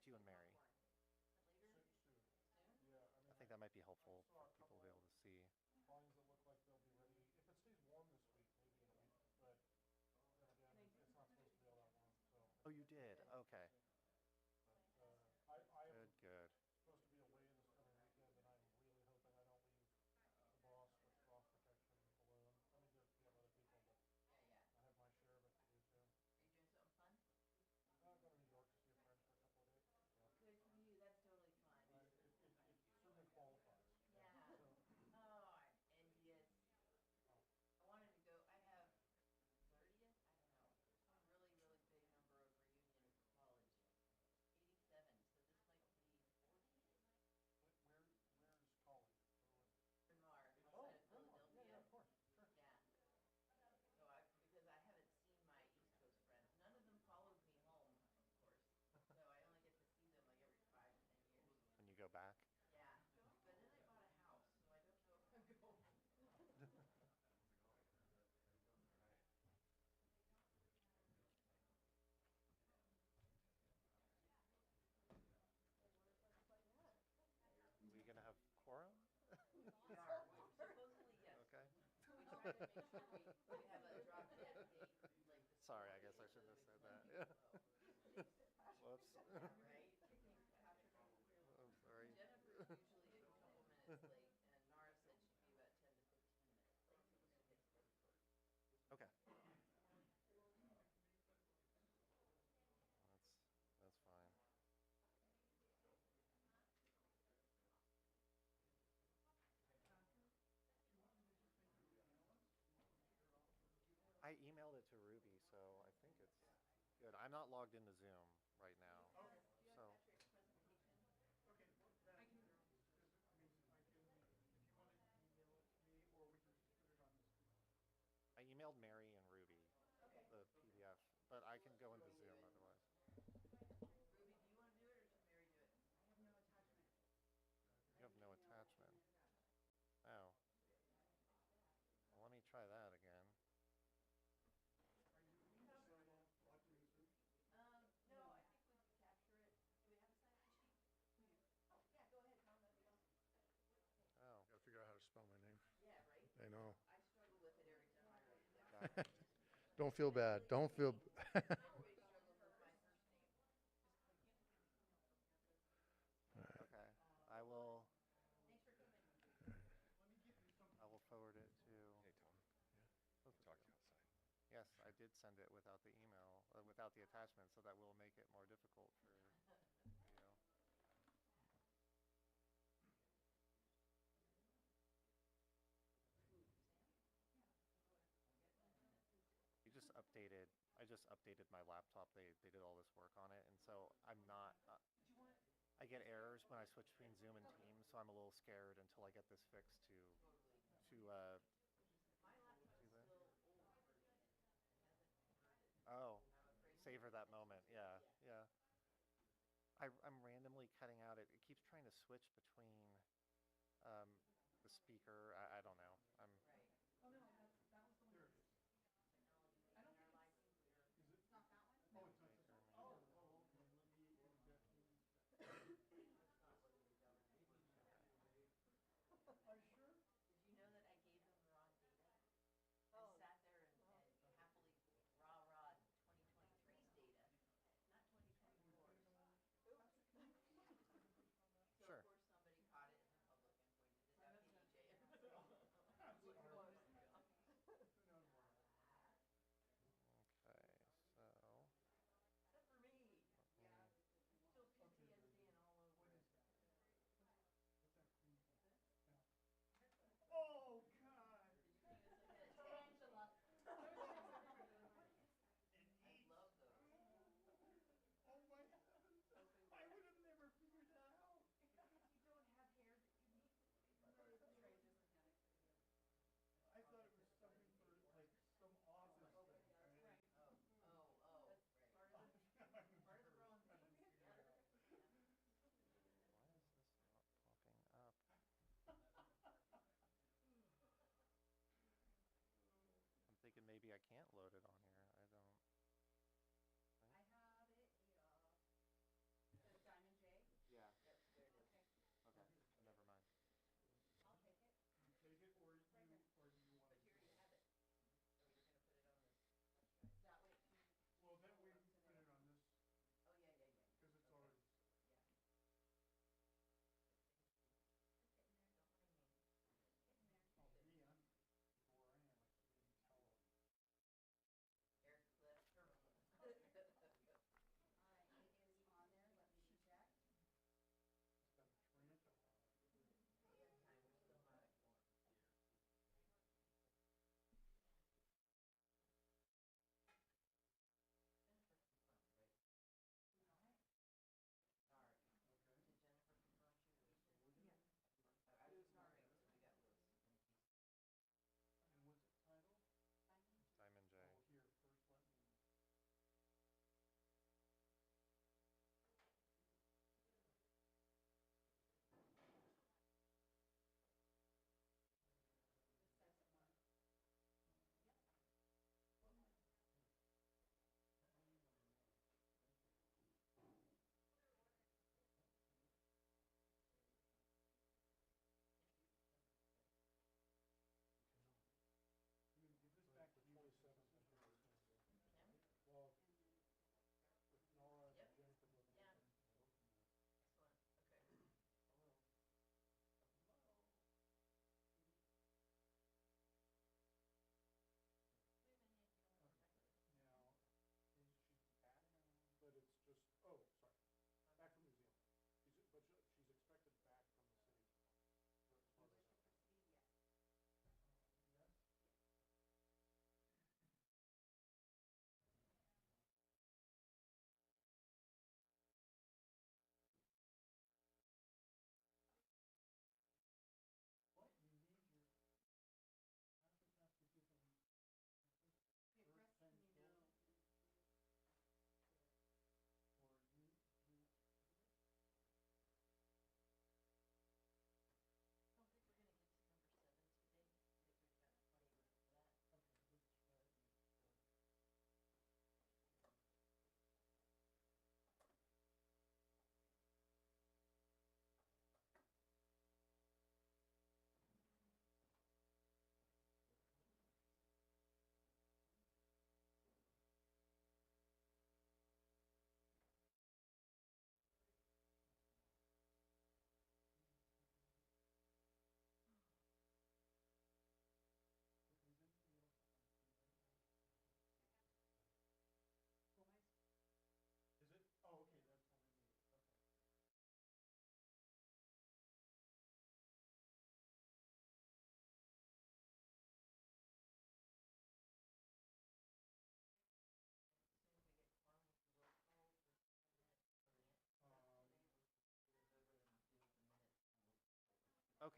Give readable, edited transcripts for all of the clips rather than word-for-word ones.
you and Mary. Later? Soon. Soon? Yeah, I I mean, think that might be I helpful saw for a people couple to be of able to see. vines that look like they'll be ready, if it stays warm this week, maybe in a week, but then again, it's not supposed to be all that warm, so Oh, you it could did? be, Okay. we'll see. But, I am Good, good. supposed to be away this coming weekend, and I'm really hoping I don't leave the boss with frost protection alone. I mean, we have other people, but Yeah, yeah. I have my share of it to do too. Are you doing something fun? I'll go to New York to see a friend for a couple of days, so. Good for you. That's totally fun. It certainly qualifies. Yeah. So, Oh, I'm envious. oh, I wanted to go. I have 30th. I don't know. Some really, really big number of reunion from college. 87. So this might be 40. where's college? Bryn Mawr, Oh, outside of Bryn Mawr. Yeah, Philadelphia. yeah, of course, sure. Yeah. So because I haven't seen my East Coast friends. None of them followed me home, of course. So I only get to see them like every 5 to 10 years. When you go back. Yeah. But then I bought a house, so I don't know if I'm going. We gonna have quorum? We are. Supposedly, yes. Okay. We try to make sure we have a drop dead date, like the Sorry, I smaller guess I date, so shouldn't that have we said can let that. people Yeah. know. Whoops. Yeah, right? I'm sorry. Jennifer is usually a couple minutes late, and Nara said she'd be about 10 to 15 minutes late, so she gets late. Okay. That's fine. I emailed it to Ruby, so I think it's good. I'm not logged into Zoom right now. Okay. Do you have So Patrick's presentation? Okay, then, I can, if you want to email it to me, or we can just put it on the screen. I emailed Mary and Ruby Okay. the PDF, but I can go into Do Zoom it. otherwise. Ruby, do you want to do it, or should Mary do it? I have no attachment. You have no attachment. Oh. Well, let me try that again. Are you sign off, logged in Zoom? No, I think we can capture it. Do we have a sign-in sheet? We do. Oh, yeah, go ahead, Tom, that'd be awesome. Oh. Gotta figure out how to spell my name. Yeah, right? I know. I struggle with it every time I write it down. Got it. Don't feel bad. Don't feel. Everybody struggles with my first name. Okay. I will Thanks for coming. Let me give you something. I will forward it to Hey, Tom. Yeah. both I'll of talk to you. you outside. Yes, I did send it without the email, without the attachment, so that will make it more difficult for you. You just updated. I just updated my laptop. They did all this work on it, and so I'm not. I get errors when I switch between Zoom and Teams, so I'm a little scared until I get this fixed to Totally. My laptop do is that. still old version. It hasn't converted. Oh, I'm afraid to savor that moment. Yeah, Yeah. yeah. I'm randomly cutting out. It keeps trying to switch between um, the speaker. I don't know. I'm. Right. Oh, no, that was the one. There it is. Technology I don't making our think lives it's, easier. is it? It's not that one? Oh, it's not this one. Oh, okay, let me inject these. That's not what the government works for. Are you sure? Did you know that I gave them the wrong data? I Oh. sat there and happily rah 2023's data, not 2024's. Oops. So Sure. of course somebody caught it in the public and pointed it out to EJ.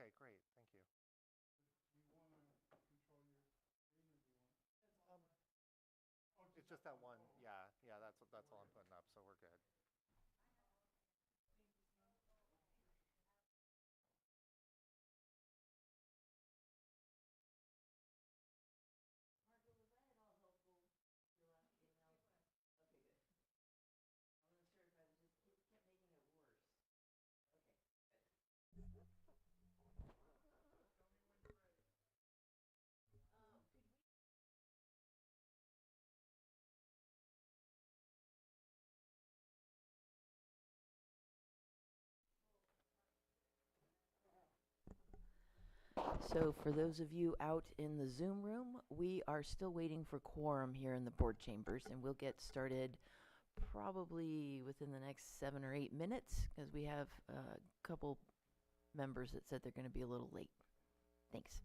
Okay, great. Thank you. Do you wanna control your screen or do you want? Um, Oh, it's just just that that one. one. Oh, Yeah, yeah. That's all I'm putting up, so we're good. Martha, was that at all helpful, your last email? Okay, good. I wasn't sure if I was just, it kept making it worse. Okay, good. Could we So for those of you out in the Zoom room, we are still waiting for quorum here in the board chambers, and we'll get started probably within the next 7 or 8 minutes because we have a couple members that said they're going to be a little late. Thanks.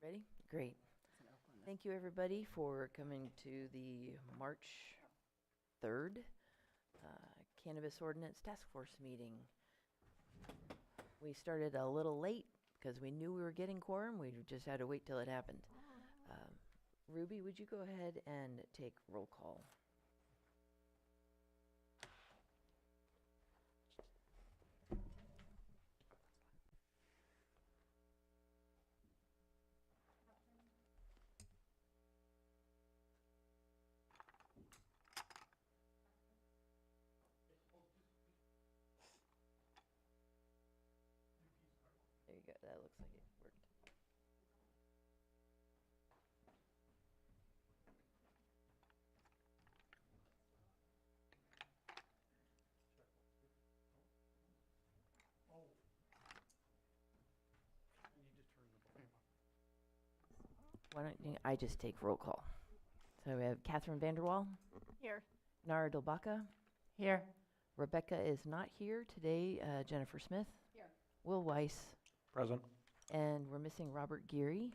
Ready? Great. Thank you, everybody, for coming to the March 3rd Cannabis Ordinance Task Force meeting. We started a little late because we knew we were getting quorum. We just had to wait till it happened. Ruby, would you go ahead and take roll call? There you go. That looks like it worked. Why don't I just take roll call? So we have Catherine Vanderwall, Here. Nara Dolbaka, Here. Rebecca is not here today, Jennifer Smith. Here. Will Weiss, Present. and we're missing Robert Geary.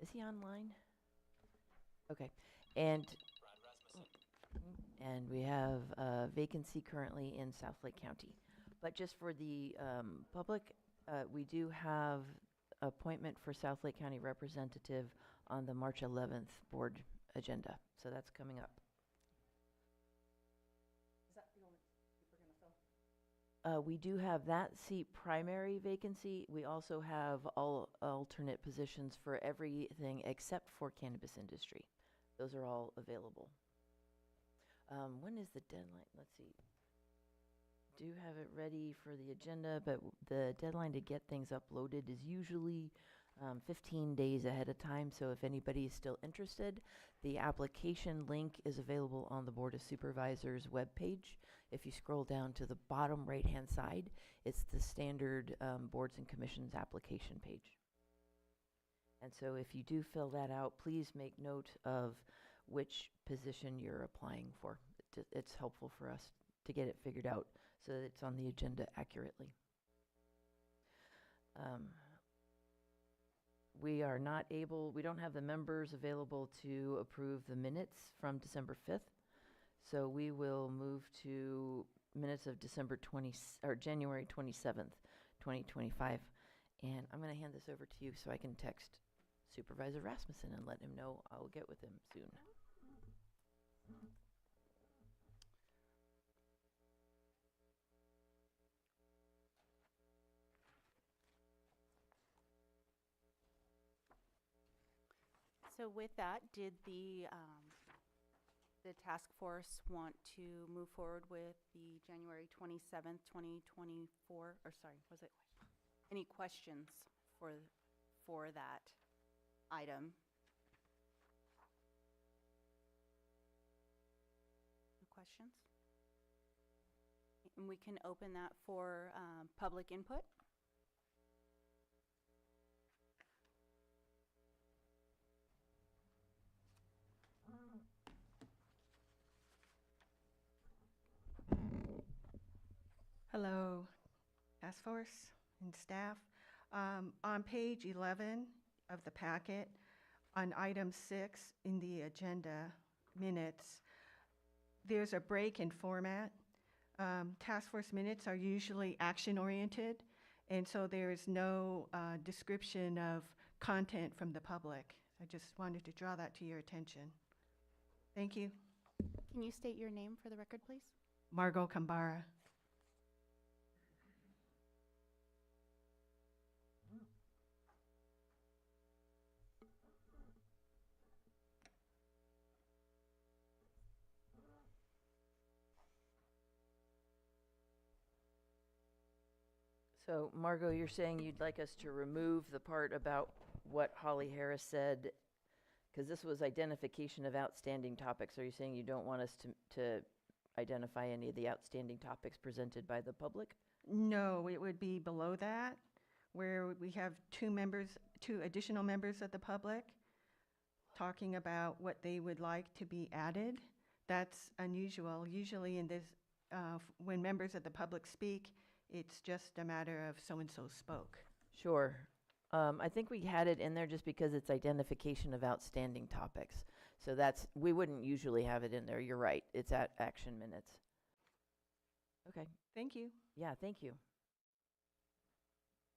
Is he online? Okay, and we have a vacancy currently in South Lake County. But just for the public, we do have appointment for South Lake County representative on the March 11th board agenda. So that's coming up. Is that the only seat we're going to fill? We do have that seat primary vacancy. We also have all alternate positions for everything except for cannabis industry. Those are all available. When is the deadline? Let's see. Do have it ready for the agenda, but the deadline to get things uploaded is usually 15 days ahead of time. So if anybody is still interested, the application link is available on the Board of Supervisors webpage. If you scroll down to the bottom right-hand side, it's the standard boards and commissions application page. And so if you do fill that out, please make note of which position you're applying for. It's helpful for us to get it figured out so that it's on the agenda accurately. We don't have the members available to approve the minutes from December 5th. So we will move to minutes of January 27th, 2025. And I'm going to hand this over to you so I can text Supervisor Rasmussen and let him know I'll get with him soon. So with that, did the task force want to move forward with the January 27th, 2024, or sorry, was it, any questions for that item? No questions? And we can open that for public input. Hello, task force and staff. On page 11 of the packet, on item 6 in the agenda minutes, there's a break in format. Task force minutes are usually action-oriented, and so there is no description of content from the public. I just wanted to draw that to your attention. Thank you. Can you state your name for the record, please? Margot Kambara. So, Margot, you're saying you'd like us to remove the part about what Holly Harris said, because this was identification of outstanding topics. Are you saying you don't want us to identify any of the outstanding topics presented by the public? No, it would be below that, where we have two additional members of the public talking about what they would like to be added. That's unusual. Usually in this, when members of the public speak, it's just a matter of so-and-so spoke. Sure. I think we had it in there just because it's identification of outstanding topics. So we wouldn't usually have it in there. You're right. It's at action minutes. Okay. Thank you. Yeah, thank you.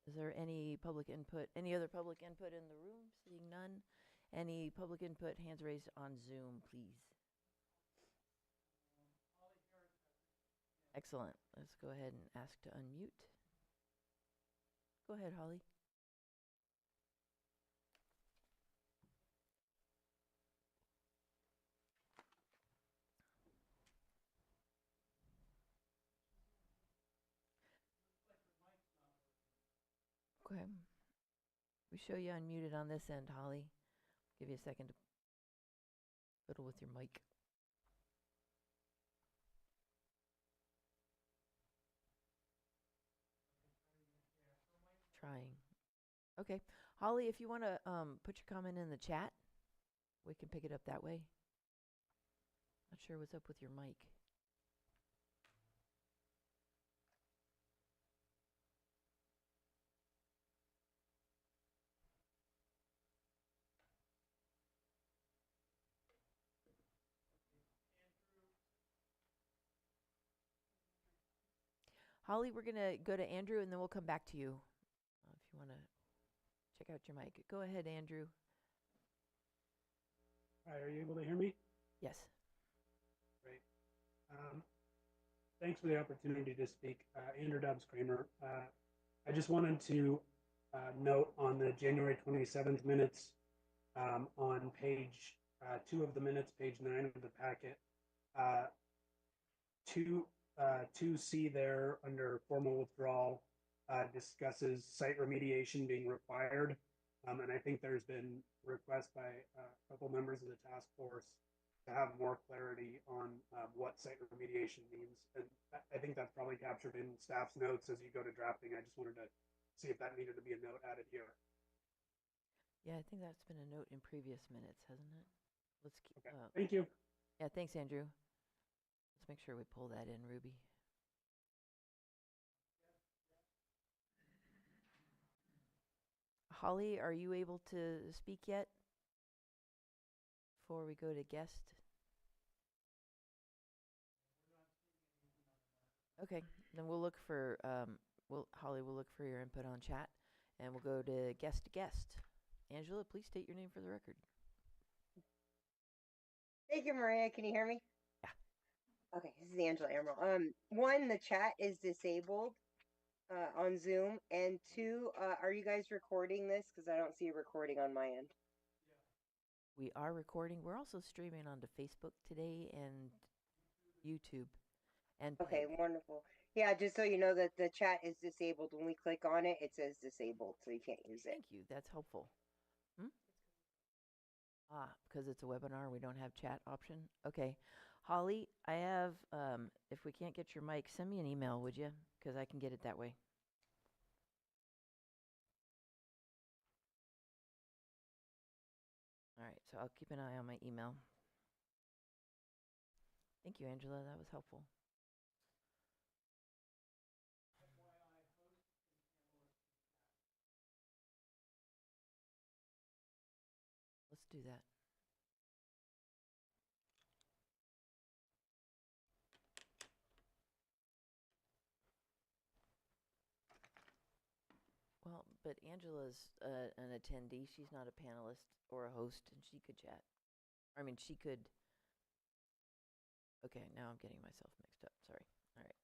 Is there any public input, any other public input in the room? Seeing none. Any public input, hands raised on Zoom, please. Excellent. Let's go ahead and ask to unmute. Go ahead, Holly. Okay. We show you unmuted on this end, Holly. Give you a second to fiddle with your mic. Trying. Okay. Holly, if you want to put your comment in the chat, we can pick it up that way. Not sure what's up with your mic. Holly, we're going to go to Andrew and then we'll come back to you if you want to check out your mic. Go ahead, Andrew. Hi, are you able to hear me? Yes. Great. Thanks for the opportunity to speak. Andrew Dobbs Kramer. I just wanted to note on the January 27th minutes on page 2 of the minutes, page 9 of the packet, 2C there under formal withdrawal discusses site remediation being required. And I think there's been requests by a couple members of the task force to have more clarity on what site remediation means. And I think that's probably captured in staff's notes as you go to drafting. I just wanted to see if that needed to be a note added here. Yeah, I think that's been a note in previous minutes, hasn't it? Let's keep. Okay. Thank you. Yeah, thanks, Andrew. Let's make sure we pull that in, Ruby. Holly, are you able to speak yet? Before we go to guest? Okay, then we'll look for, Holly, we'll look for your input on chat, and we'll go to guest. Angela, please state your name for the record. Thank you, Maria. Can you hear me? Yeah. Okay, this is Angela Emerald. One, the chat is disabled on Zoom, and two, are you guys recording this? Because I don't see a recording on my end. We are recording. We're also streaming onto Facebook today and YouTube. And okay, wonderful. Yeah, just so you know that the chat is disabled. When we click on it, it says disabled, so you can't use it. Thank you. That's helpful. Because it's a webinar, we don't have chat option. Okay. Holly, I have, if we can't get your mic, send me an email, would you? Because I can get it that way. All right, so I'll keep an eye on my email. Thank you, Angela. That was helpful. Let's do that. Well, but Angela's an attendee. She's not a panelist or a host, and she could chat. I mean, she could. Okay, now I'm getting myself mixed up. Sorry. All right.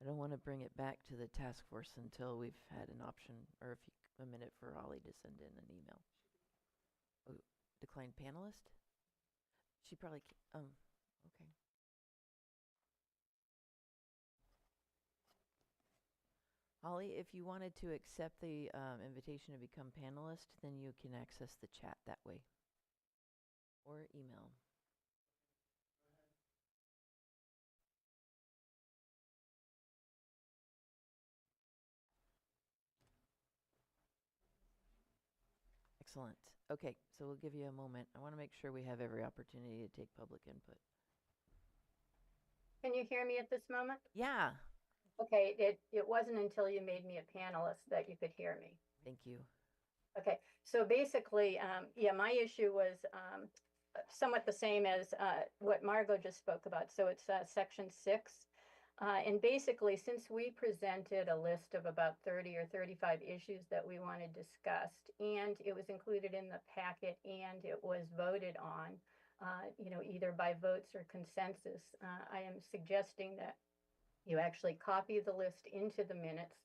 I don't want to bring it back to the task force until we've had an option, or if you, a minute for Holly to send in an email. Oh, declined panelist? She probably, okay. Holly, if you wanted to accept the invitation to become panelist, then you can access the chat that way. Or email. Excellent. Okay, so we'll give you a moment. I want to make sure we have every opportunity to take public input. Can you hear me at this moment? Yeah, Okay, it wasn't until you made me a panelist that you could hear me. thank you. Okay, so basically, yeah, my issue was somewhat the same as what Margot just spoke about. So it's section 6. And basically, since we presented a list of about 30 or 35 issues that we wanted discussed, and it was included in the packet and it was voted on, either by votes or consensus, I am suggesting that you actually copy the list into the minutes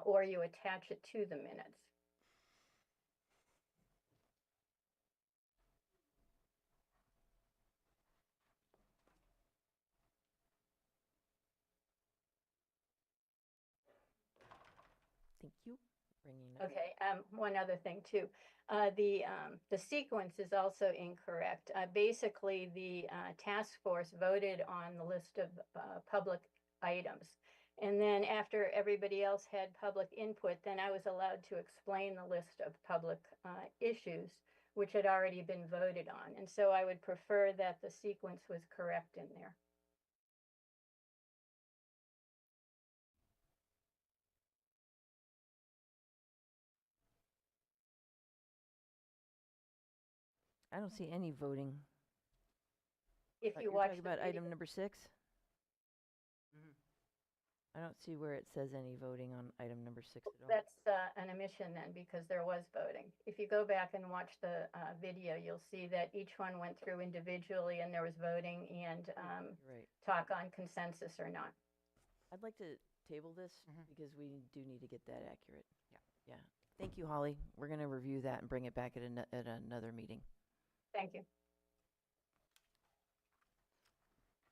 or you attach it to the minutes. Thank you. Bringing it up. Okay, one other thing too. The sequence is also incorrect. Basically, the task force voted on the list of public items. And then after everybody else had public input, then I was allowed to explain the list of public issues, which had already been voted on. And so I would prefer that the sequence was correct in there. I don't see any voting. If you You're watch talking the about video, item number 6? I don't see where it says any voting on item number 6 at all. that's an omission then, because there was voting. If you go back and watch the video, you'll see that each one went through individually and there was voting and You're right. talk on consensus or not. I'd like to table this because we do need to get that accurate. Yeah. Thank you, Holly. We're going to review that and bring it back at another meeting. Thank you.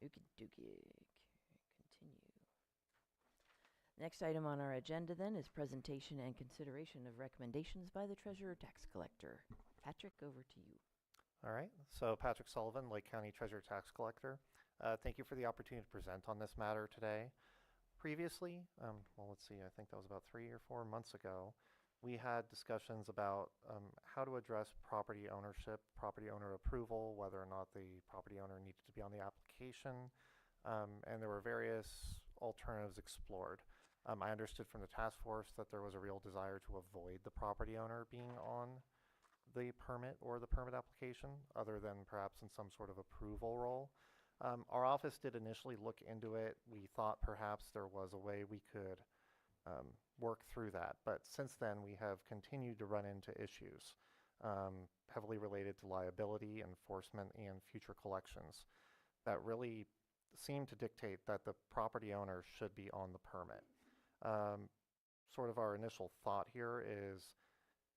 Okey dokey. Continue. Next item on our agenda then is presentation and consideration of recommendations by the Treasurer Tax Collector. Patrick, over to you. All right. So Patrick Sullivan, Lake County Treasurer Tax Collector. Thank you for the opportunity to present on this matter today. Previously, well, let's see, I think that was about 3 or 4 months ago, we had discussions about how to address property ownership, property owner approval, whether or not the property owner needed to be on the application, and there were various alternatives explored. I understood from the task force that there was a real desire to avoid the property owner being on the permit or the permit application, other than perhaps in some sort of approval role. Our office did initially look into it. We thought perhaps there was a way we could work through that. But since then, we have continued to run into issues heavily related to liability, enforcement, and future collections that really seem to dictate that the property owner should be on the permit. Sort of our initial thought here is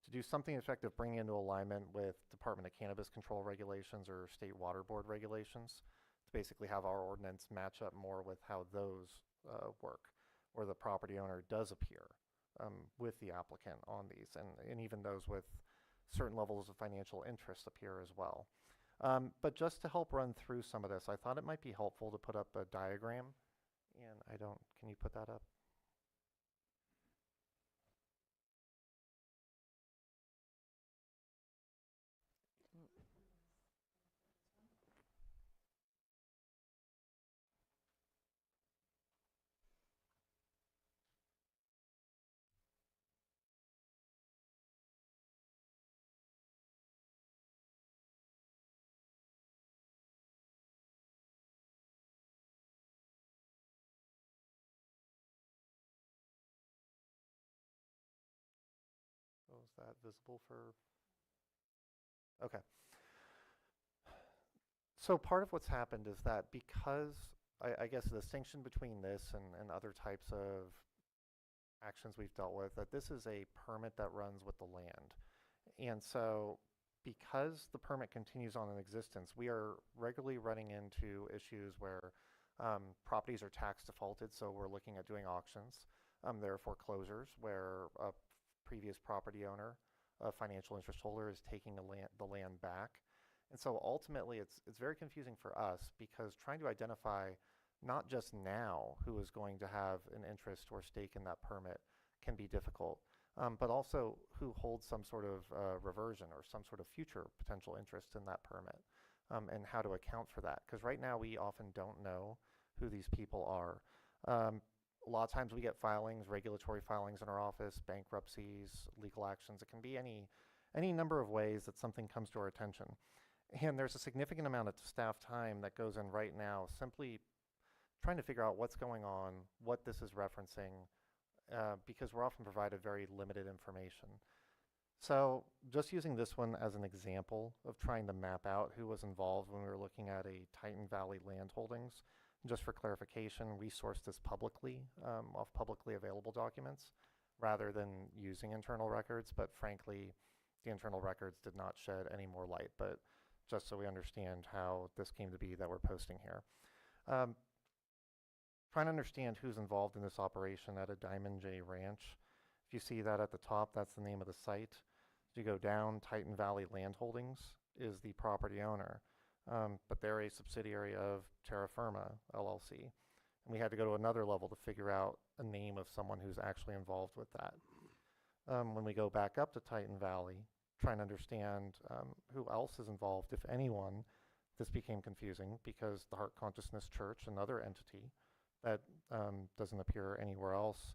to do something effective, bring into alignment with Department of Cannabis Control regulations or State Water Board regulations, to basically have our ordinance match up more with how those work, where the property owner does appear with the applicant on these, and even those with certain levels of financial interest appear as well. But just to help run through some of this, I thought it might be helpful to put up a diagram, and can you put that up? Oh, is that visible for? Okay. So part of what's happened is that because I guess the distinction between this and other types of actions we've dealt with, that this is a permit that runs with the land. And so because the permit continues on in existence, we are regularly running into issues where properties are tax defaulted, so we're looking at doing auctions. There are foreclosures where a previous property owner, a financial interest holder, is taking the land back. And so ultimately it's very confusing for us, because trying to identify not just now who is going to have an interest or stake in that permit can be difficult, but also who holds some sort of reversion or some sort of future potential interest in that permit, and how to account for that. Because right now we often don't know who these people are. A lot of times we get filings, regulatory filings in our office, bankruptcies, legal actions. It can be any number of ways that something comes to our attention. And there's a significant amount of staff time that goes in right now simply trying to figure out what's going on, what this is referencing, because we're often provided very limited information. So just using this one as an example of trying to map out who was involved when we were looking at a Titan Valley land holdings, just for clarification, we sourced this publicly, off publicly available documents, rather than using internal records, but frankly, the internal records did not shed any more light, but just so we understand how this came to be that we're posting here. Trying to understand who's involved in this operation at a Diamond J Ranch. If you see that at the top, that's the name of the site. As you go down, Titan Valley Land Holdings is the property owner, but they're a subsidiary of Terra Firma, LLC. And we had to go to another level to figure out a name of someone who's actually involved with that. When we go back up to Titan Valley, trying to understand who else is involved, if anyone, this became confusing because the Heart Consciousness Church, another entity that doesn't appear anywhere else,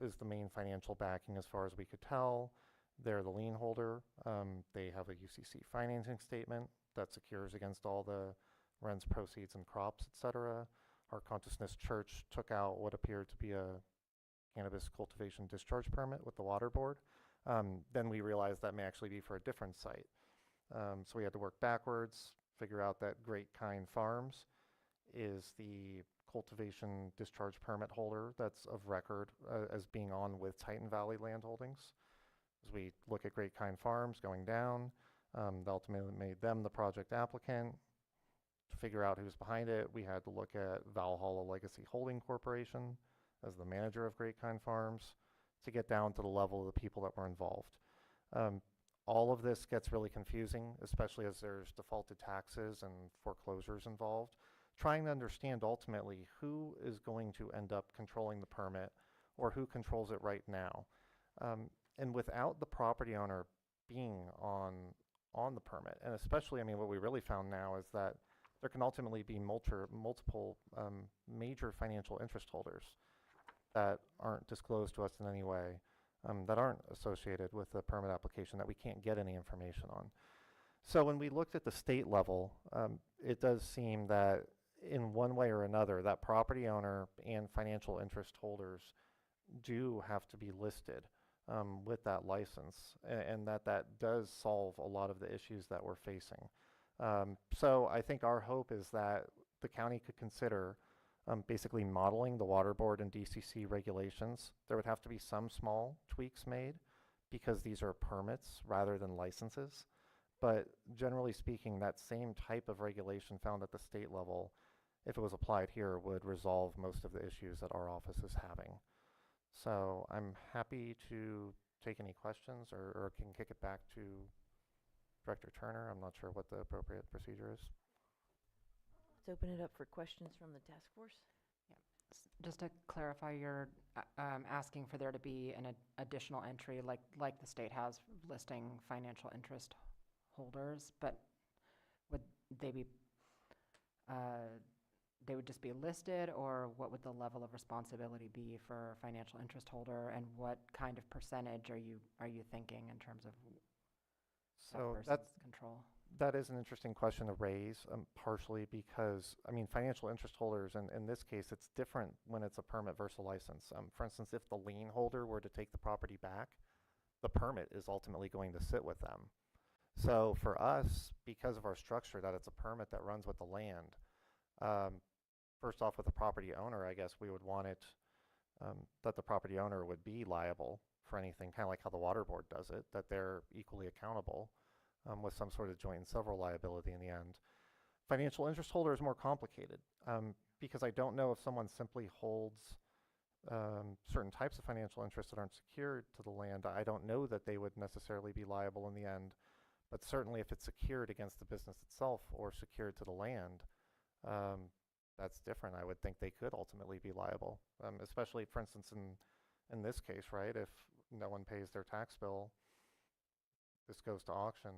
is the main financial backing as far as we could tell. They're the lien holder. They have a UCC financing statement that secures against all the rents, proceeds, and crops, etc. Heart Consciousness Church took out what appeared to be a cannabis cultivation discharge permit with the water board. Then we realized that may actually be for a different site. So we had to work backwards, figure out that Great Kind Farms is the cultivation discharge permit holder that's of record as being on with Titan Valley Land Holdings. As we look at Great Kind Farms going down, that ultimately made them the project applicant. To figure out who's behind it, we had to look at Valhalla Legacy Holding Corporation as the manager of Great Kind Farms to get down to the level of the people that were involved. All of this gets really confusing, especially as there's defaulted taxes and foreclosures involved. Trying to understand ultimately who is going to end up controlling the permit or who controls it right now. And without the property owner being on the permit, and especially, I mean, what we really found now is that there can ultimately be multiple major financial interest holders that aren't disclosed to us in any way, that aren't associated with the permit application, that we can't get any information on. So when we looked at the state level, it does seem that in one way or another, that property owner and financial interest holders do have to be listed with that license, and that does solve a lot of the issues that we're facing. So I think our hope is that the county could consider basically modeling the water board and DCC regulations. There would have to be some small tweaks made because these are permits rather than licenses. But generally speaking, that same type of regulation found at the state level, if it was applied here, would resolve most of the issues that our office is having. So I'm happy to take any questions or can kick it back to Director Turner. I'm not sure what the appropriate procedure is. Let's open it up for questions from the task force. Just to clarify, you're asking for there to be an additional entry like the state has listing financial interest holders, but would they be they would just be listed, or what would the level of responsibility be for a financial interest holder, and what kind of percentage are you thinking in terms of that person's control? That is an interesting question to raise, partially because, I mean, financial interest holders, and in this case, it's different when it's a permit versus a license. For instance, if the lien holder were to take the property back, the permit is ultimately going to sit with them. So for us, because of our structure, that it's a permit that runs with the land, first off, with the property owner, I guess we would want it that the property owner would be liable for anything, kind of like how the water board does it, that they're equally accountable with some sort of joint and several liability in the end. Financial interest holder is more complicated because I don't know if someone simply holds certain types of financial interests that aren't secured to the land. I don't know that they would necessarily be liable in the end, but certainly if it's secured against the business itself or secured to the land, that's different. I would think they could ultimately be liable, especially, for instance, in this case, right? If no one pays their tax bill, this goes to auction,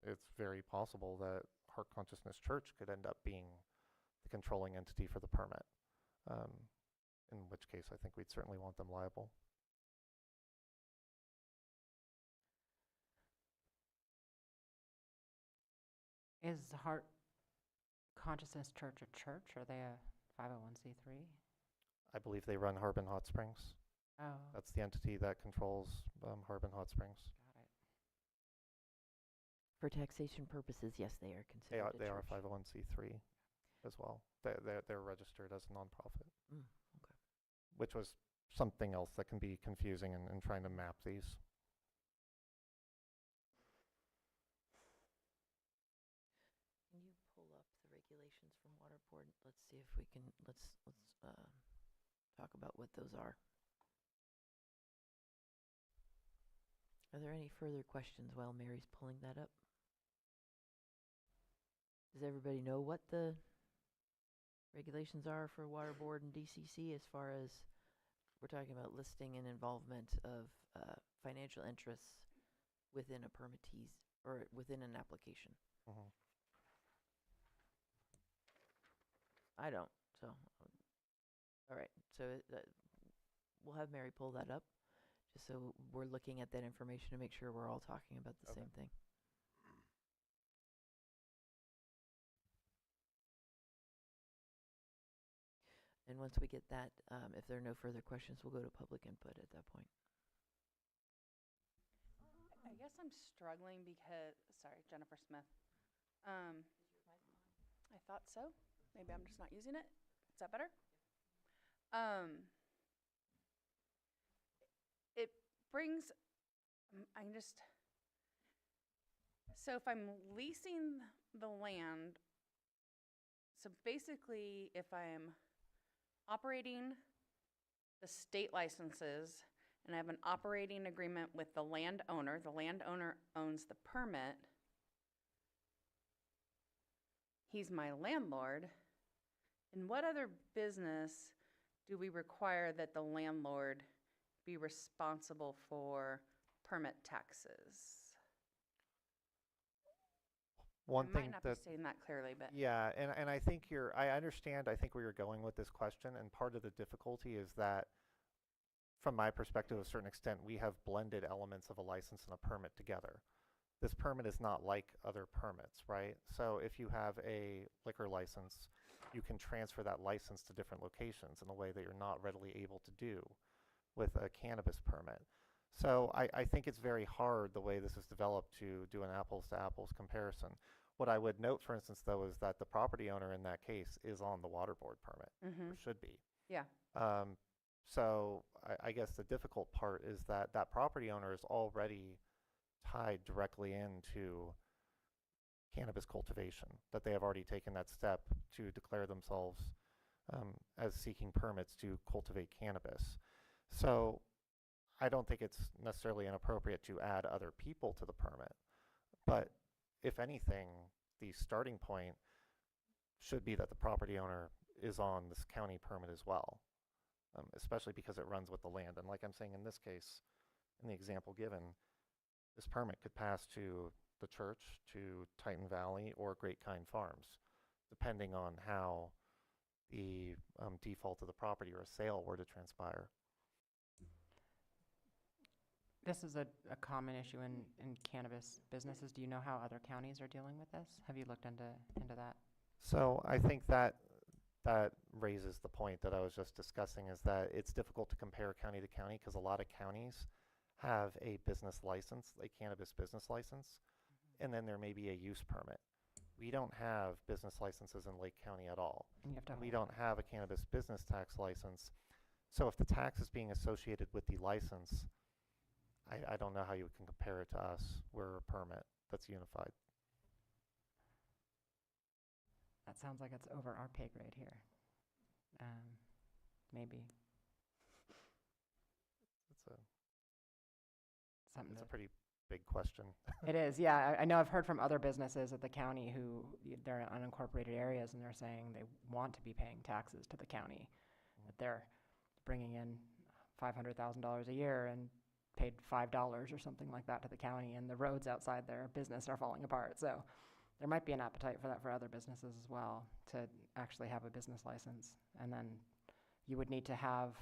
it's very possible that Heart Consciousness Church could end up being the controlling entity for the permit. In which case, I think we'd certainly want them liable. Is Heart Consciousness Church a church? Are they a 501c3? I believe they run Harbin Hot Springs. Oh, That's the entity that controls Harbin Hot Springs. got it. For taxation purposes, yes, they are considered a They are church. 501c3 as well. They're registered as a nonprofit, Mm, okay. which was something else that can be confusing in trying to map these. Can you pull up the regulations from Water Board? Let's see if we can, let's talk about what those are. Are there any further questions while Mary's pulling that up? Does everybody know what the regulations are for Water Board and DCC as far as we're talking about listing and involvement of financial interests within a permittee's or within an application? Mhm. I don't, so, all right, so we'll have Mary pull that up, just so we're looking at that information to make sure we're all talking about the Okay. same thing. And once we get that, if there are no further questions, we'll go to public input at that point. I guess I'm struggling because, sorry, Jennifer Smith. I thought so. Maybe I'm just not using it. Is that better? It brings, I'm just, so if I'm leasing the land, so basically if I'm operating the state licenses and I have an operating agreement with the landowner owns the permit, he's my landlord. In what other business do we require that the landlord be responsible for permit taxes? One I thing might not that be saying that clearly, but Yeah, and I think I understand, I think where you're going with this question, and part of the difficulty is that, from my perspective, to a certain extent, we have blended elements of a license and a permit together. This permit is not like other permits, right? So if you have a liquor license, you can transfer that license to different locations in a way that you're not readily able to do with a cannabis permit. So I think it's very hard the way this is developed to do an apples to apples comparison. What I would note, for instance, though, is that the property owner in that case is on the water board permit, or should be. yeah. So I guess the difficult part is that that property owner is already tied directly into cannabis cultivation, that they have already taken that step to declare themselves as seeking permits to cultivate cannabis. So I don't think it's necessarily inappropriate to add other people to the permit, but if anything, the starting point should be that the property owner is on this county permit as well, especially because it runs with the land. And like I'm saying in this case, in the example given, this permit could pass to the church, to Titan Valley, or Great Kind Farms, depending on how the default of the property or a sale were to transpire. This is a common issue in cannabis businesses. Do you know how other counties are dealing with this? Have you looked into that? So I think that raises the point that I was just discussing, is that it's difficult to compare county to county because a lot of counties have a business license, a cannabis business license, and then there may be a use permit. We don't have business licenses in Lake County at all. And you have to We hold don't have a cannabis business tax license. So if the tax is being associated with the license, I don't know how you can compare it to us. We're a permit that's unified. That sounds like it's over our pay grade here. Maybe something It's to a pretty big question. It is, yeah. I know I've heard from other businesses at the county who, they're in unincorporated areas, and they're saying they want to be paying taxes to the county, that they're bringing in $500,000 a year and paid $5 or something like that to the county, and the roads outside their business are falling apart. So there might be an appetite for that for other businesses as well, to actually have a business license. And then you would need to have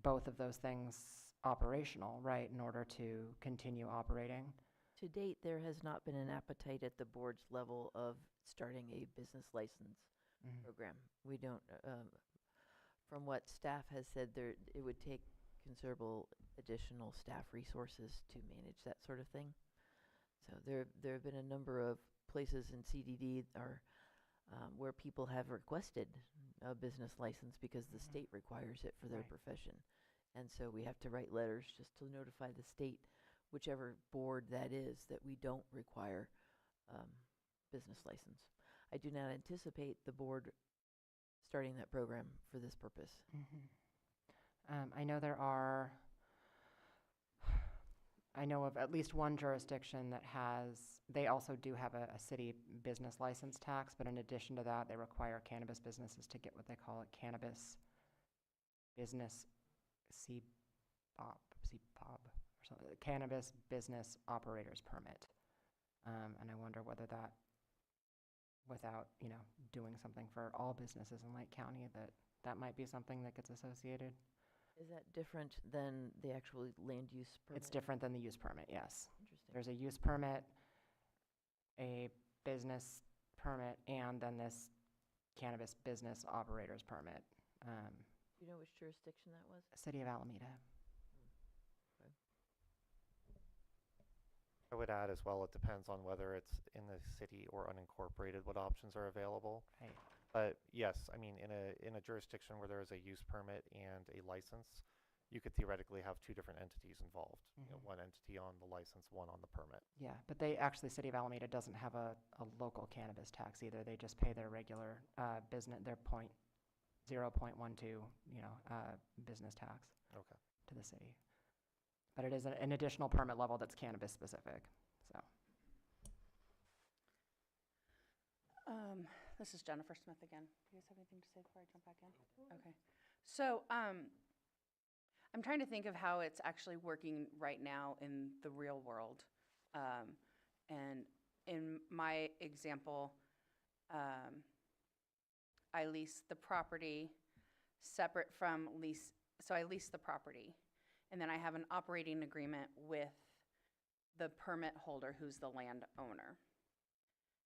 both of those things operational, right, in order to continue operating. To date, there has not been an appetite at the board's level of starting a business license Mhm. program. We don't, from what staff has said, it would take considerable additional staff resources to manage that sort of thing. So there have been a number of places in CDD where people have requested a business license because the state requires it for their Right. profession. And so we have to write letters just to notify the state, whichever board that is, that we don't require business license. I do not anticipate the board starting that program for this purpose. I know I know of at least one jurisdiction that they also do have a city business license tax, but in addition to that, they require cannabis businesses to get what they call a cannabis business CBOB or something, cannabis business operators permit. And I wonder whether that, without, doing something for all businesses in Lake County, that might be something that gets associated. Is that different than the actual land use permit? It's different than the use permit, yes. Interesting. There's a use permit, a business permit, and then this cannabis business operators permit. Do you know which jurisdiction that was? City of Alameda. I would add as well, it depends on whether it's in the city or unincorporated, what options are available. Right. But yes, I mean, in a jurisdiction where there is a use permit and a license, you could theoretically have two different entities involved. One entity on the license, one on the permit. Yeah, but City of Alameda doesn't have a local cannabis tax either. They just pay their regular business, their 0.12, business tax Okay. to the city. But it is an additional permit level that's cannabis specific, so. This is Jennifer Smith again. Do you guys have anything to say before I jump back in? Okay. So, I'm trying to think of how it's actually working right now in the real world. And in my example, I lease the property separate from so I lease the property. And then I have an operating agreement with the permit holder, who's the landowner.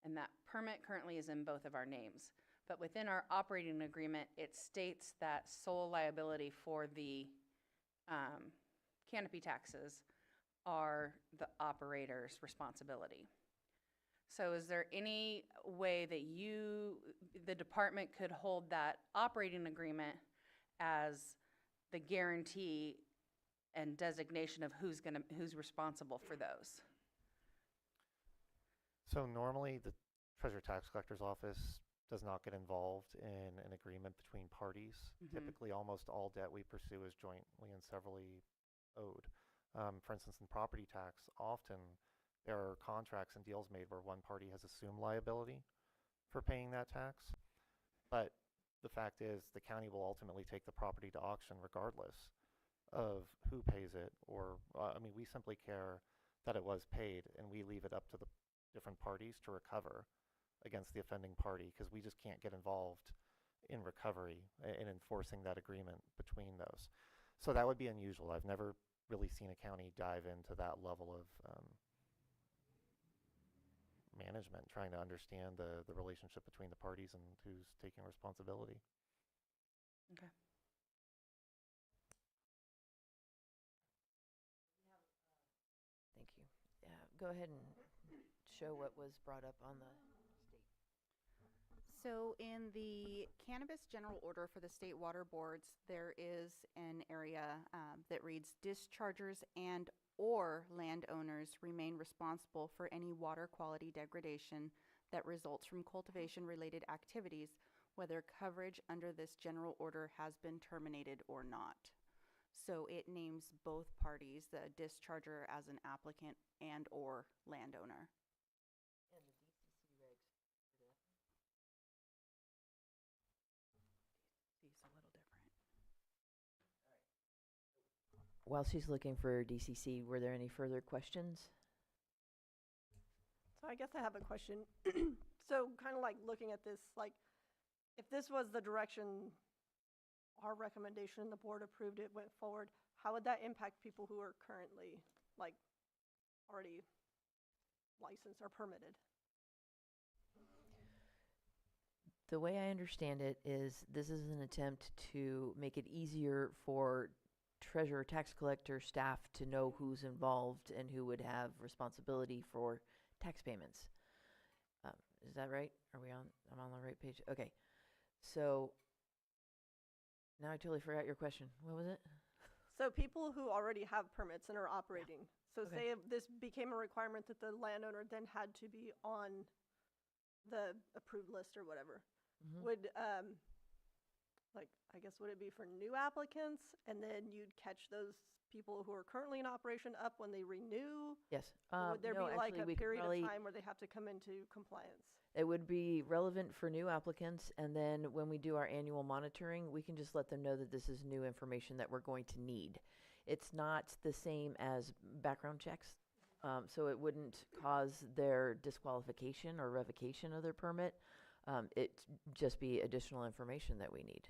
And that permit currently is in both of our names. But within our operating agreement, it states that sole liability for the canopy taxes are the operator's responsibility. So is there any way that the department could hold that operating agreement as the guarantee and designation of who's responsible for those? So normally the Treasurer Tax Collector's Office does not get involved in an agreement between parties. Typically, almost all debt we pursue is jointly and severally owed. For instance, in property tax, often there are contracts and deals made where one party has assumed liability for paying that tax. But the fact is the county will ultimately take the property to auction regardless of who pays it, or we simply care that it was paid, and we leave it up to the different parties to recover against the offending party, because we just can't get involved in recovery and enforcing that agreement between those. So that would be unusual. I've never really seen a county dive into that level of management, trying to understand the relationship between the parties and who's taking responsibility. Okay. Thank you. Go ahead and show what was brought up on the state. So in the Cannabis General Order for the State Water Boards, there is an area that reads, dischargers and/or landowners remain responsible for any water quality degradation that results from cultivation-related activities, whether coverage under this general order has been terminated or not. So it names both parties, the discharger as an applicant and/or landowner. And the DCC regs for that. It's a little different. While she's looking for DCC, were there any further questions? So I guess I have a question. So kind of like looking at this, like if this was the direction our recommendation, the board approved it, went forward, how would that impact people who are currently like already licensed or permitted? The way I understand it is this is an attempt to make it easier for treasurer, tax collector, staff to know who's involved and who would have responsibility for tax payments. Is that right? I'm on the right page? Okay. So now I totally forgot your question. What was it? So people who already have permits and are operating. So Okay. say if this became a requirement that the landowner then had to be on the approved list or whatever. Mhm. Would, like, I guess, would it be for new applicants? And then you'd catch those people who are currently in operation up when they renew? Yes. Or would there No, be like actually, a we could period probably- of time where they have to come into compliance? It would be relevant for new applicants, and then when we do our annual monitoring, we can just let them know that this is new information that we're going to need. It's not the same as background checks, so it wouldn't cause their disqualification or revocation of their permit. It'd just be additional information that we need,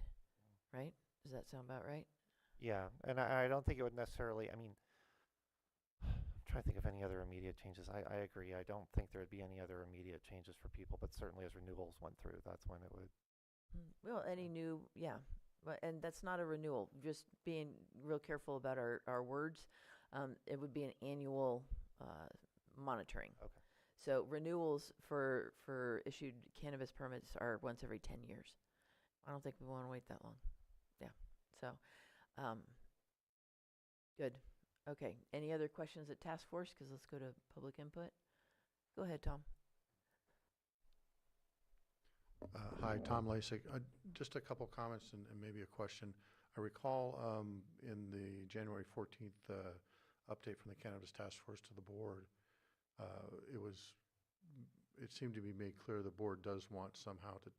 right? Does that sound about right? Yeah, and I don't think it would necessarily, I mean, I'm trying to think of any other immediate changes. I agree. I don't think there would be any other immediate changes for people, but certainly as renewals went through, that's when it would. Well, any new, yeah, and that's not a renewal. Just being real careful about our words. It would be an annual monitoring. Okay. So renewals for issued cannabis permits are once every 10 years. I don't think we want to wait that long. Yeah. So, good. Okay. Any other questions at task force? Because let's go to public input. Go ahead, Tom. Hi, Tom Lasik. Just a couple comments and maybe a question. I recall in the January 14th update from the Cannabis Task Force to the board, it seemed to be made clear the board does want somehow to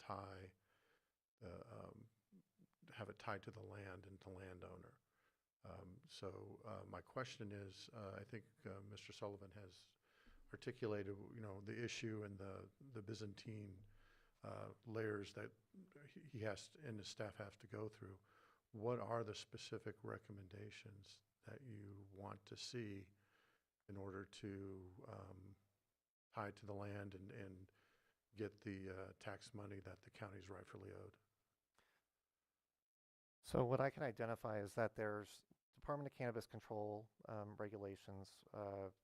have it tied to the land and to landowner. So my question is, I think Mr. Sullivan has articulated, the issue and the Byzantine layers that he has and his staff have to go through. What are the specific recommendations that you want to see in order to tie to the land and get the tax money that the county is rightfully owed? So what I can identify is that there's Department of Cannabis Control regulations.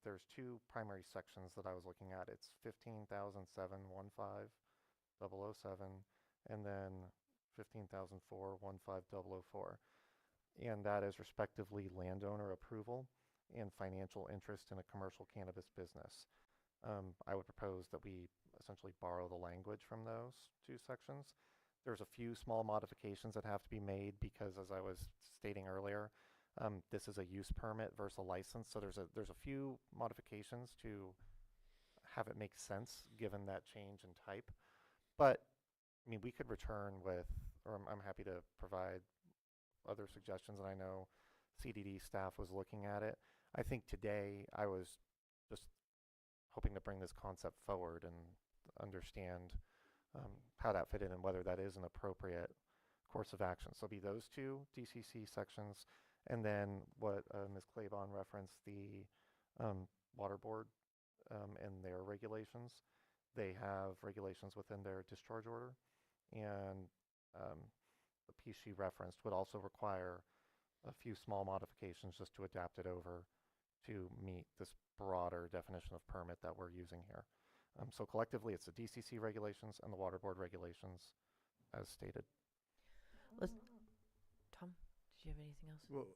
There's two primary sections that I was looking at. It's 15,715.007 and then 15,415.004. And that is respectively landowner approval and financial interest in a commercial cannabis business. I would propose that we essentially borrow the language from those two sections. There's a few small modifications that have to be made because, as I was stating earlier, this is a use permit versus a license. So there's a few modifications to have it make sense given that change in type. But I mean, we could return with, or I'm happy to provide other suggestions, and I know CDD staff was looking at it. I think today I was just hoping to bring this concept forward and understand how that fit in and whether that is an appropriate course of action. So it'll be those two DCC sections, and then what Ms. Claiborne referenced, the water board and their regulations. They have regulations within their discharge order, and the piece she referenced would also require a few small modifications just to adapt it over to meet this broader definition of permit that we're using here. So collectively, it's the DCC regulations and the water board regulations as stated. Tom, did you have anything else? Well,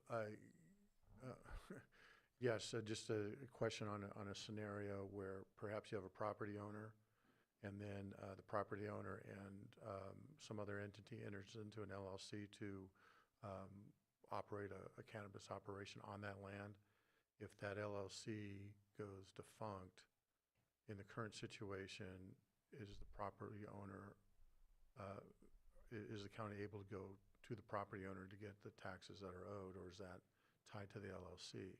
yes, just a question on a scenario where perhaps you have a property owner and then the property owner and some other entity enters into an LLC to operate a cannabis operation on that land. If that LLC goes defunct, in the current situation, is the property owner, is the county able to go to the property owner to get the taxes that are owed, or is that tied to the LLC?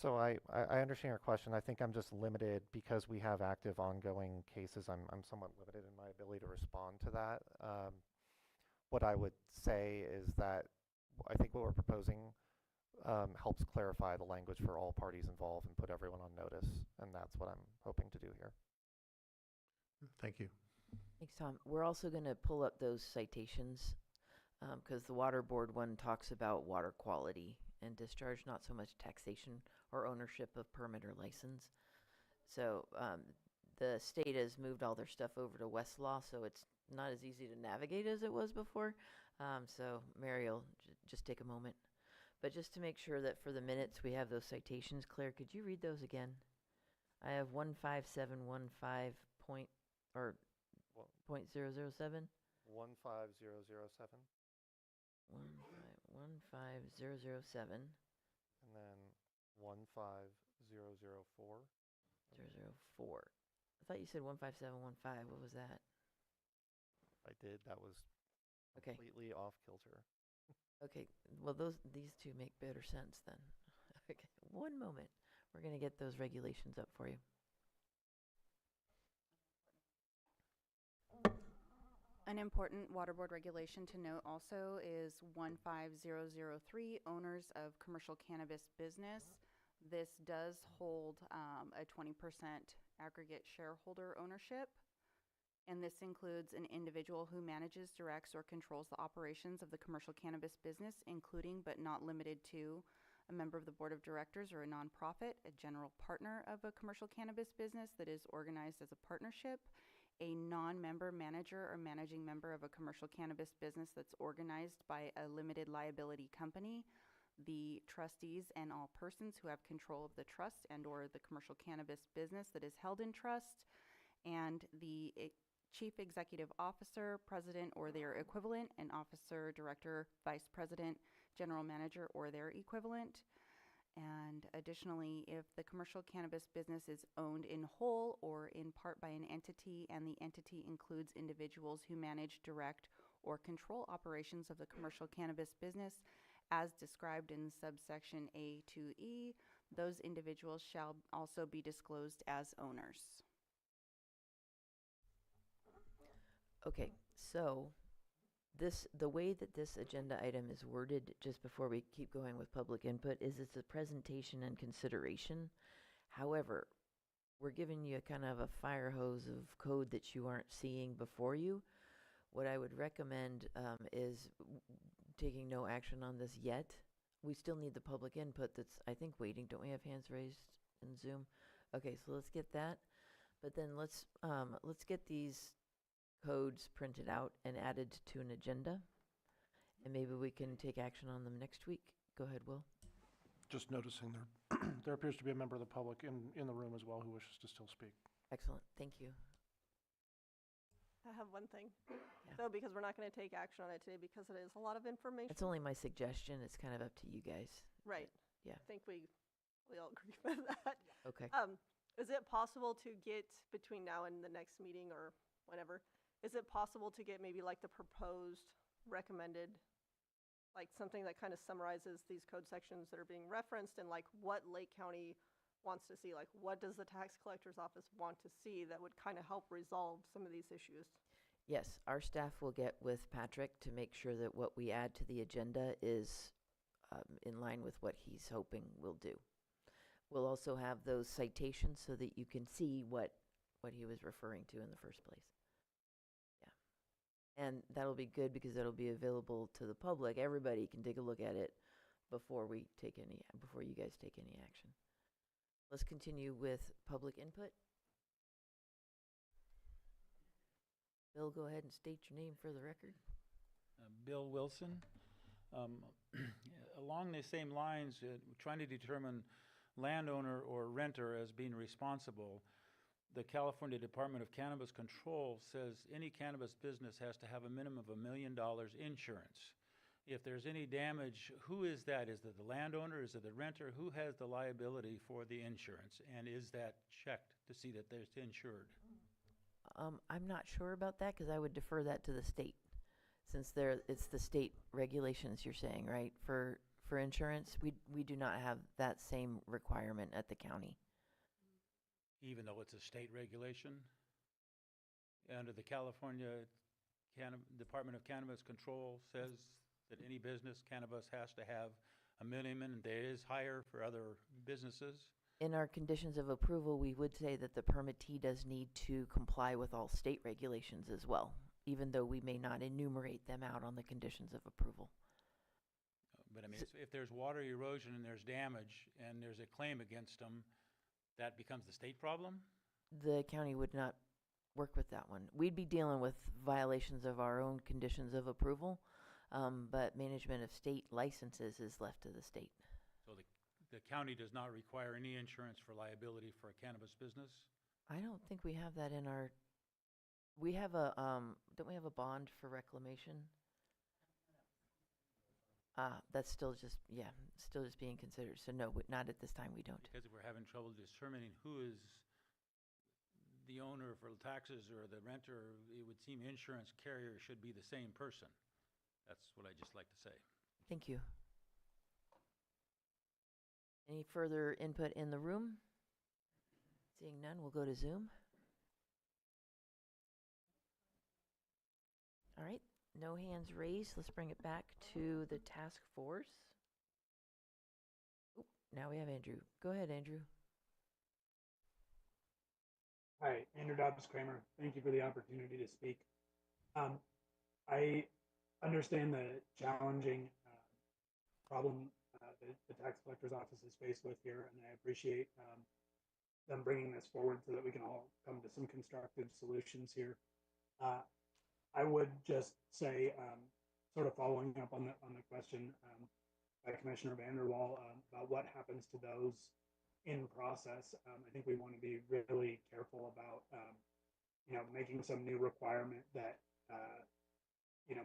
So I understand your question. I think I'm just limited because we have active ongoing cases. I'm somewhat limited in my ability to respond to that. What I would say is that I think what we're proposing helps clarify the language for all parties involved and put everyone on notice, and that's what I'm hoping to do here. Thank you. Thanks, Tom. We're also going to pull up those citations because the water board one talks about water quality and discharge, not so much taxation or ownership of permit or license. So the state has moved all their stuff over to Westlaw, so it's not as easy to navigate as it was before. So Mary will just take a moment. But just to make sure that for the minutes we have those citations, Claire, could you read those again? I have 15715 point, or Well, .007? 15007. 15007. And then 15004. 004. I thought you said 15715. What was that? I did. That was Okay. completely off kilter. Okay. Well, these two make better sense then. Okay. One moment. We're going to get those regulations up for you. An important water board regulation to note also is 15003, owners of commercial cannabis business. This does hold a 20% aggregate shareholder ownership, and this includes an individual who manages, directs, or controls the operations of the commercial cannabis business, including but not limited to a member of the board of directors or a nonprofit, a general partner of a commercial cannabis business that is organized as a partnership, a non-member manager or managing member of a commercial cannabis business that's organized by a limited liability company, the trustees and all persons who have control of the trust and or the commercial cannabis business that is held in trust, and the chief executive officer, president or their equivalent, an officer, director, vice president, general manager or their equivalent. And additionally, if the commercial cannabis business is owned in whole or in part by an entity, and the entity includes individuals who manage, direct, or control operations of the commercial cannabis business, as described in subsection A to E, those individuals shall also be disclosed as owners. Okay, so the way that this agenda item is worded, just before we keep going with public input, is it's a presentation and consideration. However, we're giving you a kind of a fire hose of code that you aren't seeing before you. What I would recommend is taking no action on this yet. We still need the public input that's, I think, waiting. Don't we have hands raised in Zoom? Okay, so let's get that. But then let's get these codes printed out and added to an agenda, and maybe we can take action on them next week. Go ahead, Will. Just noticing there appears to be a member of the public in the room as well who wishes to still speak. Excellent, thank you. I have one thing, Yeah. though, because we're not going to take action on it today because it is a lot of information. It's only my suggestion. It's kind of up to you guys. Right. Yeah. I think we all agree with that. Okay. Is it possible to get between now and the next meeting or whenever, is it possible to get maybe like the proposed recommended, like something that kind of summarizes these code sections that are being referenced and like what Lake County wants to see? Like what does the tax collector's office want to see that would kind of help resolve some of these issues? Yes, our staff will get with Patrick to make sure that what we add to the agenda is in line with what he's hoping we'll do. We'll also have those citations so that you can see what he was referring to in the first place. Yeah. And that'll be good because that'll be available to the public. Everybody can take a look at it before you guys take any action. Let's continue with public input. Bill, go ahead and state your name for the record. Bill Wilson. Along the same lines, trying to determine landowner or renter as being responsible, the California Department of Cannabis Control says any cannabis business has to have a minimum of $1 million insurance. If there's any damage, who is that? Is it the landowner? Is it the renter? Who has the liability for the insurance? And is that checked to see that there's insured? I'm not sure about that because I would defer that to the state, since it's the state regulations you're saying, right, for for insurance. We do not have that same requirement at the county. Even though it's a state regulation? Under the California Department of Cannabis Control says that any business cannabis has to have a minimum, and there is higher for other businesses. In our conditions of approval, we would say that the permittee does need to comply with all state regulations as well, even though we may not enumerate them out on the conditions of approval. But I mean, if there's water erosion and there's damage and there's a claim against them, that becomes the state problem? The county would not work with that one. We'd be dealing with violations of our own conditions of approval, but management of state licenses is left to the state. So the county does not require any insurance for liability for a cannabis business? I don't think we have that in our, we have a, don't we have a bond for reclamation? That's still just, yeah, still just being considered. So no, not at this time, we don't. Because we're having trouble determining who is the owner for taxes or the renter. It would seem insurance carrier should be the same person. That's what I just like to say. Thank you. Any further input in the room? Seeing none, we'll go to Zoom. All right, no hands raised. Let's bring it back to the task force. Oop, now we have Andrew. Go ahead, Andrew. Hi, Andrew Dobbs-Kramer. Thank you for the opportunity to speak. I understand the challenging problem the tax collector's office is faced with here, and I appreciate them bringing this forward so that we can all come to some constructive solutions here. I would just say, sort of following up on the question by Commissioner Vanderwall about what happens to those in process. I think we want to be really careful about, making some new requirement that,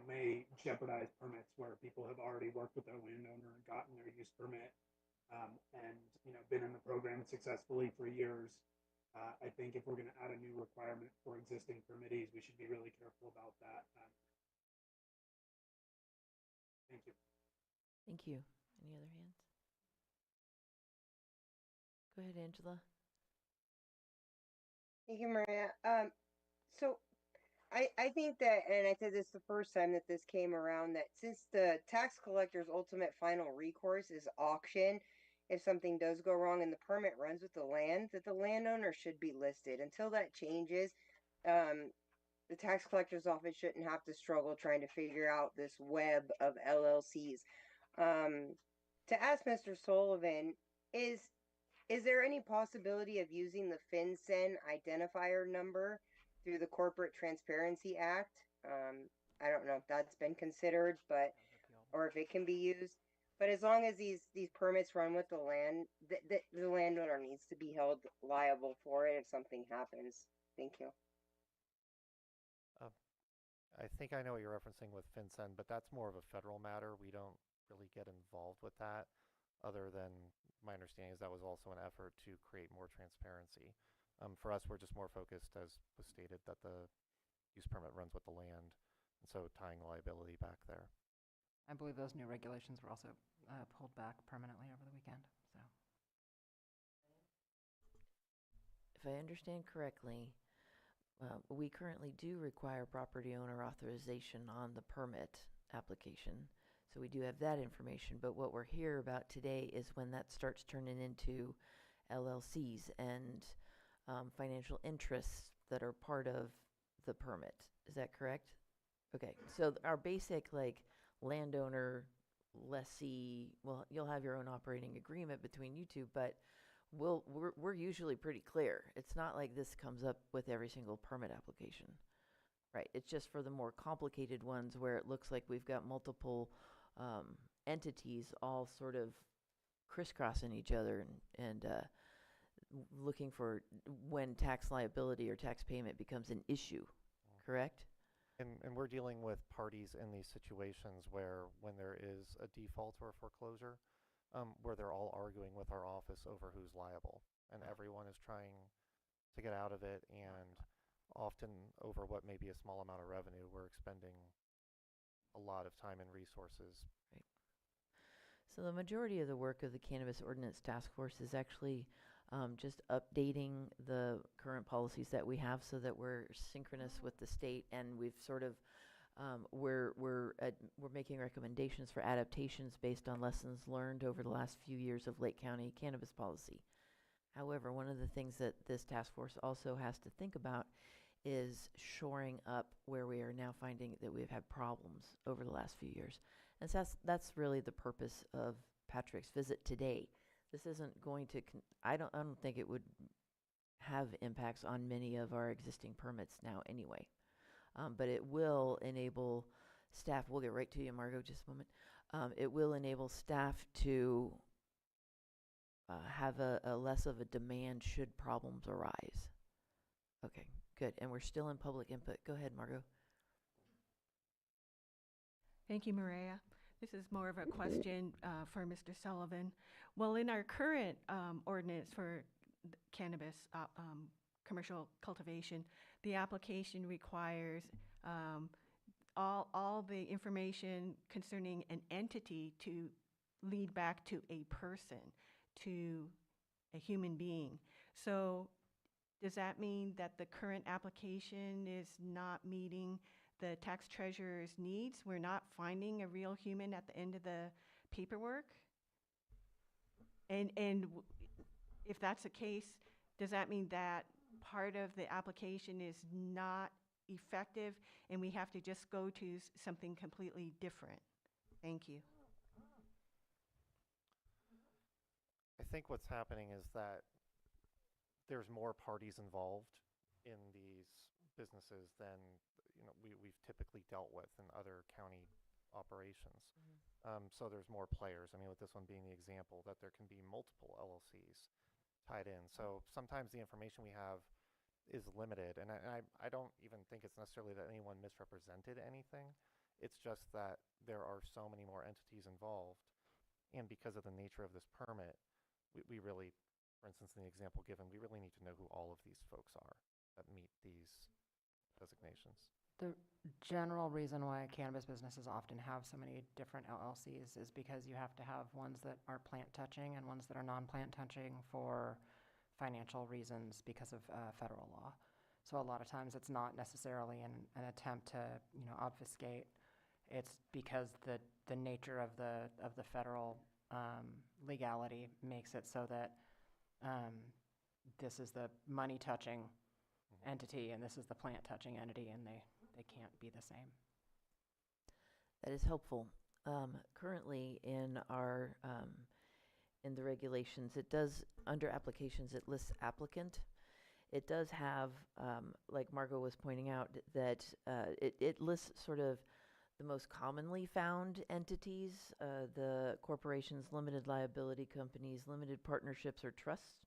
may jeopardize permits where people have already worked with their landowner and gotten their use permit, and, been in the program successfully for years. I think if we're going to add a new requirement for existing permittees, we should be really careful about that. Thank you. Thank you. Any other hands? Go ahead, Angela. Thank you, Maria. So I think that, and I said this the first time that this came around, that since the tax collector's ultimate final recourse is auction, if something does go wrong and the permit runs with the land, that the landowner should be listed. Until that changes, the tax collector's office shouldn't have to struggle trying to figure out this web of LLCs. To ask Mr. Sullivan, is there any possibility of using the FinCEN identifier number through the Corporate Transparency Act? I don't know if that's been considered, but or if it can be used. But as long as these permits run with the land, the landowner needs to be held liable for it if something happens. Thank you. I think I know what you're referencing with FinCEN, but that's more of a federal matter. We don't really get involved with that, other than my understanding is that was also an effort to create more transparency. For us, we're just more focused, as was stated, that the use permit runs with the land, and so tying liability back there. I believe those new regulations were also pulled back permanently over the weekend, so. If I understand correctly, we currently do require property owner authorization on the permit application. So we do have that information, but what we're here about today is when that starts turning into LLCs and financial interests that are part of the permit. Is that correct? Okay, so our basic landowner, lessee, well, you'll have your own operating agreement between you two, but we're usually pretty clear. It's not like this comes up with every single permit application, right? It's just for the more complicated ones where it looks like we've got multiple entities all sort of crisscrossing each other and looking for when tax liability or tax payment becomes an issue, correct? And we're dealing with parties in these situations where when there is a default or a foreclosure, where they're all arguing with our office over who's liable, and everyone is trying to get out of it, and often over what may be a small amount of revenue, we're expending a lot of time and resources. Right. So the majority of the work of the Cannabis Ordinance Task Force is actually just updating the current policies that we have so that we're synchronous with the state, and we've sort of we're making recommendations for adaptations based on lessons learned over the last few years of Lake County cannabis policy. However, one of the things that this task force also has to think about is shoring up where we are now finding that we've had problems over the last few years. And so that's really the purpose of Patrick's visit today. This isn't going to, I don't think it would have impacts on many of our existing permits now anyway. But it will enable staff, we'll get right to you, Margot, just a moment. It will enable staff to have a less of a demand should problems arise. Okay, good. And we're still in public input. Go ahead, Margot. Thank you, Maria. This is more of a question for Mr. Sullivan. Well, in our current ordinance for cannabis commercial cultivation, the application requires all the information concerning an entity to lead back to a person, to a human being. So does that mean that the current application is not meeting the tax treasurer's needs? We're not finding a real human at the end of the paperwork? And if that's the case, does that mean that part of the application is not effective and we have to just go to something completely different? Thank you. I think what's happening is that there's more parties involved in these businesses than we've typically dealt with in other county operations. So there's more players. I mean, with this one being the example, that there can be multiple LLCs tied in. So sometimes the information we have is limited, and I don't even think it's necessarily that anyone misrepresented anything. It's just that there are so many more entities involved, and because of the nature of this permit, we really, for instance, in the example given, we really need to know who all of these folks are that meet these designations. The general reason why cannabis businesses often have so many different LLCs is because you have to have ones that are plant touching and ones that are non-plant touching for financial reasons because of federal law. So a lot of times it's not necessarily an attempt to obfuscate. It's because the nature of the federal legality makes it so that this is the money touching entity and this is the plant touching entity, and they can't be the same. That is helpful. Currently in our in the regulations, it does, under applications, it lists applicant. It does have, like Margot was pointing out, that it lists sort of the most commonly found entities, the corporations, limited liability companies, limited partnerships, or trusts.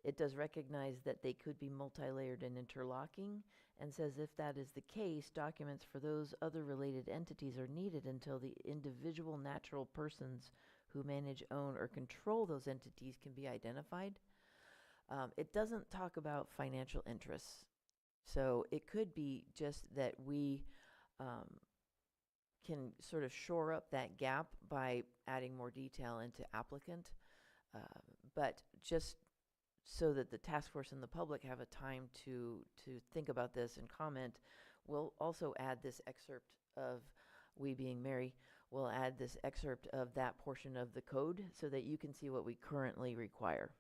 It does recognize that they could be multi-layered and interlocking, and says if that is the case, documents for those other related entities are needed until the individual natural persons who manage, own, or control those entities can be identified. It doesn't talk about financial interests. So it could be just that we can sort of shore up that gap by adding more detail into applicant, but just so that the task force and the public have a time to think about this and comment, we'll also add this excerpt of, we being Mary, we'll add this excerpt of that portion of the code so that you can see what we currently require.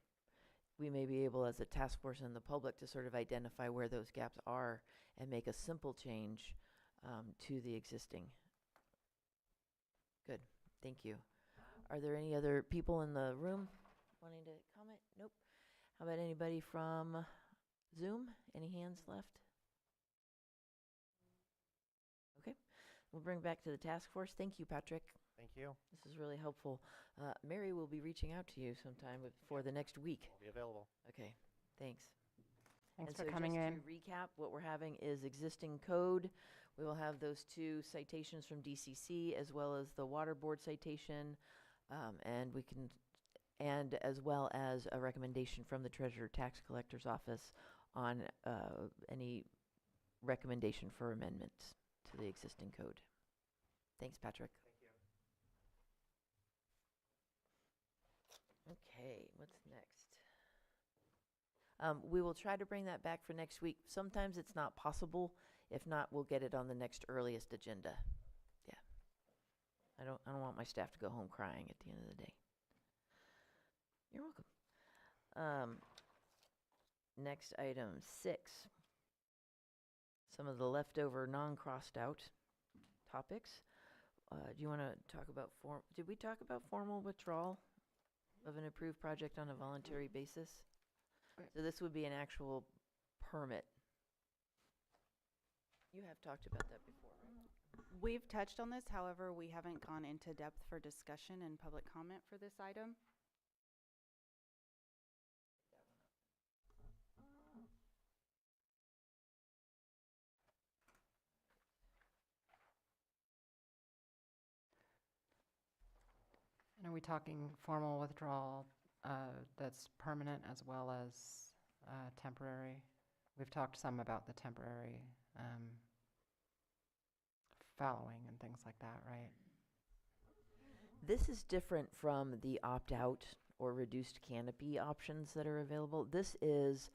We may be able, as a task force and the public, to sort of identify where those gaps are and make a simple change to the existing. Good, thank you. Are there any other people in the room wanting to comment? Nope. How about anybody from Zoom? Any hands left? Okay, we'll bring back to the task force. Thank you, Patrick. Thank you. This is really helpful. Mary will be reaching out to you sometime for the next week. I'll be available. Okay, thanks. Thanks And for so coming in. just to recap, what we're having is existing code. We will have those 2 citations from DCC as well as the water board citation, and we can, and as well as a recommendation from the Treasurer Tax Collector's Office on any recommendation for amendments to the existing code. Thanks, Patrick. Okay, what's next? We will try to bring that back for next week. Sometimes it's not possible. If not, we'll get it on the next earliest agenda. Yeah. I don't want my staff to go home crying at the end of the day. You're welcome. Next item 6. Some of the leftover non-crossed out topics. Do you want to talk about did we talk about formal withdrawal of an approved project on a voluntary basis? So this would be an actual permit. You have talked about that before, right? We've touched on this, however, we haven't gone into depth for discussion and public comment for this item. And are we talking formal withdrawal that's permanent as well as temporary? We've talked some about the temporary fallowing and things like that, right? This is different from the opt-out or reduced canopy options that are available. This is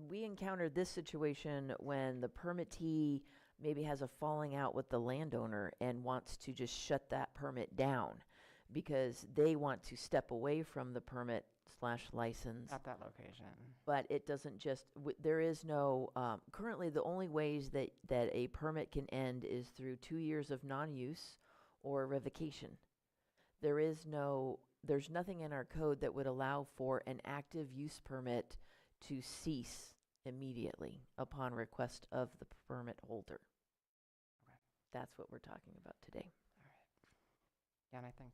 we encountered this situation when the permittee maybe has a falling out with the landowner and wants to just shut that permit down because they want to step away from the permit/license. At that location. But it doesn't just, there is no, currently the only ways that a permit can end is through 2 years of non-use or revocation. There's nothing in our code that would allow for an active use permit to cease immediately upon request of the permit holder. Okay. That's what we're talking about today. All right. Yeah, and I think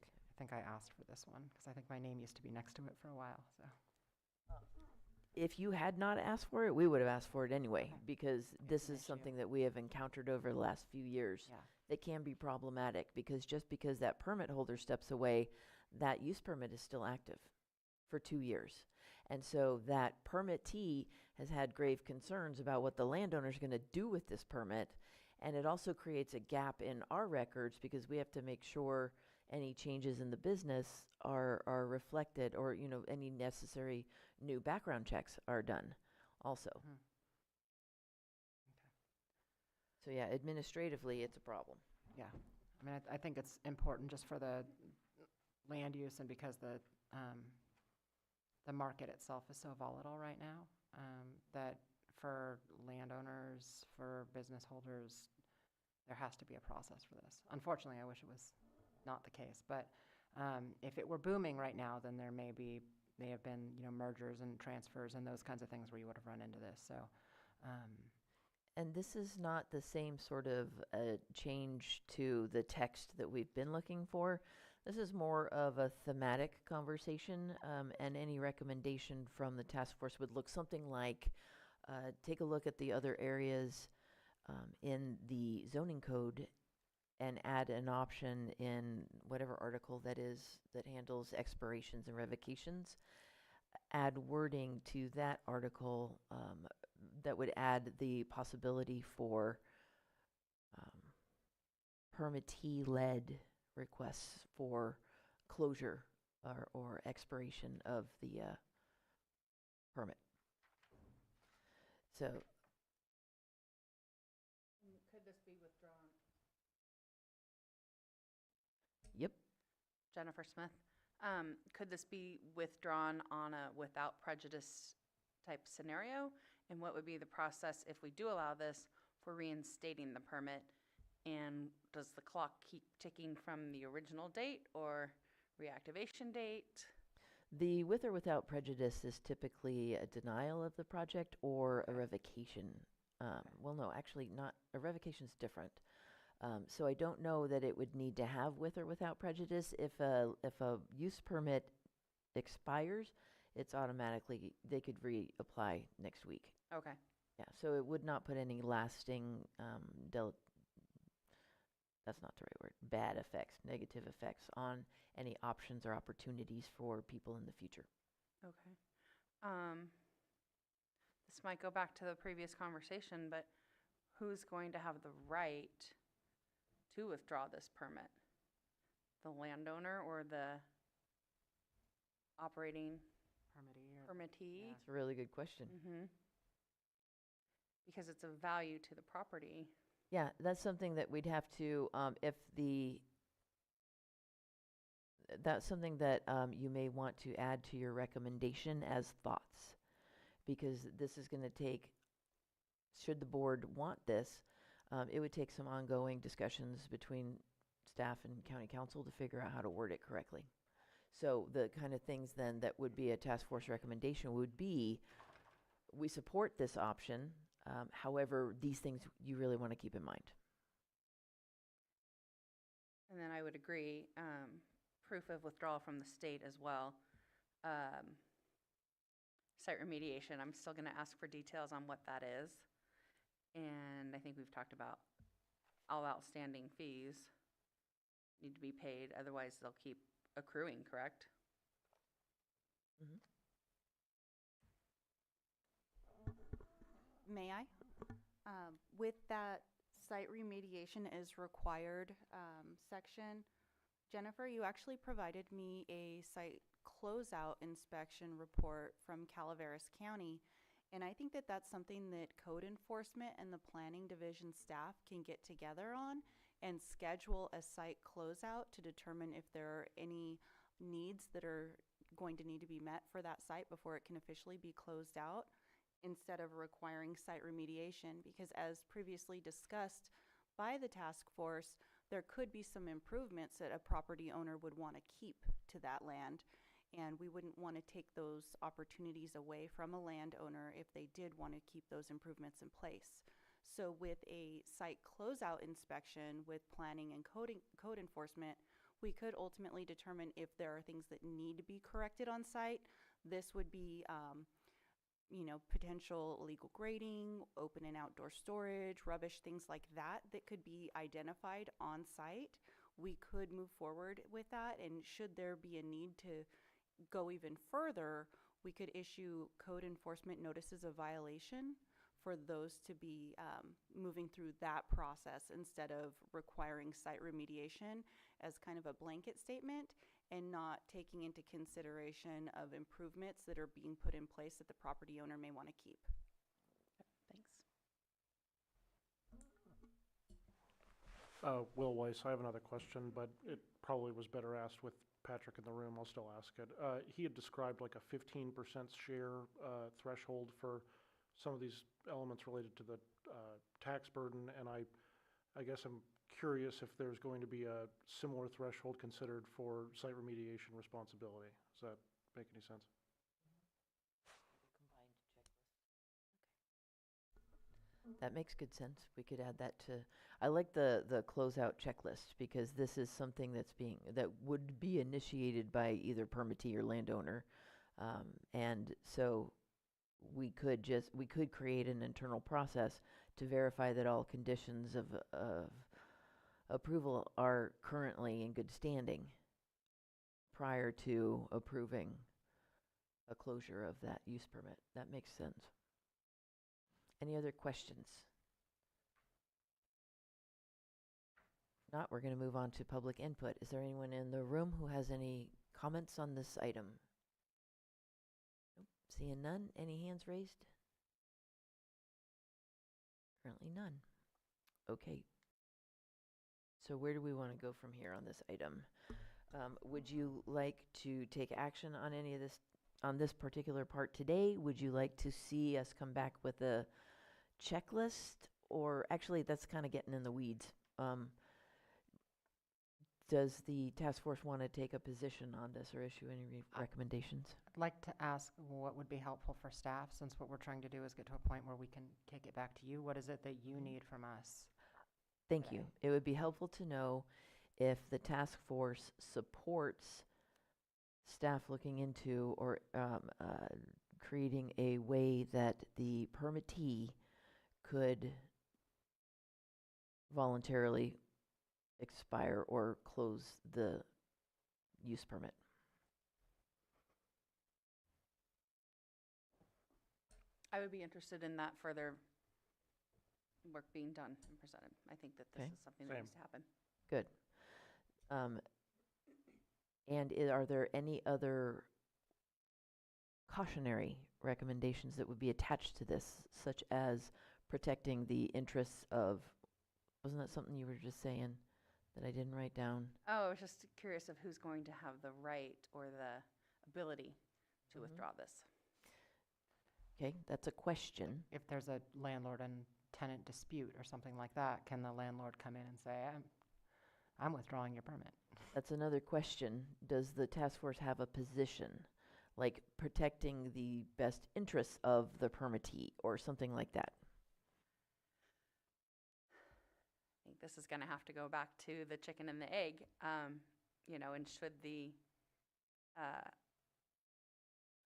I asked for this one because I think my name used to be next to it for a while. So If you had not asked for it, we would have asked for it anyway, Okay. because this is something that we have encountered over the last few years. yeah, That can be problematic, because just because that permit holder steps away, that use permit is still active for 2 years. And so that permittee has had grave concerns about what the landowner's going to do with this permit. And it also creates a gap in our records because we have to make sure any changes in the business are reflected, or, any necessary new background checks are done also. Mhm. So yeah, administratively, it's a problem. yeah. I mean, I think it's important just for the land use and because the market itself is so volatile right now, that for landowners, for business holders, there has to be a process for this. Unfortunately, I wish it was not the case, but if it were booming right now, then there may have been, mergers and transfers and those kinds of things where you would have run into this. So, And this is not the same sort of change to the text that we've been looking for. This is more of a thematic conversation, and any recommendation from the task force would look something like, take a look at the other areas in the zoning code and add an option in whatever article that handles expirations and revocations. Add wording to that article that would add the possibility for permittee-led requests for closure or expiration of the permit. So Could this be withdrawn? Yep. Jennifer Smith, could this be withdrawn on a without prejudice type scenario? And what would be the process if we do allow this for reinstating the permit? And does the clock keep ticking from the original date or reactivation date? The with or without prejudice is typically a denial of the project or a revocation. Well, no, actually not. A revocation is different. So I don't know that it would need to have with or without prejudice. If a use permit expires, it's automatically, they could reapply next week. Okay. Yeah, so it would not put any lasting, that's not the right word, bad effects, negative effects on any options or opportunities for people in the future. Okay. This might go back to the previous conversation, but who's going to have the right to withdraw this permit? The landowner or the operating Permittee or- permittee. It's a really good question. Mm-hmm. Because it's of value to the property. Yeah, that's something that we'd have to, that's something that you may want to add to your recommendation as thoughts. Because this is going to take, should the board want this, it would take some ongoing discussions between staff and county council to figure out how to word it correctly. So the kind of things then that would be a task force recommendation would be, we support this option, however, these things you really want to keep in mind. And then I would agree, proof of withdrawal from the state as well. Site remediation, I'm still gonna ask for details on what that is. And I think we've talked about all outstanding fees need to be paid, otherwise they'll keep accruing, correct? May I? With that site remediation is required section, Jennifer, you actually provided me a site closeout inspection report from Calaveras County. And I think that that's something that code enforcement and the planning division staff can get together on and schedule a site closeout to determine if there are any needs that are going to need to be met for that site before it can officially be closed out, instead of requiring site remediation. Because as previously discussed by the task force, there could be some improvements that a property owner would want to keep to that land. And we wouldn't want to take those opportunities away from a landowner if they did want to keep those improvements in place. So with a site closeout inspection with planning and code enforcement, we could ultimately determine if there are things that need to be corrected on site. This would be potential illegal grading, open and outdoor storage, rubbish, things like that that could be identified on site. We could move forward with that, and should there be a need to go even further, we could issue code enforcement notices of violation for those to be moving through that process instead of requiring site remediation as kind of a blanket statement and not taking into consideration of improvements that are being put in place that the property owner may want to keep. Thanks. Will Weiss, I have another question, but it probably was better asked with Patrick in the room. I'll still ask it. He had described like a 15% share threshold for some of these elements related to the tax burden, and I guess I'm curious if there's going to be a similar threshold considered for site remediation responsibility. Does that make any sense? That makes good sense. We could add that to, I like the closeout checklist, because this is something that would be initiated by either permittee or landowner. And so we could create an internal process to verify that all conditions of approval are currently in good standing prior to approving a closure of that use permit. That makes sense. Any other questions? Not, we're going to move on to public input. Is there anyone in the room who has any comments on this item? Nope, seeing none. Any hands raised? Currently none. Okay. So where do we want to go from here on this item? Would you like to take action on any of this, on this particular part today? Would you like to see us come back with a checklist? Or actually, that's kind of getting in the weeds. Does the task force want to take a position on this or issue any recommendations? I'd like to ask what would be helpful for staff, since what we're trying to do is get to a point where we can kick it back to you. What is it that you need from us? Thank you. It would be helpful to know if the task force supports staff looking into or creating a way that the permittee could voluntarily expire or close the use permit. I would be interested in that further work being done and presented. I think that this Okay. is something that needs to happen. Good. And are there any other cautionary recommendations that would be attached to this, such as protecting the interests of, wasn't that something you were just saying that I didn't write down? Oh, I was just curious of who's going to have the right or the ability to withdraw this. Okay, that's a question. If there's a landlord and tenant dispute or something like that, can the landlord come in and say, I'm withdrawing your permit? That's another question. Does the task force have a position, like protecting the best interests of the permittee or something like that? I think this is going to have to go back to the chicken and the egg, you know, and should the,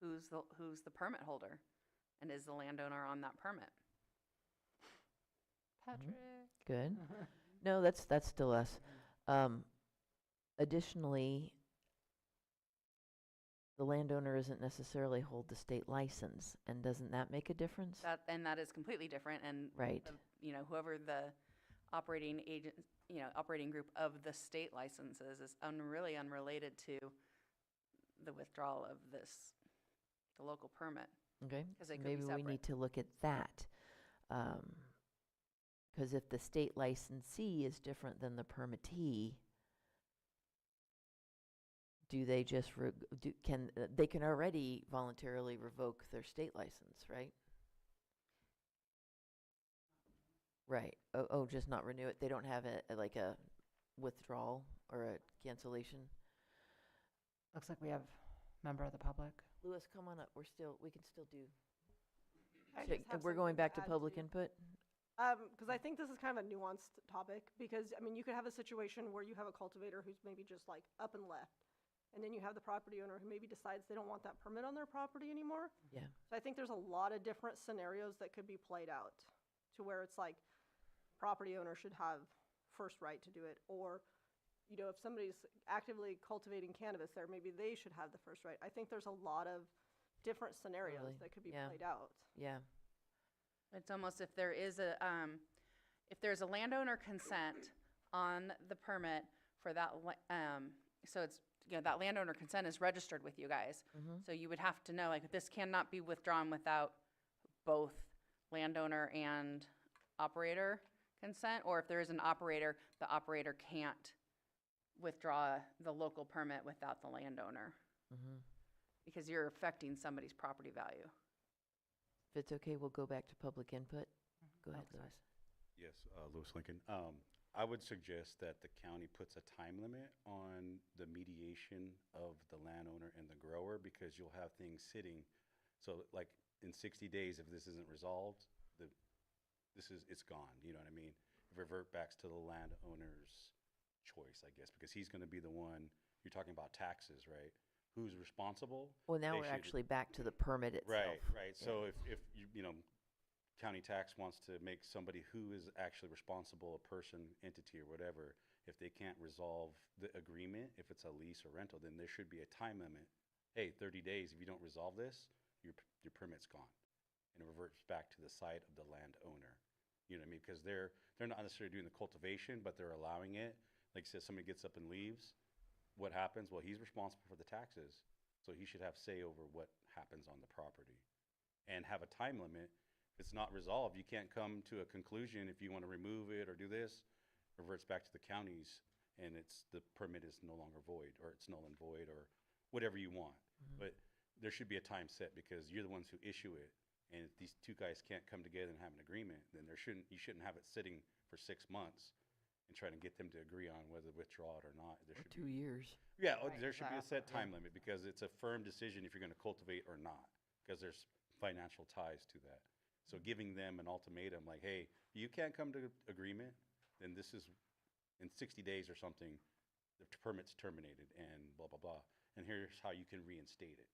who's the permit holder? And is the landowner on that permit? Patrick. Good. No, that's still us. Additionally, the landowner isn't necessarily hold the state license, and doesn't that make a difference? That is completely different, and Right. you know, whoever the operating agent, you know, operating group of the state licenses is really unrelated to the withdrawal of the local permit. Okay, 'Cause so they could be maybe we separate. need to look at that. Because if the state licensee is different than the permittee, do they just, they can already voluntarily revoke their state license, right? Right, just not renew it, they don't have like a withdrawal or a cancellation? Looks like we have member of the public. Louis, come on up, we can still do. I just have We're going something to back to add public too. input? Because I think this is kind of a nuanced topic, because, I mean, you could have a situation where you have a cultivator who's maybe just like up and left, and then you have the property owner who maybe decides they don't want that permit on their property anymore. Yeah. So I think there's a lot of different scenarios that could be played out to where it's like property owner should have first right to do it, or, you know, if somebody's actively cultivating cannabis there, maybe they should have the first right. I think there's a lot of different scenarios Totally. that could be Yeah. played out. Yeah. It's almost if there's a landowner consent on the permit for that, so it's, you know, that landowner consent is registered with you guys. So you would have to know, like, this cannot be withdrawn without both landowner and operator consent, or if there is an operator, the operator can't withdraw the local permit without the landowner, because you're affecting somebody's property value. If it's okay, we'll go back to public input. Go ahead, sorry. Louis. Yes, Louis Lincoln. I would suggest that the county puts a time limit on the mediation of the landowner and the grower, because you'll have things sitting. So like in 60 days, if this isn't resolved, it's gone, you know what I mean? Revert back to the landowner's choice, I guess, because he's gonna be the one, you're talking about taxes, right? Who's responsible? Well, now They we're should- actually back to the permit itself. Right. So if you know, county tax wants to make somebody who is actually responsible, a person, entity, or whatever, if they can't resolve the agreement, if it's a lease or rental, then there should be a time limit. Hey, 30 days, if you don't resolve this, your permit's gone. And it reverts back to the side of the landowner. You know what I mean? Because they're not necessarily doing the cultivation, but they're allowing it. Like I said, somebody gets up and leaves, what happens? Well, he's responsible for the taxes, so he should have say over what happens on the property. And have a time limit. If it's not resolved, you can't come to a conclusion if you want to remove it or do this. Reverts back to the counties, and the permit is no longer void, or it's null and void, or whatever you want. But there should be a time set, because you're the ones who issue it. And if these two guys can't come together and have an agreement, then you shouldn't have it sitting for 6 months and trying to get them to agree on whether to withdraw it or not. There should 2 years. Yeah, Right, there should be a set exactly. time limit, because it's a firm decision if you're gonna cultivate or not, because there's financial ties to that. So giving them an ultimatum, like, hey, you can't come to agreement, then this is, in 60 days or something, the permit's terminated and blah, blah, blah. And here's how you can reinstate it.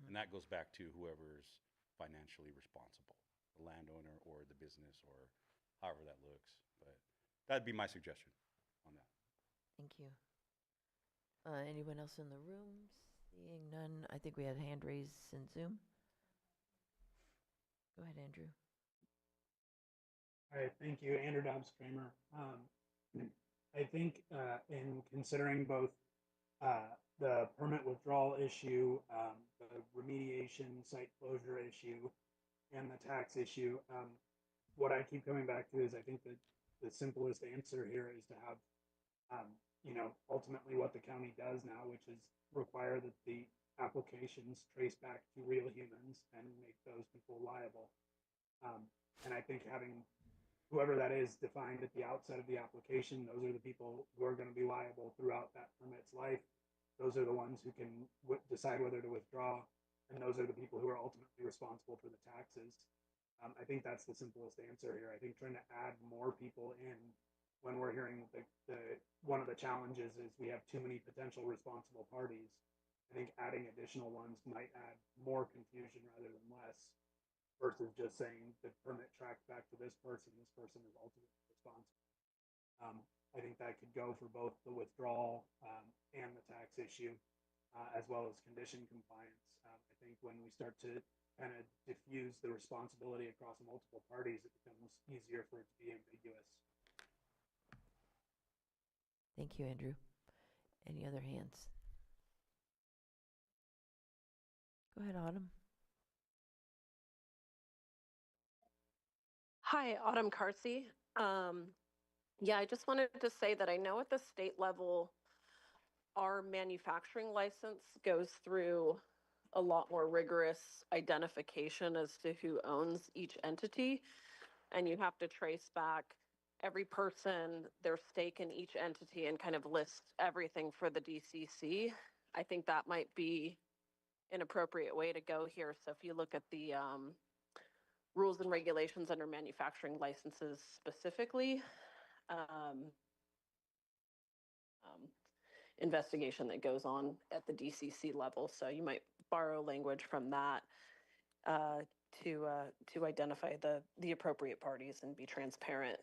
And that goes back to whoever's financially responsible, the landowner or the business, or however that looks. But that'd be my suggestion on that. Thank you. Anyone else in the room? Seeing none, I think we had a hand raised in Zoom. Go ahead, Andrew. All right, thank you, Andrew Dobbs Kramer. I think in considering both the permit withdrawal issue, the remediation, site closure issue, and the tax issue. What I keep coming back to is I think that the simplest answer here is to have, ultimately what the county does now, which is require that the applications trace back to real humans and make those people liable. And I think having whoever that is defined at the outset of the application, those are the people who are going to be liable throughout that permit's life. Those are the ones who can decide whether to withdraw, and those are the people who are ultimately responsible for the taxes. I think that's the simplest answer here. I think trying to add more people in when we're hearing the one of the challenges is we have too many potential responsible parties. I think adding additional ones might add more confusion rather than less, versus just saying the permit tracked back to this person is ultimately responsible. I think that could go for both the withdrawal and the tax issue, as well as condition compliance. I think when we start to kind of diffuse the responsibility across multiple parties, it becomes easier for it to be ambiguous. Thank you, Andrew. Any other hands? Go ahead, Autumn. Hi, Autumn Carsey. Yeah, I just wanted to say that I know at the state level, our manufacturing license goes through a lot more rigorous identification as to who owns each entity. And you have to trace back every person, their stake in each entity, and kind of list everything for the DCC. I think that might be an appropriate way to go here. So if you look at the rules and regulations under manufacturing licenses specifically, investigation that goes on at the DCC level. So you might borrow language from that to identify the appropriate parties and be transparent.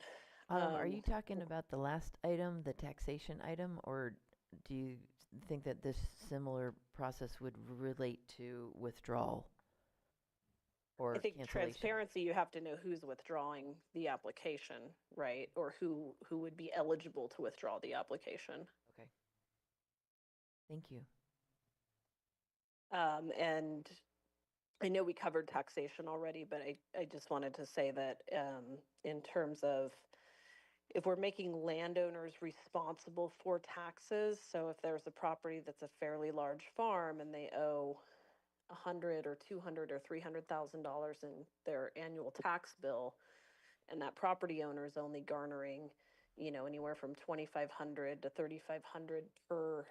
Are you talking about the last item, the taxation item, or do you think that this similar process would relate to withdrawal or I think cancellation? transparency, you have to know who's withdrawing the application, right? Or who would be eligible to withdraw the application. Okay. Thank you. And I know we covered taxation already, but I just wanted to say that in terms of if we're making landowners responsible for taxes, so if there's a property that's a fairly large farm and they owe $100 or $200 or $300,000 in their annual tax bill, and that property owner is only garnering, anywhere from $2,500 to $3,500 per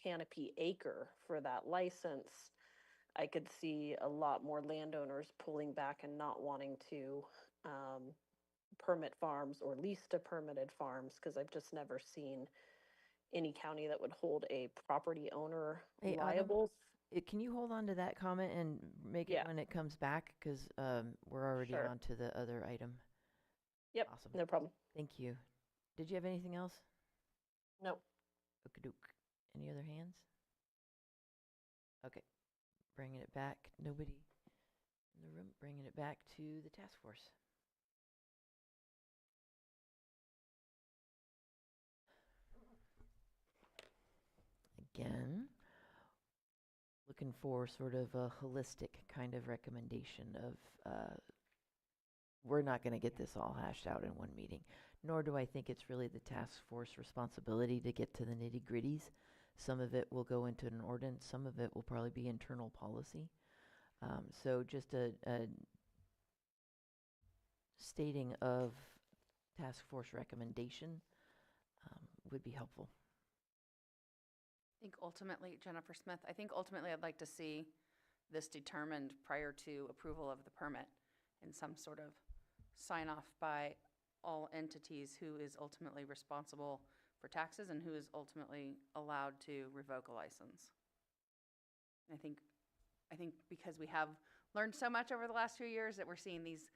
canopy acre for that license, I could see a lot more landowners pulling back and not wanting to permit farms or lease to permitted farms, because I've just never seen any county that would hold a property owner Hey, liable. Autumn, can you hold on to that comment and make it when it comes back? Because we're already Sure. on to the other item. Yep, Awesome. no problem. Thank you. Did you have anything else? No. Okey-doke. Any other hands? Okay. Bringing it back. Nobody in the room. Bringing it back to the task force. Again, looking for sort of a holistic kind of recommendation of we're not going to get this all hashed out in one meeting, nor do I think it's really the task force responsibility to get to the nitty-gritties. Some of it will go into an ordinance, some of it will probably be internal policy. So just a stating of task force recommendation would be helpful. I think ultimately, Jennifer Smith, I'd like to see this determined prior to approval of the permit in some sort of sign off by all entities who is ultimately responsible for taxes and who is ultimately allowed to revoke a license. And I think because we have learned so much over the last few years that we're seeing these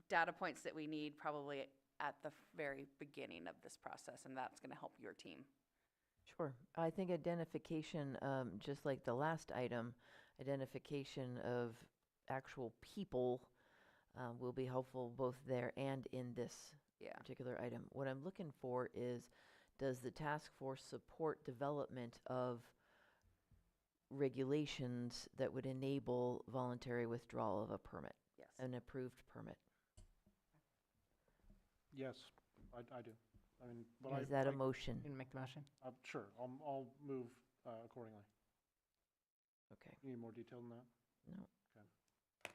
data points that we need probably at the very beginning of this process, and that's going to help your team. Sure. I think identification, just like the last item, identification of actual people will be helpful both there and in this particular item. What I'm looking for is, does the task force support development of regulations that would enable voluntary withdrawal of a permit, Yes. an approved permit. Yes, I do. I mean, but I. Is that a I- motion? You can make the motion? Sure, I'll move accordingly. Okay, You need more detail than that? no. Okay.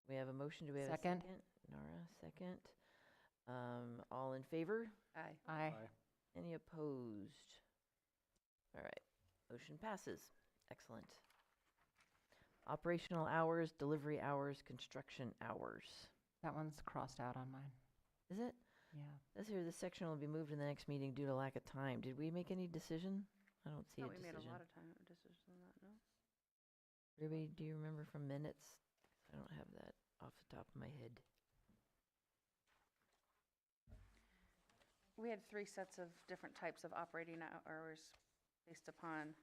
We have a motion. Do we have Second. a second? Nora, second. All in favor? Aye. Aye. Any opposed? All right, motion passes. Excellent. Operational hours, delivery hours, construction hours. That one's crossed out on mine. Is it? Yeah. This here, this section will be moved in the next meeting due to lack of time. Did we make any decision? I don't see No, a we decision. made a lot of time decisions on that, no? Ruby, do you remember from minutes? I don't have that off the top of my head. We had 3 sets of different types of operating hours based upon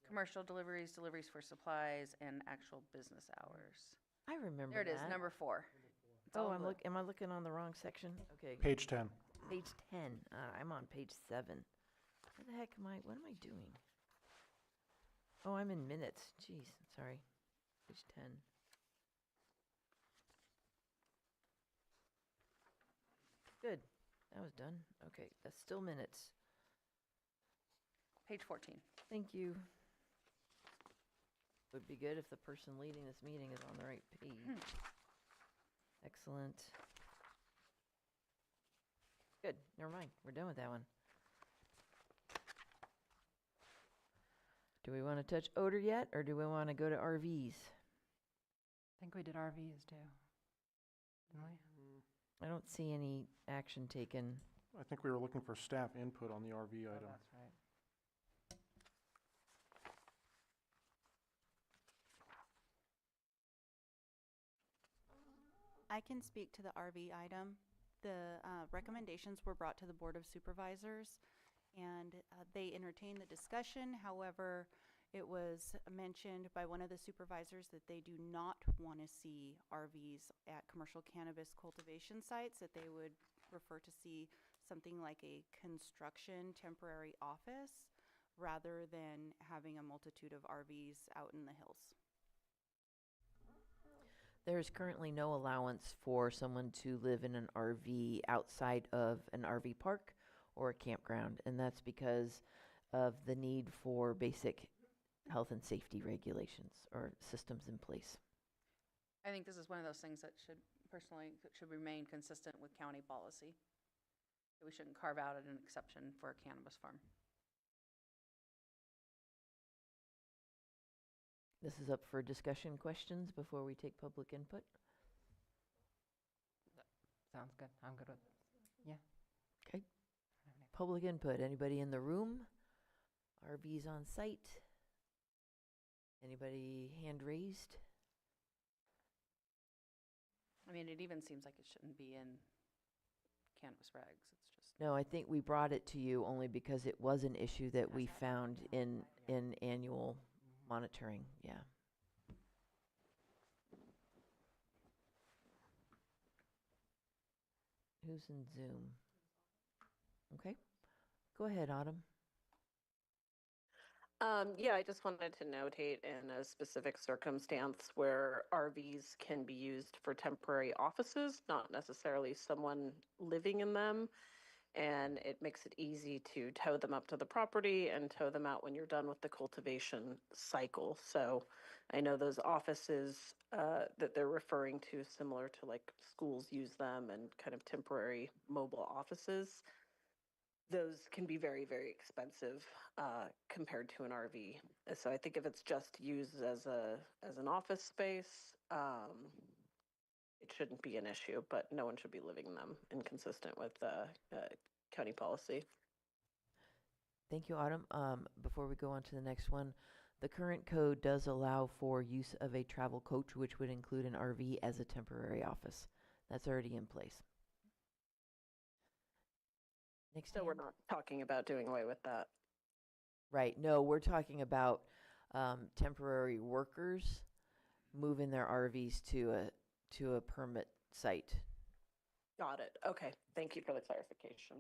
commercial deliveries, deliveries for supplies, and actual business hours. I remember There it is, that. number 4. It's Oh, all the- am I looking on the wrong section? Okay. Page 10. Page 10. I'm on page 7. What the heck what am I doing? Oh, I'm in minutes. Jeez, sorry. Page 10. Good. That was done. Okay, that's still minutes. Page 14. Thank you. Would be good if the person leading this meeting is on the right page. Excellent. Good, never mind. We're done with that one. Do we want to touch odor yet, or do we want to go to RVs? I think we did RVs too. Didn't we? I don't see any action taken. I think we were looking for staff input on the RV Oh, item. that's right. I can speak to the RV item. The recommendations were brought to the Board of Supervisors, and they entertained the discussion. However, it was mentioned by one of the supervisors that they do not want to see RVs at commercial cannabis cultivation sites, that they would prefer to see something like a construction temporary office rather than having a multitude of RVs out in the hills. There is currently no allowance for someone to live in an RV outside of an RV park or a campground, and that's because of the need for basic health and safety regulations or systems in place. I think this is one of those things that should remain consistent with county policy. That we shouldn't carve out an exception for a cannabis farm. This is up for discussion questions before we take public input. Sounds good. I'm good with, yeah. Okay. Public input. Anybody in the room? RVs on site? Anybody hand raised? I mean, it even seems like it shouldn't be in cannabis regs. It's just. No, I think we brought it to you only because it was an issue that we found in annual monitoring. Yeah. Who's in Zoom? Okay. Go ahead, Autumn. Yeah, I just wanted to notate in a specific circumstance where RVs can be used for temporary offices, not necessarily someone living in them. And it makes it easy to tow them up to the property and tow them out when you're done with the cultivation cycle. So I know those offices that they're referring to, similar to like schools use them and kind of temporary mobile offices, those can be very, very expensive compared to an RV. So I think if it's just used as an office space, it shouldn't be an issue, but no one should be living in them, inconsistent with county policy. Thank you, Autumn. Before we go on to the next one, the current code does allow for use of a travel coach, which would include an RV as a temporary office. That's already in place. Next So we're not talking about doing away with that. Right. No, we're talking about temporary workers moving their RVs to a permit site. Got it. Okay. Thank you for the clarification.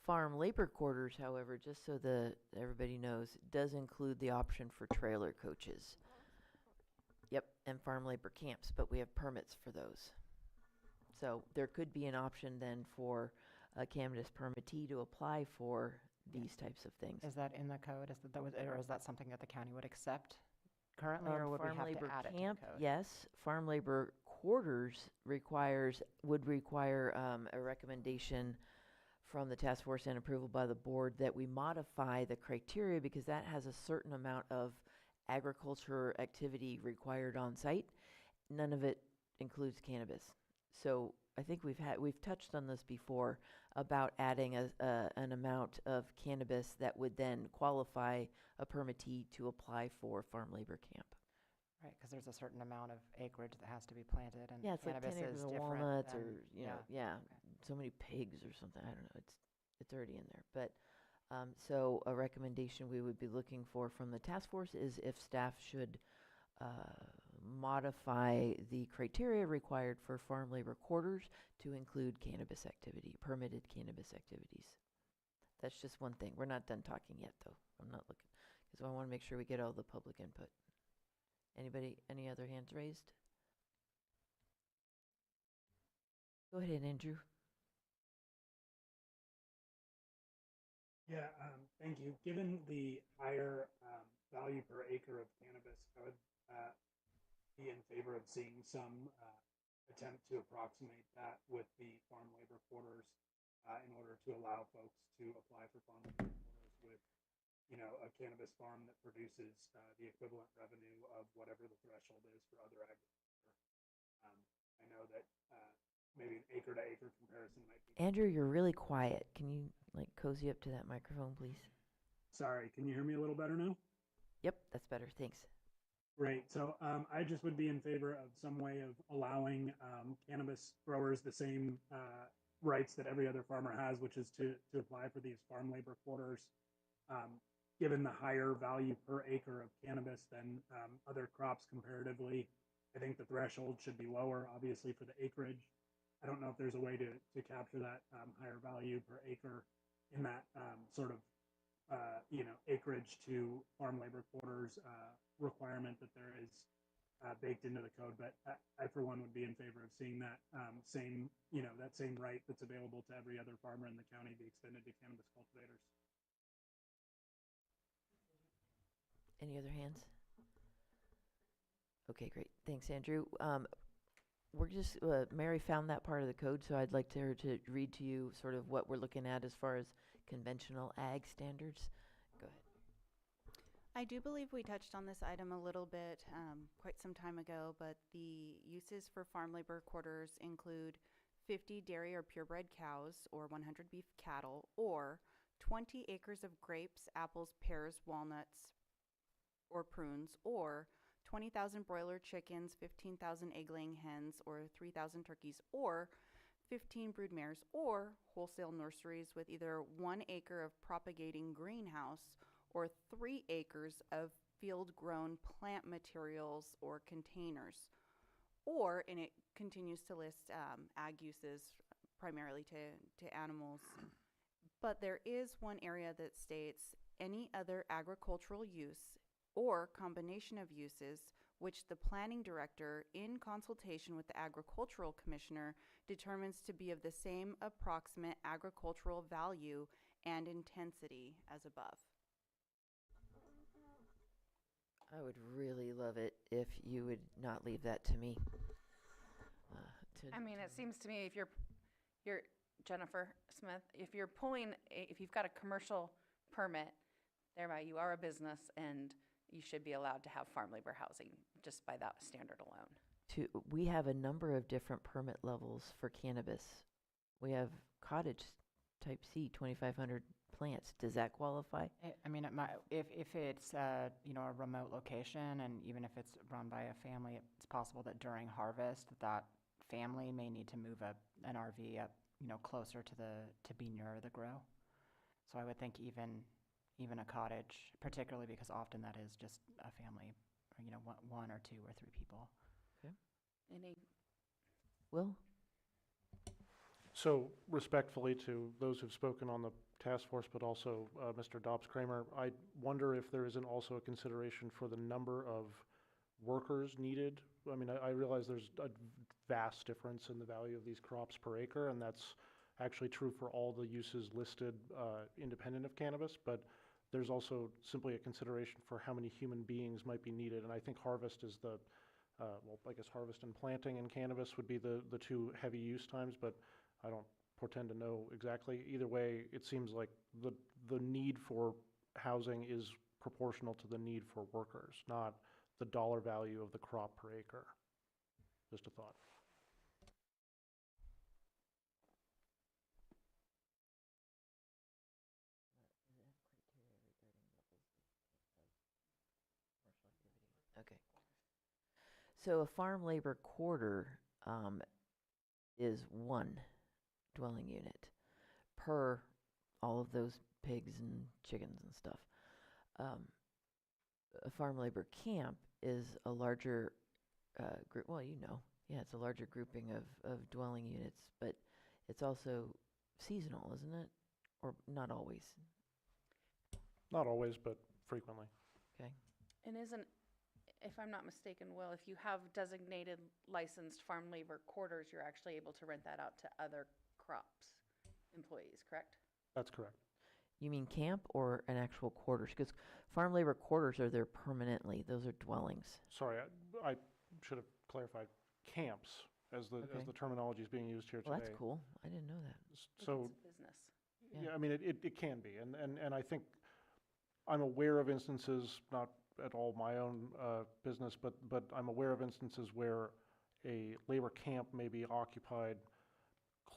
farm labor quarters, however, just so everybody knows, does include the option for trailer coaches. Yep, and farm labor camps, but we have permits for those. So there could be an option then for a cannabis permittee to apply for these types of things. Is that in the code? Or is that something that the county would accept currently, or would we farm have labor to add camp, it to the code? yes. Farm labor quarters would require a recommendation from the task force and approval by the board that we modify the criteria, because that has a certain amount of agriculture activity required on site. None of it includes cannabis. So I think we've touched on this before about adding an amount of cannabis that would then qualify a permittee to apply for farm labor camp. Right, because there's a certain amount of acreage that has to be planted, and Yeah, it's like cannabis 10 acres is of different walnuts, than, or so many pigs or something. I don't know. It's already in there. But so a recommendation we would be looking for from the task force is if staff should modify the criteria required for farm labor quarters to include permitted cannabis activities. That's just one thing. We're not done talking yet, though. I'm not looking, because I want to make sure we get all the public input. Any other hands raised? Go ahead, Andrew. Yeah, thank you. Given the higher value per acre of cannabis, I would be in favor of seeing some attempt to approximate that with the farm labor quarters in order to allow folks to apply for farm labor quarters with, a cannabis farm that produces the equivalent revenue of whatever the threshold is for other agriculture. I know that maybe an acre to acre comparison might be. Andrew, you're really quiet. Can you cozy up to that microphone, please? Sorry, can you hear me a little better now? Yep, that's better. Thanks. Great. So I just would be in favor of some way of allowing cannabis growers the same rights that every other farmer has, which is to apply for these farm labor quarters. Given the higher value per acre of cannabis than other crops comparatively, I think the threshold should be lower, obviously, for the acreage. I don't know if there's a way to capture that higher value per acre in that sort of acreage to farm labor quarters requirement that there is baked into the code. But I, for one, would be in favor of seeing that same right that's available to every other farmer in the county be extended to cannabis cultivators. Any other hands? Okay, great. Thanks, Andrew. We're just, Mary found that part of the code, so I'd like her to read to you sort of what we're looking at as far as conventional ag standards. Go ahead. I do believe we touched on this item a little bit quite some time ago, but the uses for farm labor quarters include 50 dairy or purebred cows or 100 beef cattle, or 20 acres of grapes, apples, pears, walnuts, or prunes, or 20,000 broiler chickens, 15,000 egg-laying hens, or 3,000 turkeys, or 15 brood mares, or wholesale nurseries with either 1 acre of propagating greenhouse or 3 acres of field-grown plant materials or containers. Or, and it continues to list ag uses primarily to animals, but there is one area that states any other agricultural use or combination of uses which the planning director, in consultation with the agricultural commissioner, determines to be of the same approximate agricultural value and intensity as above. I would really love it if you would not leave that to me. I mean, it seems to me if you're Jennifer Smith, if you've got a commercial permit, thereby you are a business and you should be allowed to have farm labor housing just by that standard alone. We have a number of different permit levels for cannabis. We have cottage type C, 2,500 plants. Does that qualify? I mean, if it's a remote location, and even if it's run by a family, it's possible that during harvest that family may need to move an RV up, closer to be near the grow. So I would think even a cottage, particularly because often that is just a family, or, one or 2 or 3 people. Okay. Any? Will? So respectfully to those who've spoken on the task force, but also Mr. Dobbs Kramer, I wonder if there isn't also a consideration for the number of workers needed. I mean, I realize there's a vast difference in the value of these crops per acre, and that's actually true for all the uses listed independent of cannabis, but there's also simply a consideration for how many human beings might be needed. And I think harvest is the, well, I guess harvest and planting in cannabis would be the two heavy use times, but I don't pretend to know exactly. Either way, it seems like the need for housing is proportional to the need for workers, not the dollar value of the crop per acre. Just a thought. Okay. So a farm labor quarter is one dwelling unit per all of those pigs and chickens and stuff. A farm labor camp is a larger group. Well, yeah, it's a larger grouping of dwelling units, but it's also seasonal, isn't it? Or not always? Not always, but frequently. Okay. And isn't, if I'm not mistaken, Will, if you have designated licensed farm labor quarters, you're actually able to rent that out to other crops employees, correct? That's correct. You mean camp or an actual quarters? Because farm labor quarters are there permanently. Those are dwellings. Sorry, I should have clarified camps as the terminology is being used here today. Well, that's cool. I didn't know that. So It's a business. yeah, I mean it can be, and I think I'm aware of instances, not at all my own business, but I'm aware of instances where a labor camp may be occupied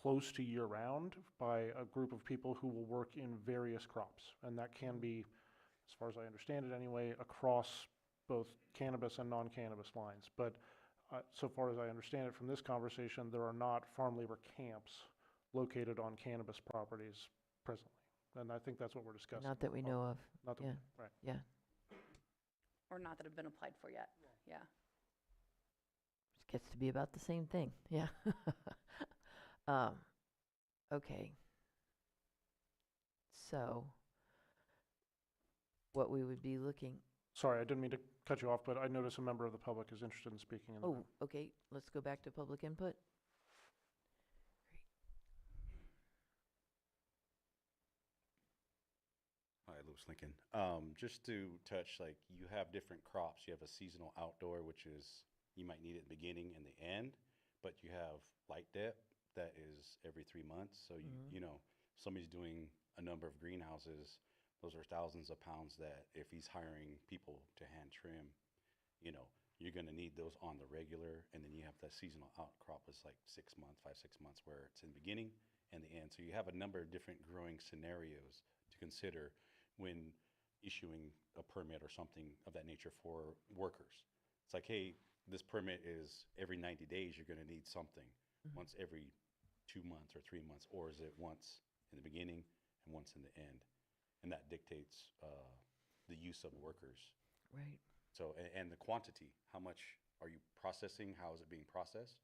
close to year-round by a group of people who will work in various crops, and that can be, as far as I understand it anyway, across both cannabis and non-cannabis lines. But so far as I understand it from this conversation, there are not farm labor camps located on cannabis properties presently, and I think that's what we're discussing. Not that we know of. Not that Yeah. right. Yeah. Or not that have been applied for yet. Yeah. It gets to be about the same thing. Yeah. Okay. So, what we would be looking. Sorry, I didn't mean to cut you off, but I notice a member of the public is interested in speaking. In the room. Okay. Let's go back to public input. Hi, Louis Lincoln. Just to touch, like, you have different crops. You have a seasonal outdoor, which is, you might need it in the beginning and the end, but you have light dip that is every 3 months. So, you know, somebody's doing a number of greenhouses. Those are thousands of pounds that if he's hiring people to hand trim, you know, you're going to need those on the regular. And then you have the seasonal outcrop is like 6 months, 5, 6 months, where it's in the beginning and the end. So you have a number of different growing scenarios to consider when issuing a permit or something of that nature for workers. It's like, hey, this permit is every 90 days, you're going to need something. Once every 2 months or 3 months, or is it once in the beginning and once in the end? And that dictates the use of workers. Right. So, and the quantity, how much are you processing? How is it being processed?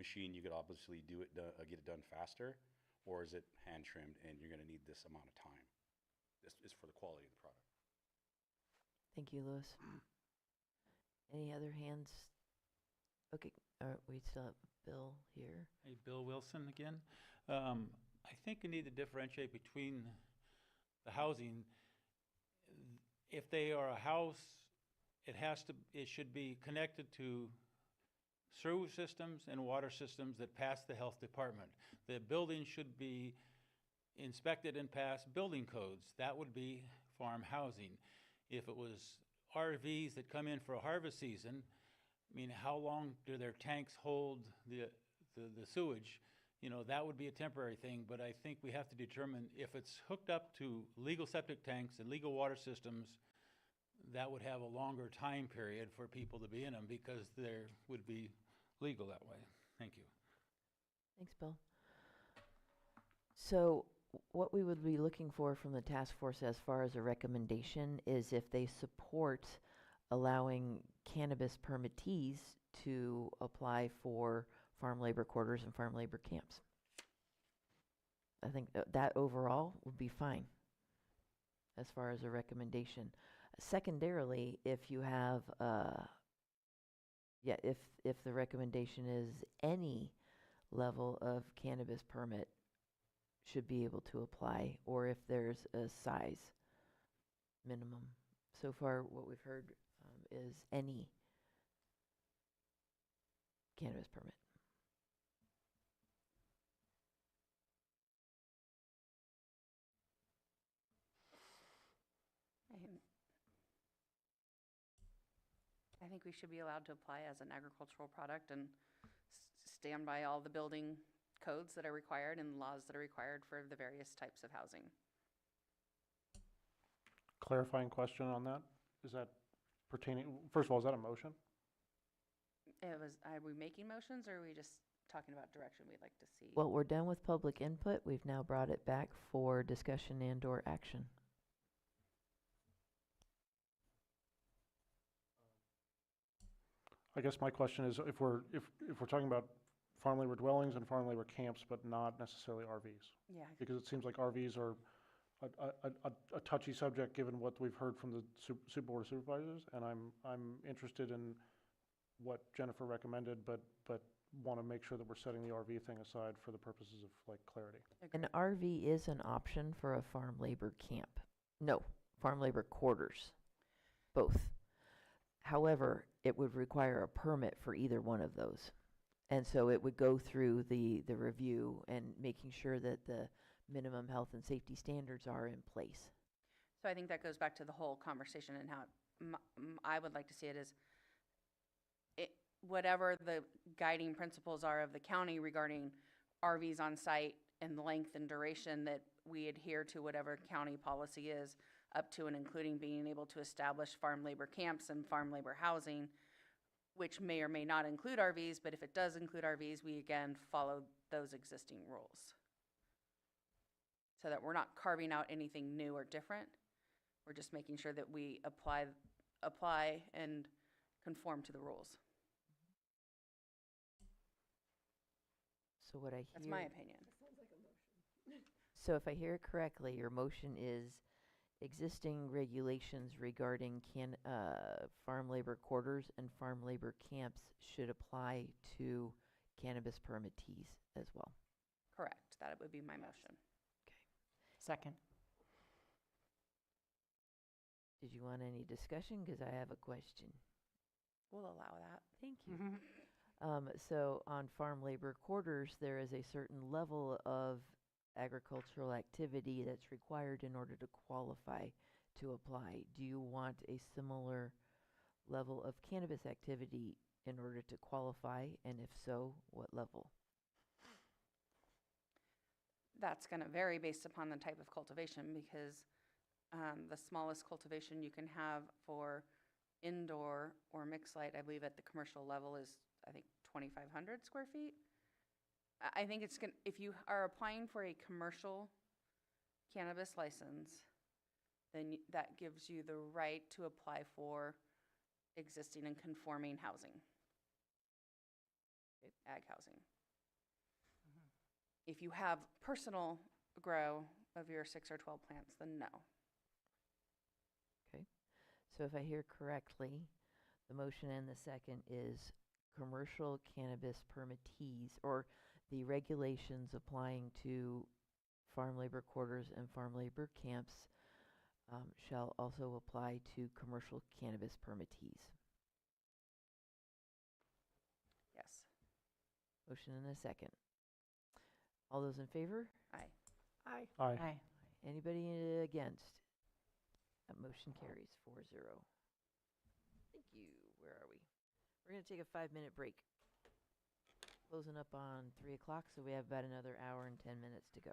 Machine, you could obviously get it done faster, or is it hand trimmed and you're going to need this amount of time? This is for the quality of the product. Thank you, Louis. Any other hands? Okay, we still have Bill here. Hey, Bill Wilson again. I think you need to differentiate between the housing. If they are a house, it should be connected to sewer systems and water systems that pass the health department. The building should be inspected and pass building codes. That would be farm housing. If it was RVs that come in for a harvest season, I mean, how long do their tanks hold the sewage? You know, that would be a temporary thing, but I think we have to determine if it's hooked up to legal septic tanks and legal water systems, that would have a longer time period for people to be in them because they would be legal that way. Thank you. Thanks, Bill. So what we would be looking for from the task force as far as a recommendation is if they support allowing cannabis permittees to apply for farm labor quarters and farm labor camps. I think that overall would be fine as far as a recommendation. Secondarily, if you have, if the recommendation is any level of cannabis permit should be able to apply, or if there's a size minimum. So far, what we've heard is any cannabis permit. I think we should be allowed to apply as an agricultural product and stand by all the building codes that are required and laws that are required for the various types of housing. Clarifying question on that? Is that pertaining, first of all, is that a motion? Are we making motions, or are we just talking about direction we'd like to see? Well, we're done with public input. We've now brought it back for discussion and/or action. I guess my question is, if we're talking about farm labor dwellings and farm labor camps, but not necessarily RVs, Yeah. because it seems like RVs are a touchy subject given what we've heard from the Super Board of Supervisors, and I'm interested in what Jennifer recommended, but want to make sure that we're setting the RV thing aside for the purposes of like clarity. An RV is an option for a farm labor camp. No, farm labor quarters, both. However, it would require a permit for either one of those. And so it would go through the review and making sure that the minimum health and safety standards are in place. So I think that goes back to the whole conversation and how I would like to see it is whatever the guiding principles are of the county regarding RVs on site and the length and duration, that we adhere to whatever county policy is, up to and including being able to establish farm labor camps and farm labor housing, which may or may not include RVs, but if it does include RVs, we again follow those existing rules. So that we're not carving out anything new or different. We're just making sure that we apply and conform to the rules. So what I hear... That's my opinion. So if I hear it correctly, your motion is existing regulations regarding farm labor quarters and farm labor camps should apply to cannabis permittees as well. Correct. That would be my motion. Okay. Second. Did you want any discussion? Because I have a question. We'll allow that. Thank you. So on farm labor quarters, there is a certain level of agricultural activity that's required in order to qualify to apply. Do you want a similar level of cannabis activity in order to qualify? And if so, what level? That's going to vary based upon the type of cultivation, because the smallest cultivation you can have for indoor or mixed light, I believe at the commercial level is, I think, 2,500 square feet. I think it's going to, if you are applying for a commercial cannabis license, then that gives you the right to apply for existing and conforming housing, ag housing. If you have personal grow of your 6 or 12 plants, then no. Okay. So if I hear correctly, the motion and the second is commercial cannabis permittees, or the regulations applying to farm labor quarters and farm labor camps shall also apply to commercial cannabis permittees. Yes. Motion and a second. All those in favor? Aye. Aye. Aye. Aye. Anybody against? That motion carries 4-0. Thank you. Where are we? We're going to take a 5-minute break. Closing up on 3 o'clock, so we have about another hour and 10 minutes to go.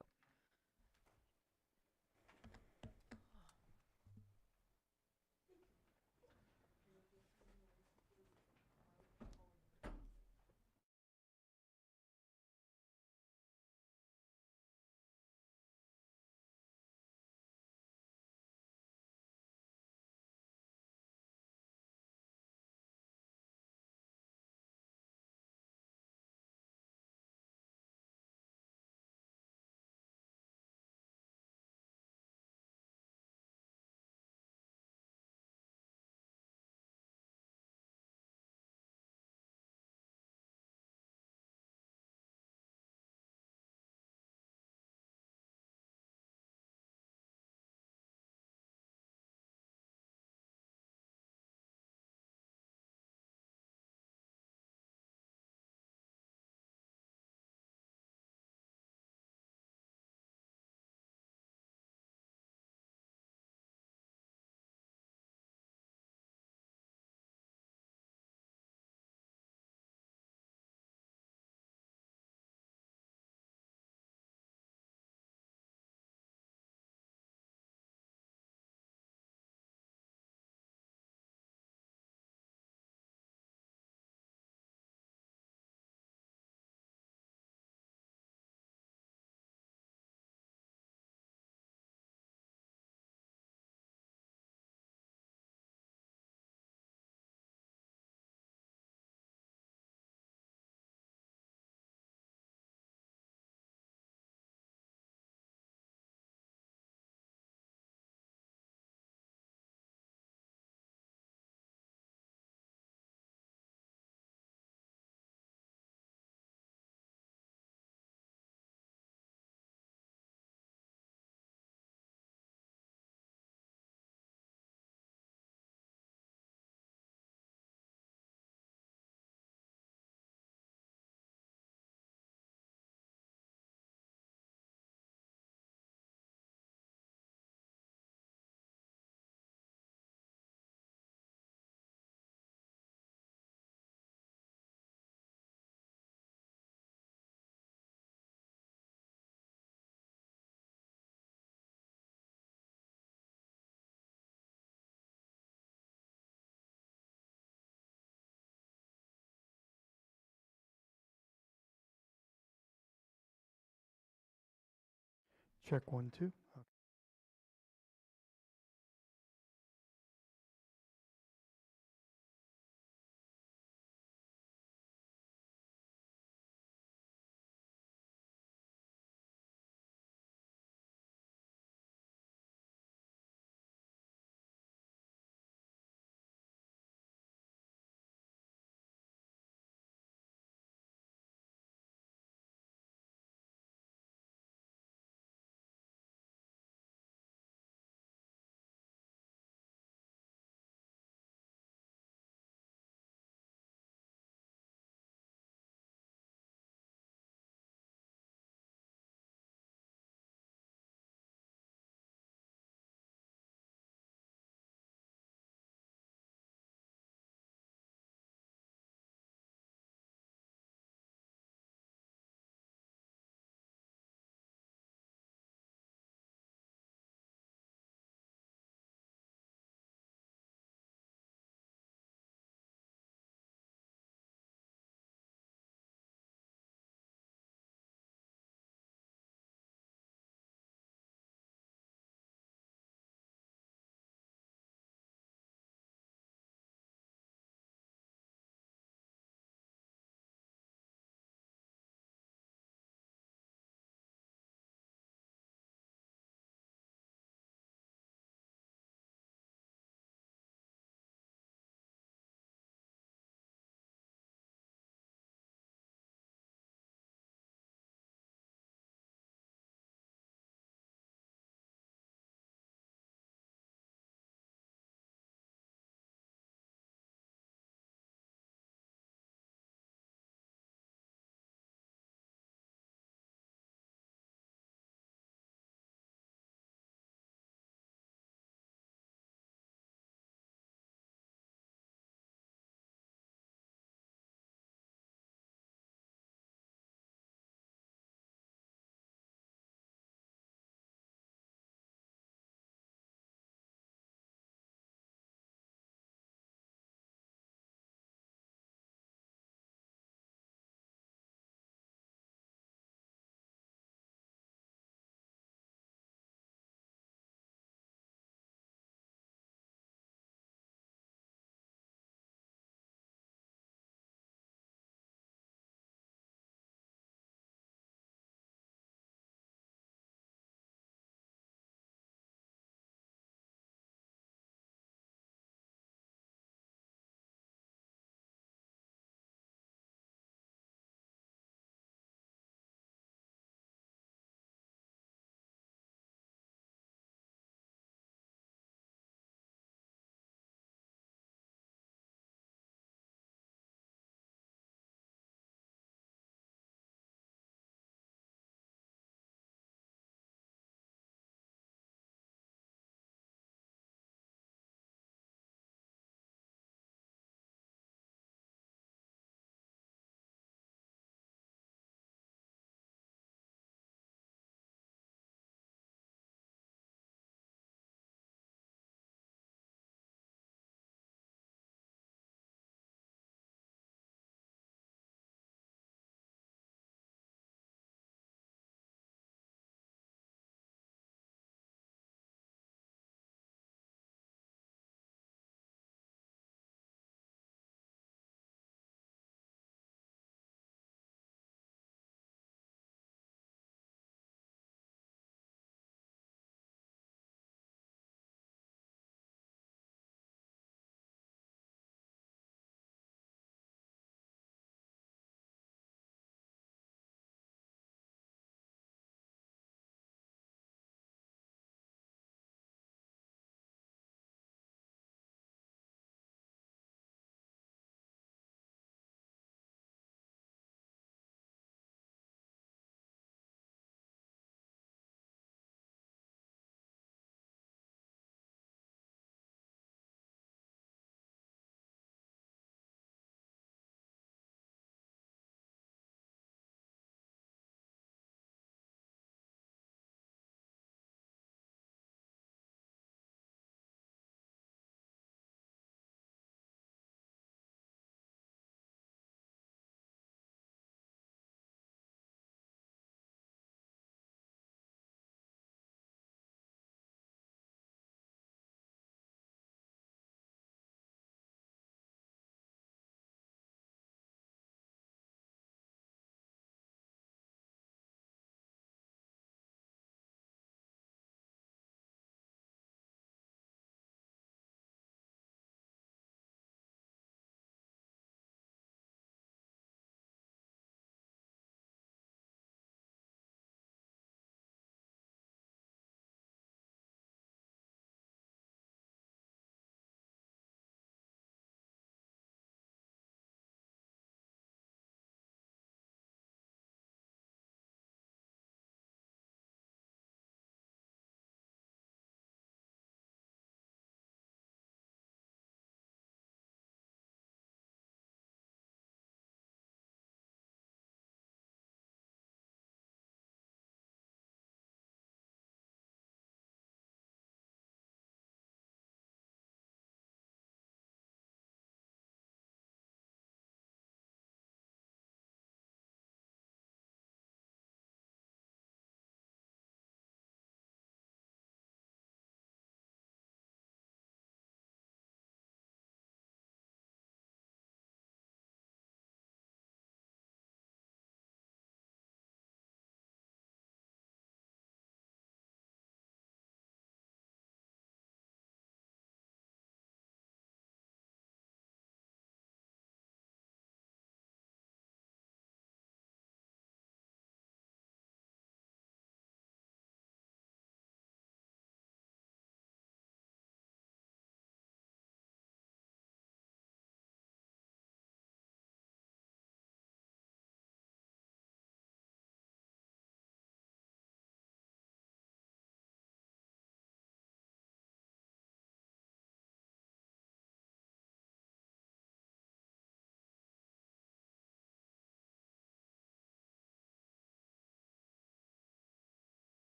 Check 1, 2.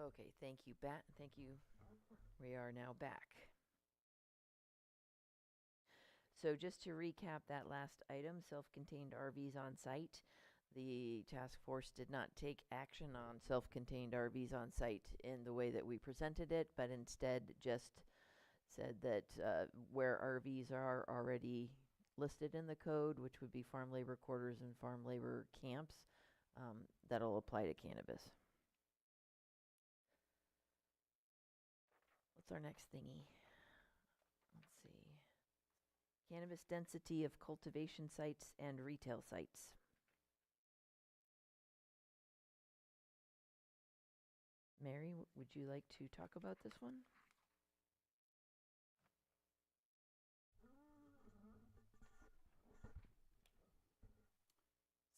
Okay, thank you, thank you. We are now back. So just to recap that last item, self-contained RVs on site. The task force did not take action on self-contained RVs on site in the way that we presented it, but instead just said that where RVs are already listed in the code, which would be farm labor quarters and farm labor camps, that'll apply to cannabis. What's our next thingy? Let's see. Cannabis density of cultivation sites and retail sites. Mary, would you like to talk about this one?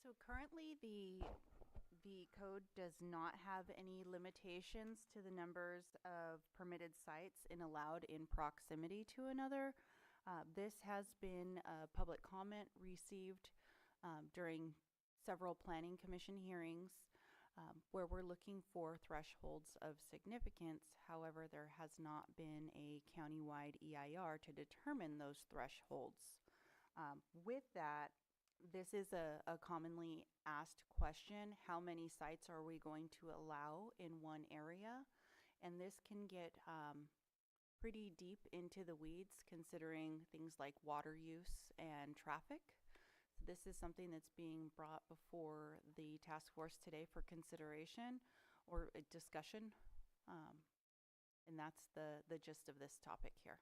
So currently, the code does not have any limitations to the numbers of permitted sites and allowed in proximity to another. This has been a public comment received during several planning commission hearings where we're looking for thresholds of significance. However, there has not been a countywide EIR to determine those thresholds. With that, this is a commonly asked question: how many sites are we going to allow in one area? And this can get pretty deep into the weeds, considering things like water use and traffic. This is something that's being brought before the task force today for consideration or a discussion. And that's the gist of this topic here.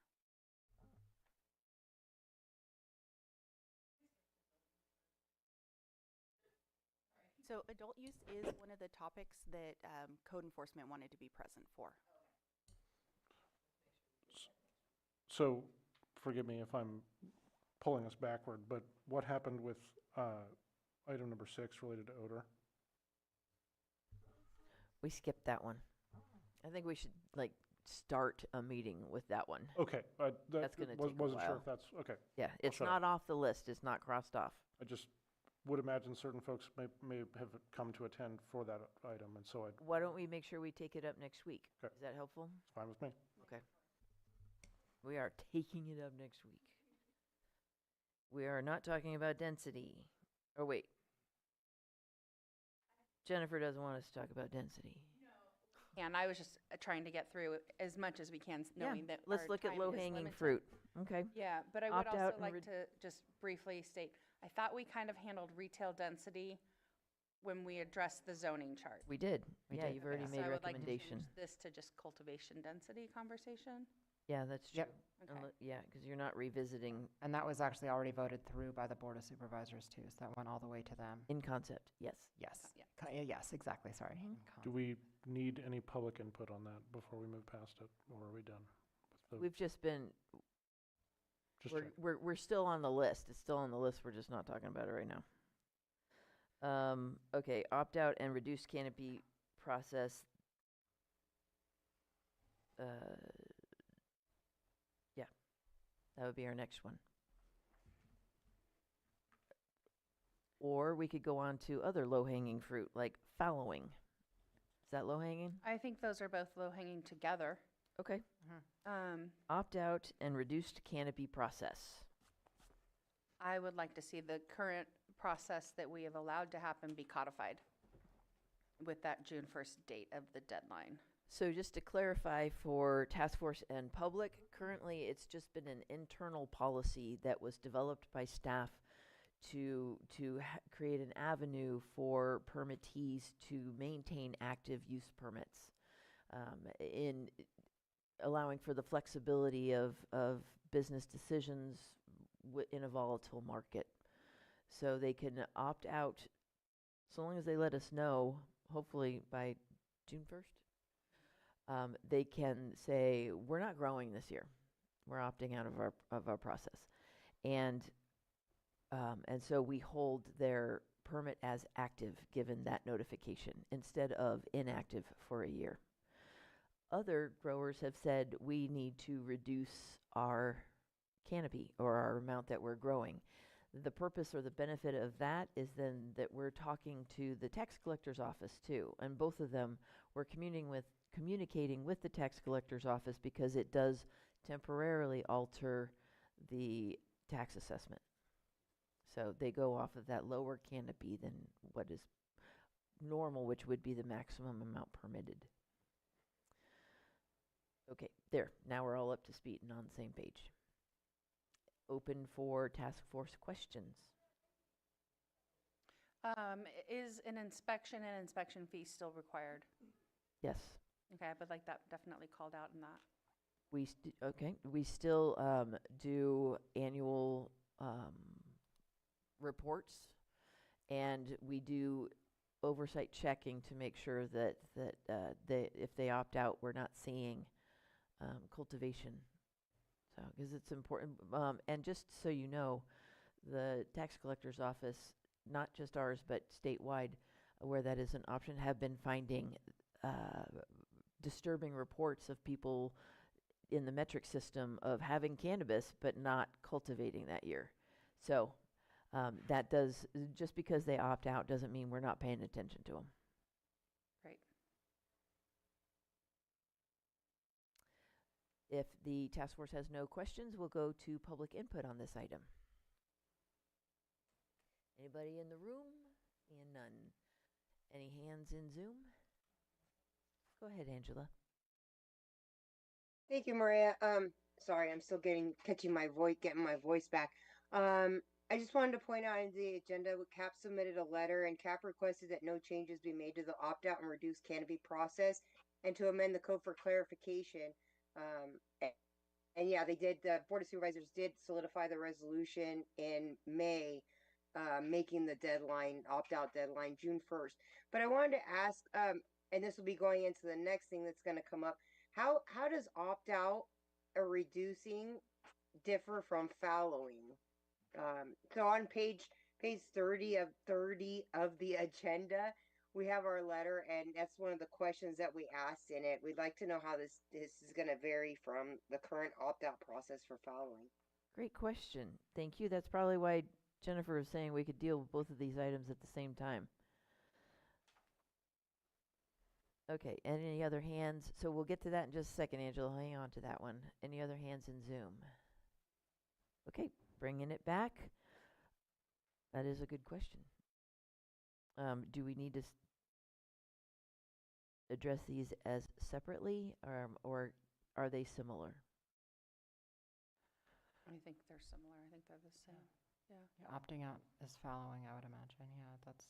So adult use is one of the topics that code enforcement wanted to be present for. So, forgive me if I'm pulling us backward, but what happened with item number 6 related to odor? We skipped that one. I think we should start a meeting with that one. Okay, That's gonna take a wasn't sure while. if that's, okay. Yeah, it's shut not off the list. It's not crossed off. I just would imagine certain folks may have come to attend for that item, and so Why don't we make sure we take it up next week? Okay. Is that helpful? it's fine with me. Okay. We are taking it up next week. We are not talking about density. Oh, wait. Jennifer doesn't want us to talk about density. And I was just trying to get through as much as we can, knowing that Let's our look at time is low-hanging limited. fruit. Okay. Yeah, but I would Opt out also and like to just briefly state, I thought we kind of handled retail density when we addressed the zoning chart. We did. We Yeah, did. you've already So made I a would like to recommendation. change this to just cultivation density conversation. Yeah, that's true. Yep. Okay. Yeah, because you're not revisiting And that was actually already voted through by the Board of Supervisors too, so that went all the way to them. in concept. Yes. Yes. Yeah. Yes, exactly, sorry. Do we need any public input on that before we move past it, or are we done? with the- We've just been, Just we're, check. we're still on the list. It's still on the list. We're just not talking about it right now. Okay, opt out and reduced canopy process. Yeah, that would be our next one. Or we could go on to other low-hanging fruit, like fallowing. Is that low-hanging? I think those are both low-hanging together. Okay. Um, Opt out and reduced canopy process. I would like to see the current process that we have allowed to happen be codified with that June 1st date of the deadline. So just to clarify for task force and public, currently it's just been an internal policy that was developed by staff to create an avenue for permittees to maintain active use permits, in allowing for the flexibility of business decisions in a volatile market. So they can opt out, so long as they let us know, hopefully by June 1st. They can say, we're not growing this year. We're opting out of our process. And so we hold their permit as active, given that notification, instead of inactive for a year. Other growers have said we need to reduce our canopy or our amount that we're growing. The purpose or the benefit of that is then that we're talking to the tax collector's office too, and both of them, we're communicating with the tax collector's office because it does temporarily alter the tax assessment. So they go off of that lower canopy than what is normal, which would be the maximum amount permitted. Okay, there. Now we're all up to speed and on the same page. Open for task force questions. Is an inspection and inspection fee still required? Yes. Okay, I would like that definitely called out in that. We still do annual reports, and we do oversight checking to make sure that if they opt out, we're not seeing cultivation. So, because it's important, and just so you know, the tax collector's office, not just ours but statewide, where that is an option, have been finding disturbing reports of people in the metric system of having cannabis but not cultivating that year. So that does, just because they opt out doesn't mean we're not paying attention to them. Great. If the task force has no questions, we'll go to public input on this item. Anybody in the room? And none. Any hands in Zoom? Go ahead, Angela. Thank you, Maria. Sorry, I'm still getting my voice back. I just wanted to point out in the agenda, CAP submitted a letter, and CAP requested that no changes be made to the opt-out and reduced canopy process, and to amend the code for clarification. And yeah, they did. The Board of Supervisors did solidify the resolution in May, making the deadline, opt-out deadline, June 1st. But I wanted to ask, and this will be going into the next thing that's going to come up. How does opt-out or reducing differ from fallowing? So on page 30 of the agenda, we have our letter, and that's one of the questions that we asked in it. We'd like to know how this is going to vary from the current opt-out process for fallowing. Great question. Thank you. That's probably why Jennifer was saying we could deal with both of these items at the same time. Okay, and any other hands? So we'll get to that in just a second, Angela. Hang on to that one. Any other hands in Zoom? Okay, bringing it back. That is a good question. Do we need to address these as separately, or are they similar? I think they're similar. I think they're the same. Yeah. Opting out is following, I would imagine. Yeah, that's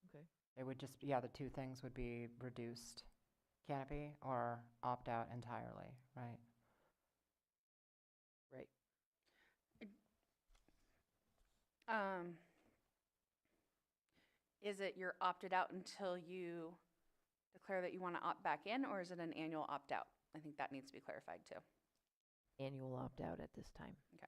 okay. It would just, yeah, the two things would be reduced canopy or opt out entirely, right? Right. Is it you're opted out until you declare that you want to opt back in, or is it an annual opt out? I think that needs to be clarified too. Annual opt out at this time. Okay.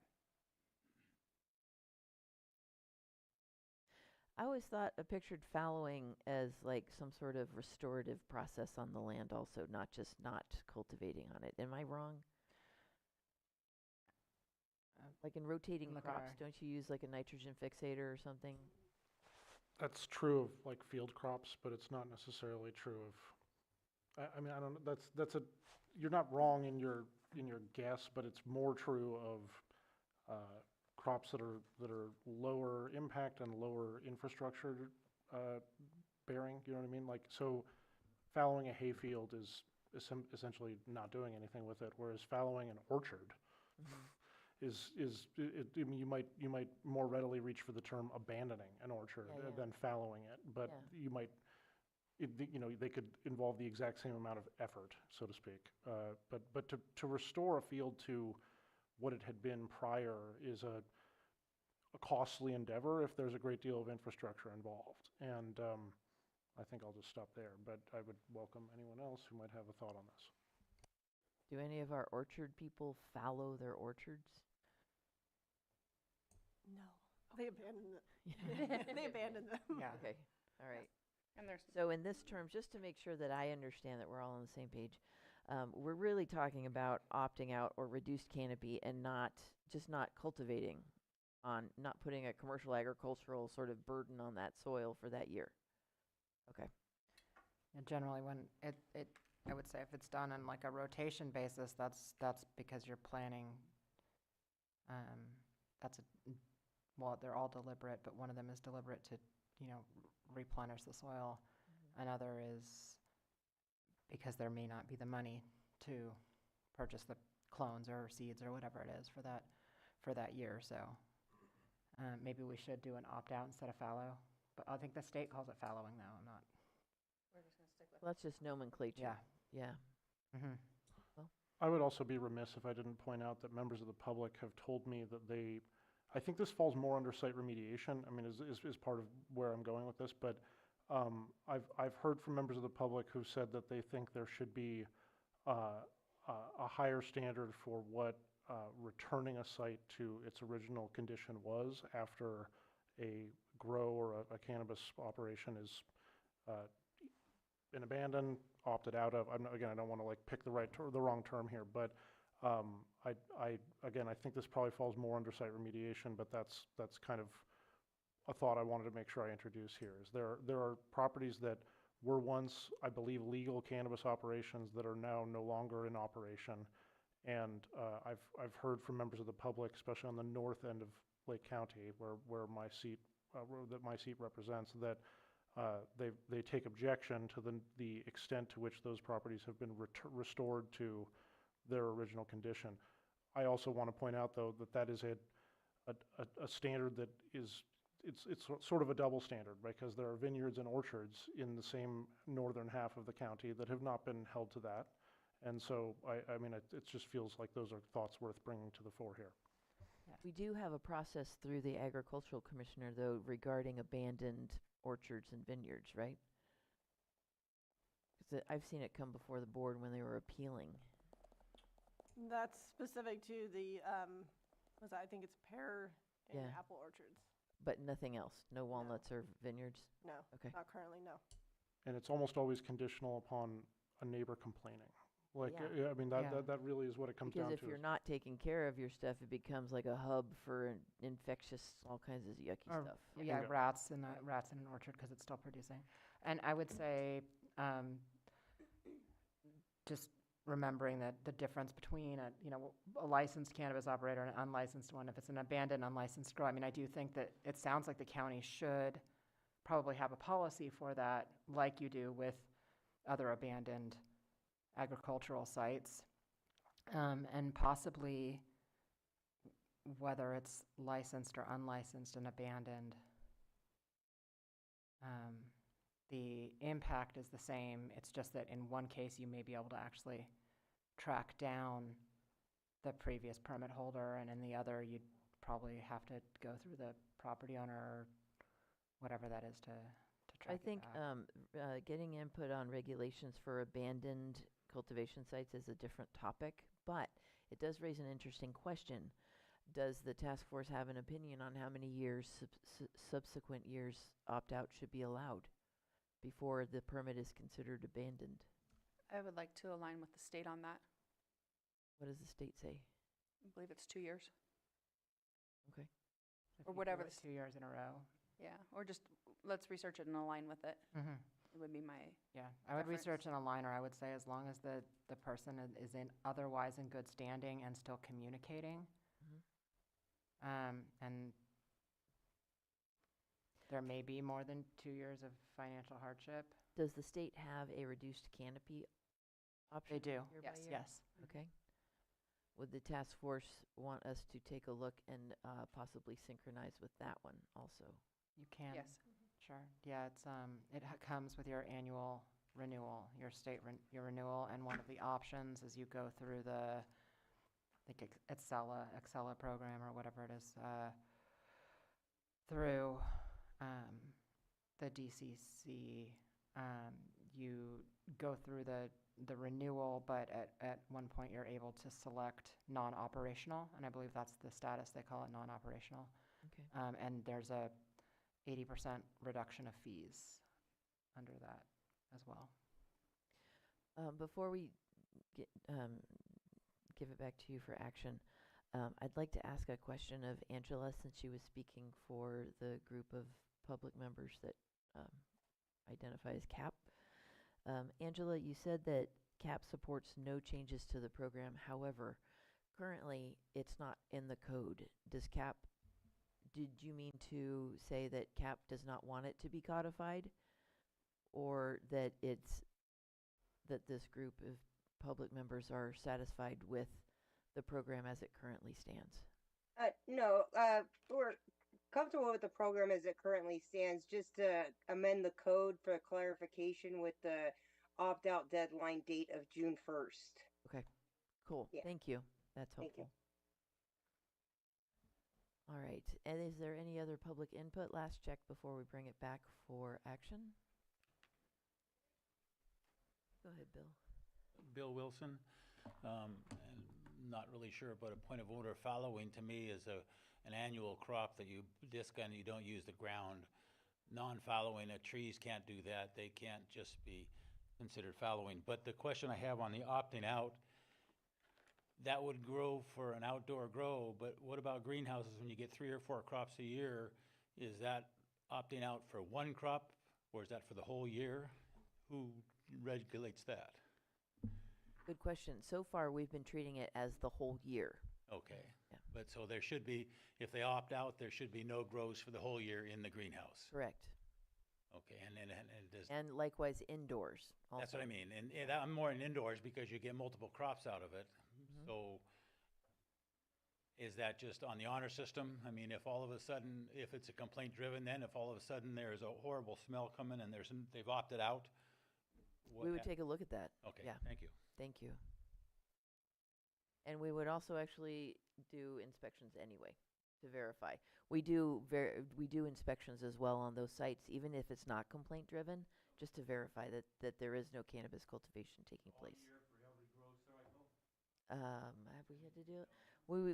I always thought I pictured fallowing as like some sort of restorative process on the land also, not just not cultivating on it. Am I wrong? Like in rotating crops, don't you use like a nitrogen fixator or something? That's true of like field crops, but it's not necessarily true of, I mean, I don't know, you're not wrong in your guess, but it's more true of crops that are lower impact and lower infrastructure bearing, you know what I mean? Like, so fallowing a hayfield is essentially not doing anything with it, whereas fallowing an orchard I mean, you might more readily reach for the term abandoning an orchard than fallowing it, but you might, they could involve the exact same amount of effort, so to speak. But to restore a field to what it had been prior is a costly endeavor if there's a great deal of infrastructure involved. And I think I'll just stop there, but I would welcome anyone else who might have a thought on this. Do any of our orchard people fallow their orchards? No, they abandoned them. They abandoned them. Yeah. Okay. All right. And there's So in this term, just to make sure that I understand that we're all on the same page, we're really talking about opting out or reduced canopy and not cultivating on, not putting a commercial agricultural sort of burden on that soil for that year. Okay. And generally when it I would say if it's done on like a rotation basis, that's because you're planning, well, they're all deliberate, but one of them is deliberate to, replenish the soil. Another is because there may not be the money to purchase the clones or seeds or whatever it is for that year. So maybe we should do an opt-out instead of fallow. But I think the state calls it fallowing now. I'm not. We're just gonna stick with Well, that's just nomenclature. Yeah. Mm-hmm. I would also be remiss if I didn't point out that members of the public have told me that I think this falls more under site remediation. I mean, is part of where I'm going with this, but I've heard from members of the public who said that they think there should be a higher standard for what returning a site to its original condition was after a grow or a cannabis operation is been abandoned, opted out of. Again, I don't want to like pick the wrong term here, but I think this probably falls more under site remediation, but that's kind of a thought I wanted to make sure I introduce here. Is there are properties that were once, I believe, legal cannabis operations that are now no longer in operation, and I've heard from members of the public, especially on the north end of Lake County, where my seat represents, that they take objection to the extent to which those properties have been restored to their original condition. I also want to point out, though, that is a standard that is it's sort of a double standard, because there are vineyards and orchards in the same northern half of the county that have not been held to that, and so I mean it just feels like those are thoughts worth bringing to the fore here. We do have a process through the agricultural commissioner, though, regarding abandoned orchards and vineyards, right? Because I've seen it come before the board when they were appealing. That's specific to the, I think it's pear and Yeah. apple orchards. But nothing else? No walnuts or vineyards? No, Okay. not currently, no. And it's almost always conditional upon a neighbor complaining. Like, Yeah. I mean, that really is what it comes down to. Because if you're not taking care of your stuff, it becomes like a hub for infectious, all kinds of yucky stuff. Yeah, rats in an orchard because it's still producing. And I would say, just remembering that the difference between a licensed cannabis operator and an unlicensed one, if it's an abandoned, unlicensed grow, I mean, I do think that it sounds like the county should probably have a policy for that, like you do with other abandoned agricultural sites, and possibly whether it's licensed or unlicensed and abandoned, the impact is the same. It's just that in one case you may be able to actually track down the previous permit holder, and in the other you'd probably have to go through the property owner or whatever that is to track I think it back. getting input on regulations for abandoned cultivation sites is a different topic, but it does raise an interesting question. Does the task force have an opinion on how many years, subsequent years, opt-out should be allowed before the permit is considered abandoned? I would like to align with the state on that. What does the state say? I believe it's 2 years. Okay. If or you do whatever it 2 years in a row. Yeah, or just let's research it and align with it. Mm-hmm. It would be my Yeah, I would preference. research an aligner. I would say as long as the person is otherwise in good standing and still communicating, and there may be more than 2 years of financial hardship. Does the state have a reduced canopy option? They do. year by Yes. year? Yes. Okay. Would the task force want us to take a look and possibly synchronize with that one also? You can. Yes. Sure. Yeah, it's comes with your annual renewal, your state your renewal, and one of the options is you go through the I think Excella program or whatever it is, through the DCC. You go through the renewal, but at one point you're able to select non-operational, and I believe that's the status, they call it non-operational. Okay. And there's a 80% reduction of fees under that as well. Before we give it back to you for action, I'd like to ask a question of Angela, since she was speaking for the group of public members that identify as CAP. Angela, you said that CAP supports no changes to the program. However, currently, it's not in the code. Did you mean to say that CAP does not want it to be codified? Or that this group of public members are satisfied with the program as it currently stands? No, we're comfortable with the program as it currently stands, just to amend the code for clarification with the opt-out deadline date of June 1st. Okay, cool. Yeah. Thank you. That's Thank you. helpful. All right, and is there any other public input? Last check before we bring it back for action. Go ahead, Bill. Bill Wilson. And not really sure, but a point of order, fallowing to me is an annual crop that you disc and you don't use the ground. Non-fallowing, trees can't do that. They can't just be considered fallowing. But the question I have on the opting out, that would grow for an outdoor grow, but what about greenhouses when you get 3 or 4 crops a year? Is that opting out for one crop, or is that for the whole year? Who regulates that? Good question. So far, we've been treating it as the whole year. Okay. Yeah. But so there should be, if they opt out, there should be no grows for the whole year in the greenhouse. Correct. Okay, and does, And likewise indoors also. that's what I mean. And I'm more in indoors because you get multiple crops out of it. So is that just on the honor system? I mean, if all of a sudden, if it's a complaint driven, then if all of a sudden there's a horrible smell coming and they've opted out? We would take a look at that. Okay, Yeah. thank you. Thank you. And we would also actually do inspections anyway to verify. We do inspections as well on those sites, even if it's not complaint driven, just to verify that there is no cannabis cultivation taking place. Have we had to do it?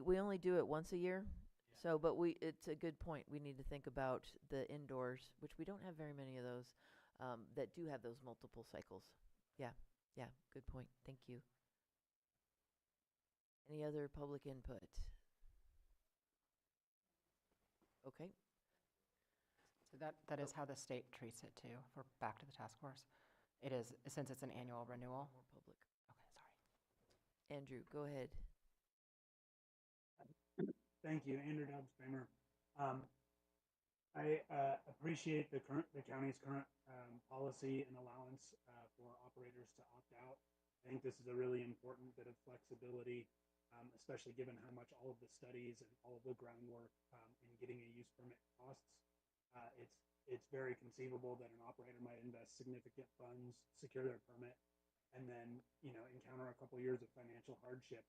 We only do it once a year. Yeah. So, but it's a good point. We need to think about the indoors, which we don't have very many of those, that do have those multiple cycles. Yeah, good point. Thank you. Any other public input? Okay. So that is how the state treats it too. We're back to the task force. It is, since it's an annual renewal. More public. Okay, sorry. Andrew, go ahead. Thank you, Andrew Dobbs Kramer. I appreciate the county's current policy and allowance for operators to opt out. I think this is a really important bit of flexibility, especially given how much all of the studies and all of the groundwork in getting a use permit costs. It's very conceivable that an operator might invest significant funds, secure their permit, and then encounter a couple years of financial hardship,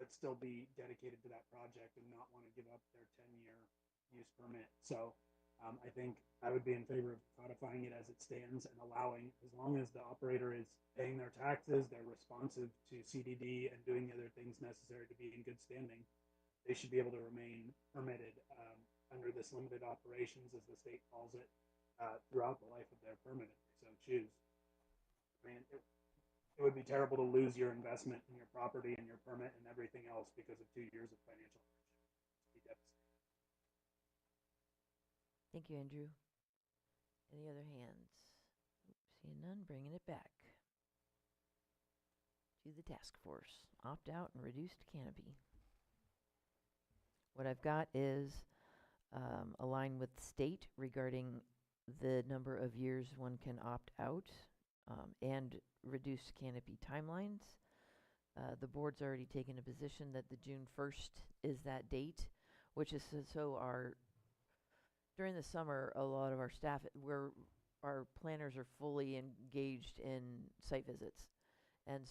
but still be dedicated to that project and not want to give up their 10-year use permit. So I think I would be in favor of codifying it as it stands and allowing, as long as the operator is paying their taxes, they're responsive to CDD and doing the other things necessary to be in good standing, they should be able to remain permitted under this limited operations, as the state calls it, throughout the life of their permit if they so choose. I mean, it would be terrible to lose your investment in your property and your permit and everything else because of 2 years of financial hardship. It'd be devastating. Thank you, Andrew. Any other hands? Seeing none, bringing it back to the task force. Opt out and reduced canopy. What I've got is a line with state regarding the number of years one can opt out and reduced canopy timelines. The board's already taken a position that the June 1st is that date, which is so during the summer, a lot of our staff, our planners are fully engaged in site visits. And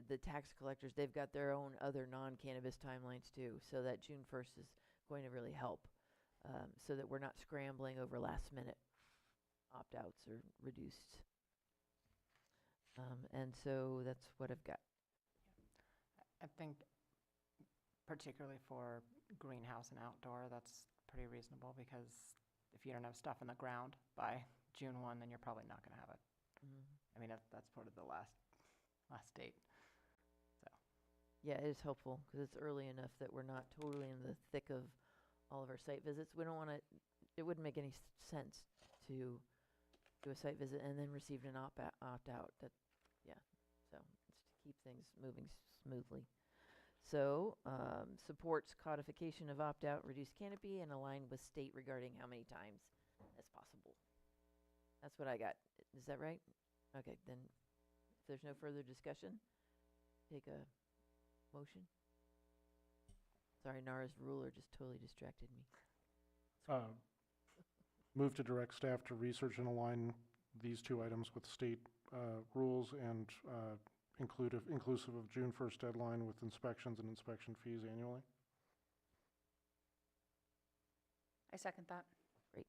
the tax collectors, they've got their own other non-cannabis timelines too. So that June 1st is going to really help so that we're not scrambling over last minute opt-outs or reduced. And so that's what I've got. I think particularly for greenhouse and outdoor, that's pretty reasonable, because if you don't have stuff in the ground by June 1, then you're probably not going to have it. I mean, that's sort of the last date. So. Yeah, it is helpful because it's early enough that we're not totally in the thick of all of our site visits. We don't want to, it wouldn't make any sense to do a site visit and then receive an opt-out. So keep things moving smoothly. So, supports codification of opt-out, reduced canopy, and align with state regarding how many times as possible. That's what I got. Is that right? Okay, then if there's no further discussion, take a motion. Sorry, Nara's ruler just totally distracted me. Move to direct staff to research and align these two items with state rules and inclusive of June 1st deadline with inspections and inspection fees annually. I second that. Great.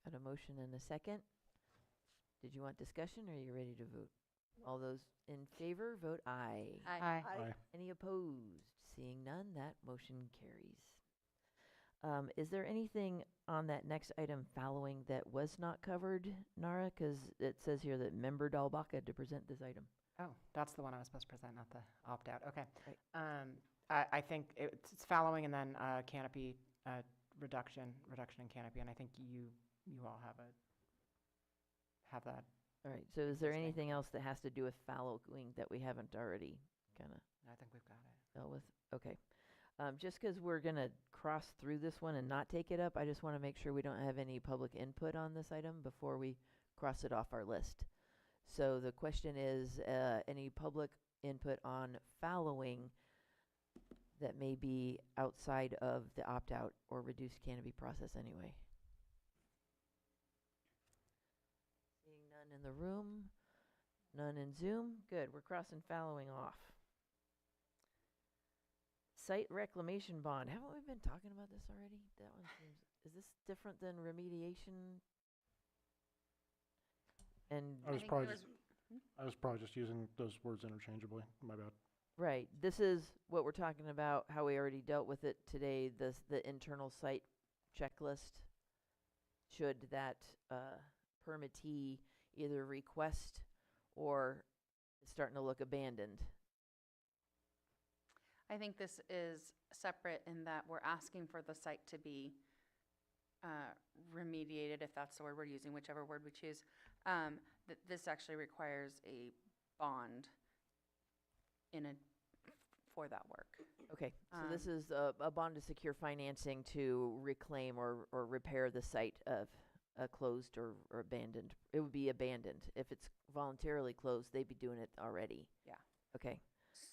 Got a motion and a second. Did you want discussion or are you ready to vote? All those in favor, vote aye. Aye. Aye. Any opposed? Seeing none, that motion carries. Is there anything on that next item, fallowing, that was not covered, Nara? Because it says here that member Dahlbach had to present this item. Oh, that's the one I was supposed to present, not the opt-out. Okay. Right. I think it's fallowing and then canopy reduction in canopy, and I think you all have that. All right, so is there Interesting. anything else that has to do with fallowing that we haven't already kind of I think we've got it. dealt with? Okay. Just because we're going to cross through this one and not take it up, I just want to make sure we don't have any public input on this item before we cross it off our list. So the question is, any public input on fallowing that may be outside of the opt-out or reduced canopy process anyway? Seeing none in the room, none in Zoom. Good, we're crossing fallowing off. Site reclamation bond. Haven't we been talking about this already? That one seems, is this different than remediation? And I was think probably there just, I was probably just using those words interchangeably. My bad. right, this is what we're talking about, how we already dealt with it today, the internal site checklist. Should that permittee either request or it's starting to look abandoned? I think this is separate in that we're asking for the site to be remediated, if that's the word we're using, whichever word we choose. This actually requires a bond for that work. Okay, so this is a bond to secure financing to reclaim or repair the site of a closed or abandoned. It would be abandoned. If it's voluntarily closed, they'd be doing it already. Yeah. Okay,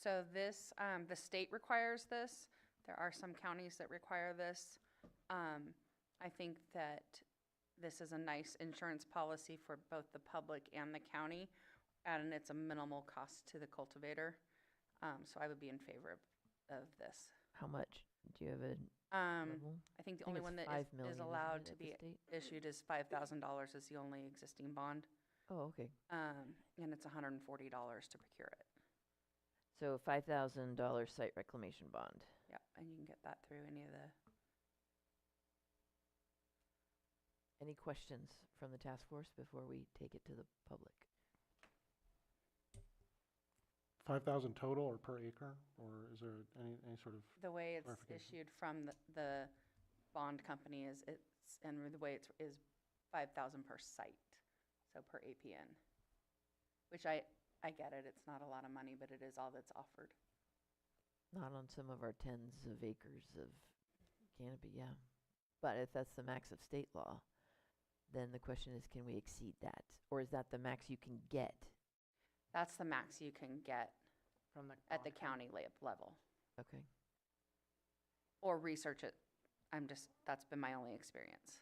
So this, the state requires this. There are some counties that require this. I think that this is a nice insurance policy for both the public and the county, and it's a minimal cost to the cultivator. So I would be in favor of this. how much? Do you have a level? I think the I think only it's one that 5 is million, isn't allowed it, to at the be state? issued is $5,000 is the only existing bond. Oh, okay. And it's $140 to procure it. So $5,000 site reclamation bond. Yeah, and you can get that through any of the, Any questions from the task force before we take it to the public? 5,000 total or per acre, or is there any sort of? the way it's Clarification. issued from the bond company is and the way is 5,000 per site, so per APN. Which I get it, it's not a lot of money, but it is all that's offered. Not on some of our tens of acres of canopy, yeah. But if that's the max of state law, then the question is, can we exceed that? Or is that the max you can get? That's the max you can get From the at the bond county level, Okay. or research it. That's been my only experience.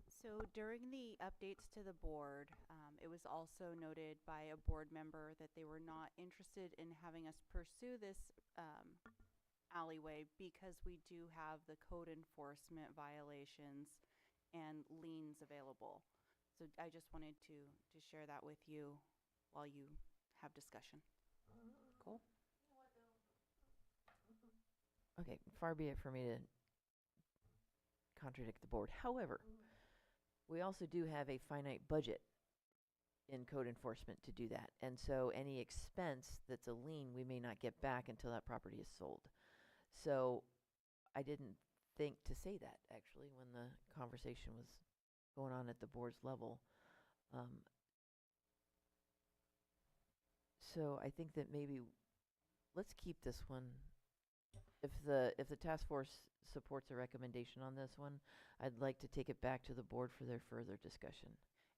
So during the updates to the board, it was also noted by a board member that they were not interested in having us pursue this alleyway because we do have the code enforcement violations and liens available. So I just wanted to share that with you while you have discussion. Cool. Okay, far be it for me to contradict the board. However, we also do have a finite budget in code enforcement to do that. And so any expense that's a lien, we may not get back until that property is sold. So I didn't think to say that, actually, when the conversation was going on at the board's level. So I think that maybe, let's keep this one. If the task force supports a recommendation on this one, I'd like to take it back to the board for their further discussion.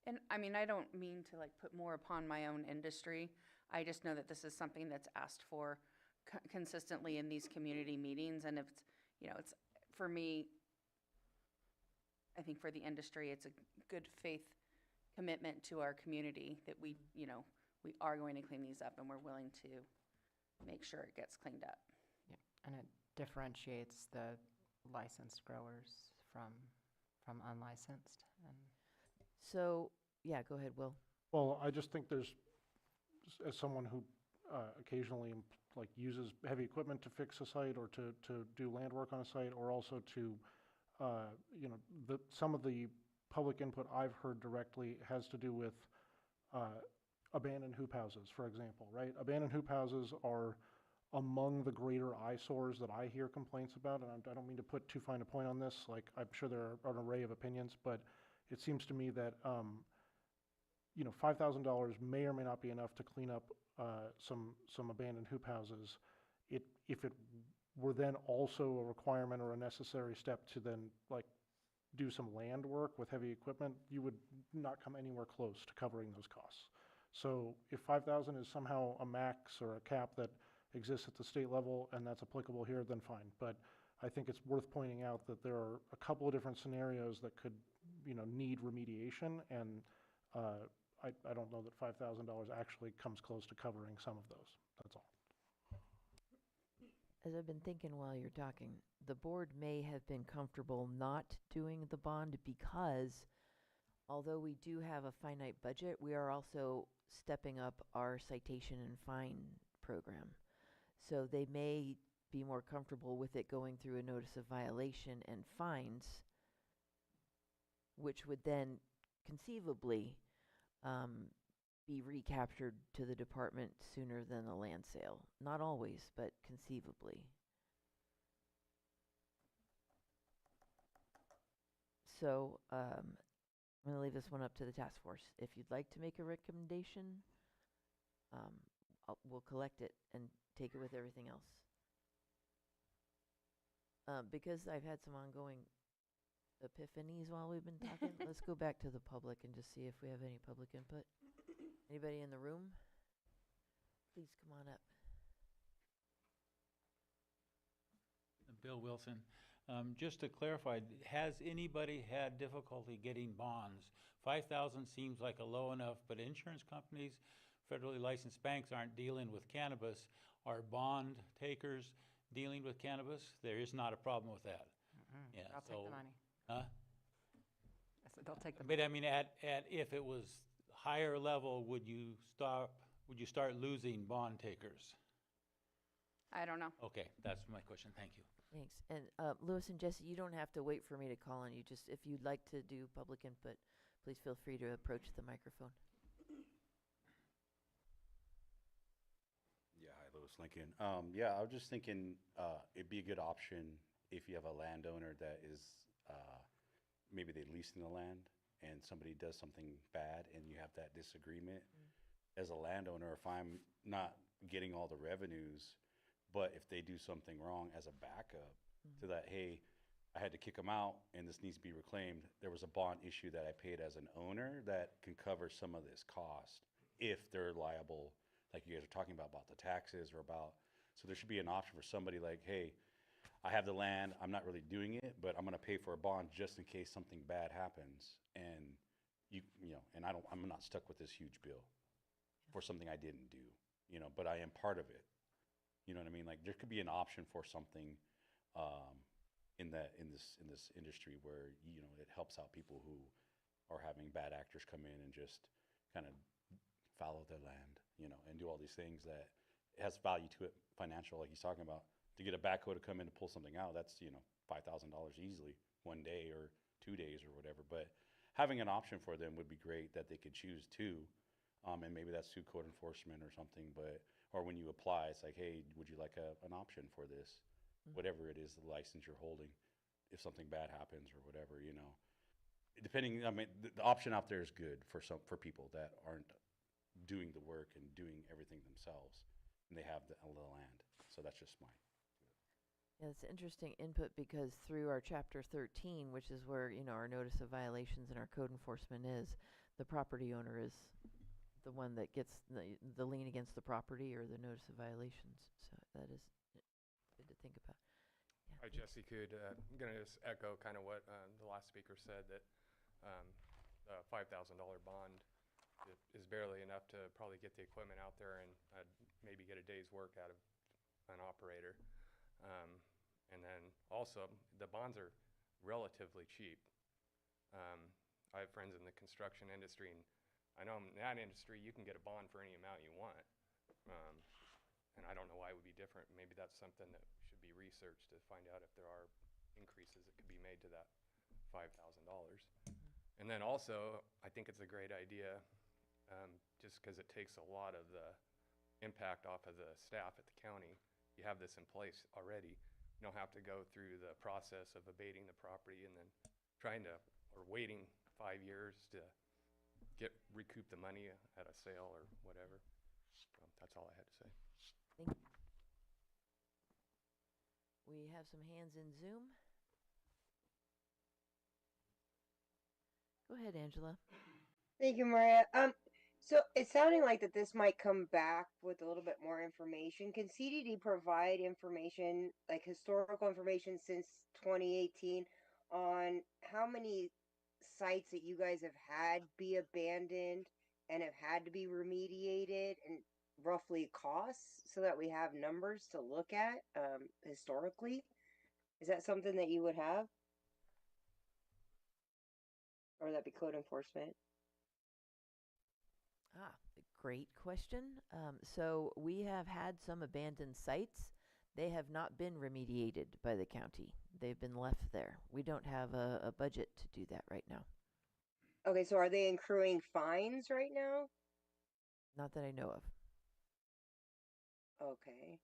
And I mean, I don't mean to like put more upon my own industry. I just know that this is something that's asked for consistently in these community meetings. And if it's, it's, for me, I think for the industry, it's a good faith commitment to our community that we are going to clean these up, and we're willing to make sure it gets cleaned up. Yeah, and it differentiates the licensed growers from unlicensed. And So, yeah, go ahead, Will. Well, I just think there's, as someone who occasionally uses heavy equipment to fix a site or to do land work on a site, or also to, some of the public input I've heard directly has to do with abandoned hoop houses, for example, right? Abandoned hoop houses are among the greater eyesores that I hear complaints about, and I don't mean to put too fine a point on this. Like, I'm sure there are an array of opinions, but it seems to me that $5,000 may or may not be enough to clean up some abandoned hoop houses. If it were then also a requirement or a necessary step to then do some land work with heavy equipment, you would not come anywhere close to covering those costs. So if 5,000 is somehow a max or a cap that exists at the state level and that's applicable here, then fine. But I think it's worth pointing out that there are a couple of different scenarios that could, need remediation, and I don't know that $5,000 actually comes close to covering some of those. That's all. As I've been thinking while you're talking, the board may have been comfortable not doing the bond because although we do have a finite budget, we are also stepping up our citation and fine program. So they may be more comfortable with it going through a notice of violation and fines, which would then conceivably be recaptured to the department sooner than a land sale. Not always, but conceivably. So I'm going to leave this one up to the task force. If you'd like to make a recommendation, we'll collect it and take it with everything else. Because I've had some ongoing epiphanies while we've been talking, let's go back to the public and just see if we have any public input. Anybody in the room? Please come on up. Bill Wilson. Just to clarify, has anybody had difficulty getting bonds? 5,000 seems like a low enough, but insurance companies, federally licensed banks aren't dealing with cannabis. Are bond takers dealing with cannabis? There is not a problem with that. Yeah, I'll take the money. Huh? I said they'll take the money. But I mean, if it was higher level, would you start losing bond takers? I don't know. Okay, that's my question. Thank you. Thanks. And Lewis and Jesse, you don't have to wait for me to call on you. Just if you'd like to do public input, please feel free to approach the microphone. Yeah, hi, Louis Lincoln. Yeah, I was just thinking it'd be a good option if you have a landowner that is maybe they leasing the land and somebody does something bad and you have that disagreement. As a landowner, if I'm not getting all the revenues, but if they do something wrong as a backup to that, hey, I had to kick them out and this needs to be reclaimed, there was a bond issue that I paid as an owner that can cover some of this cost if they're liable, like you guys are talking about the taxes or about, so there should be an option for somebody like, hey, I have the land, I'm not really doing it, but I'm going to pay for a bond just in case something bad happens, and and I'm not stuck with this huge bill for something I didn't do, but I am part of it. You know what I mean? Like there could be an option for something in this industry where it helps out people who are having bad actors come in and just kind of fallow their land, and do all these things that has value to it, financial, like he's talking about. To get a backhoe to come in to pull something out, that's $5,000 easily, 1 day or 2 days or whatever. But having an option for them would be great that they could choose to, and maybe that's through code enforcement or something. But or when you apply, it's like, hey, would you like an option for this, whatever it is, the license you're holding, if something bad happens or whatever, Depending, I mean, the option out there is good for people that aren't doing the work and doing everything themselves, and they have the land. So that's just my. Yeah, it's interesting input because through our chapter 13, which is where, our notice of violations and our code enforcement is, the property owner is the one that gets the lien against the property or the notice of violations. So that is good to think about. Hi, Jesse Cood. I'm going to just echo kind of what the last speaker said, that the $5,000 bond is barely enough to probably get the equipment out there and maybe get a day's work out of an operator. And then also, the bonds are relatively cheap. I have friends in the construction industry, and I know in that industry you can get a bond for any amount you want. And I don't know why it would be different. Maybe that's something that should be researched to find out if there are increases that could be made to that $5,000. And then also, I think it's a great idea, just because it takes a lot of the impact off of the staff at the county. You have this in place already. You don't have to go through the process of abating the property and then waiting 5 years to recoup the money at a sale or whatever. So that's all I had to say. Thank you. We have some hands in Zoom. Go ahead, Angela. Thank you, Maria. So it's sounding like that this might come back with a little bit more information. Can CDD provide information, like historical information since 2018, on how many sites that you guys have had be abandoned and have had to be remediated, and roughly costs, so that we have numbers to look at historically? Is that something that you would have? Or would that be code enforcement? Great question. So we have had some abandoned sites. They have not been remediated by the county. They've been left there. We don't have a budget to do that right now. Okay, so are they accruing fines right now? Not that I know of. Okay.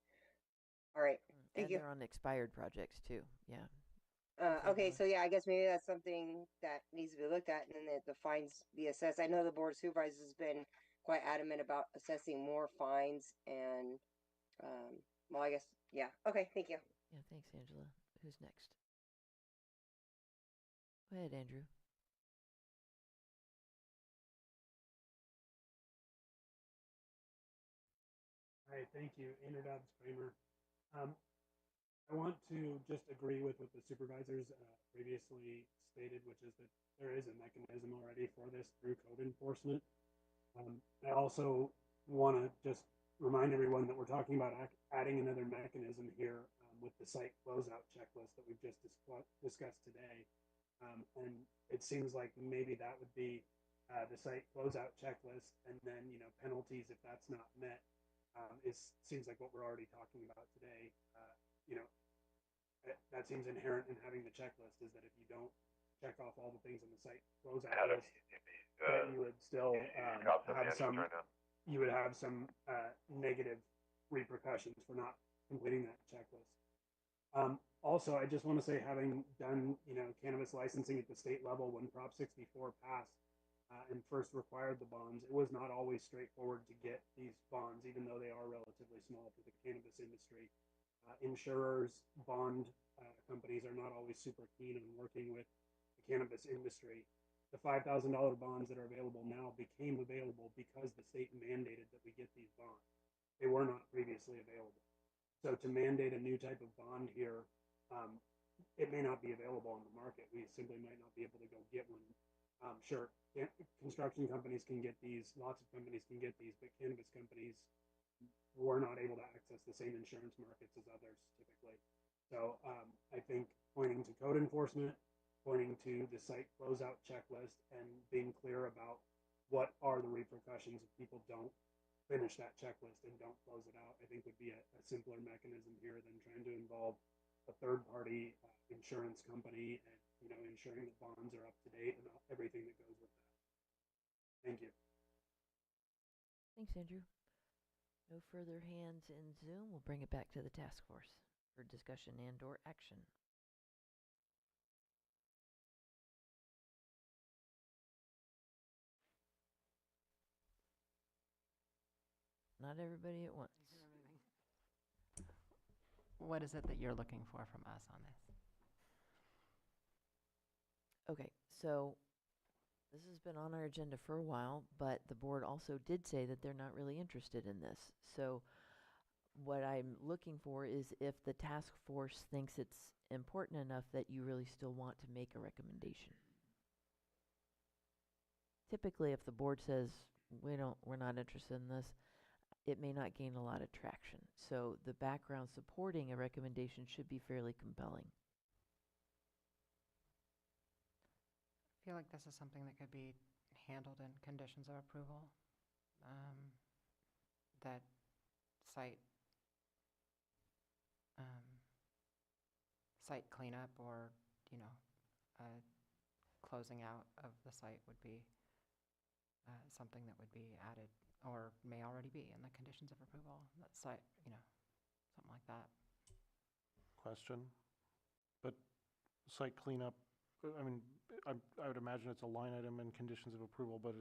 All right. Thank And you. they're on expired projects too. Yeah. Okay, so yeah, I guess maybe that's something that needs to be looked at, and then the fines be assessed. I know the board of supervisors has been quite adamant about assessing more fines, and well, I guess yeah. Okay, thank you. Yeah, thanks, Angela. Who's next? Go ahead, Andrew. Hi, thank you. Andrew Dobbs Kramer. I want to just agree with what the supervisors previously stated, which is that there is a mechanism already for this through code enforcement. I also want to just remind everyone that we're talking about adding another mechanism here with the site closeout checklist that we've just discussed today. And it seems like maybe that would be the site closeout checklist, and then penalties if that's not met. Seems like what we're already talking about today. That seems inherent in having the checklist, is that if you don't check off all the things on the site closeout list, that you would still have some negative repercussions for not completing that checklist. Also, I just want to say, having done cannabis licensing at the state level when Prop 64 passed and first required the bonds, it was not always straightforward to get these bonds, even though they are relatively small for the cannabis industry. Insurers, bond companies are not always super keen on working with the cannabis industry. The $5,000 bonds that are available now became available because the state mandated that we get these bonds. They were not previously available. So to mandate a new type of bond here, it may not be available on the market. We simply might not be able to go get one. Sure, construction companies can get these, lots of companies can get these, but cannabis companies were not able to access the same insurance markets as others typically. So I think pointing to code enforcement, pointing to the site closeout checklist, and being clear about what are the repercussions if people don't finish that checklist and don't close it out, I think would be a simpler mechanism here than trying to involve a third-party insurance company and ensuring that bonds are up to date and everything that goes with that. Thank you. Thanks, Andrew. No further hands in Zoom. We'll bring it back to the task force for discussion and/or action. not everybody at once. What is it that you're looking for from us on this? Okay, so this has been on our agenda for a while, but the board also did say that they're not really interested in this. So what I'm looking for is if the task force thinks it's important enough that you really still want to make a recommendation. Typically, if the board says, we're not interested in this, it may not gain a lot of traction. So the background supporting a recommendation should be fairly compelling. I feel like this is something that could be handled in conditions of approval. That site site cleanup or, closing out of the site would be something that would be added or may already be in the conditions of approval. That site, something like that. Question, but site cleanup, I mean, I would imagine it's a line item in conditions of approval, but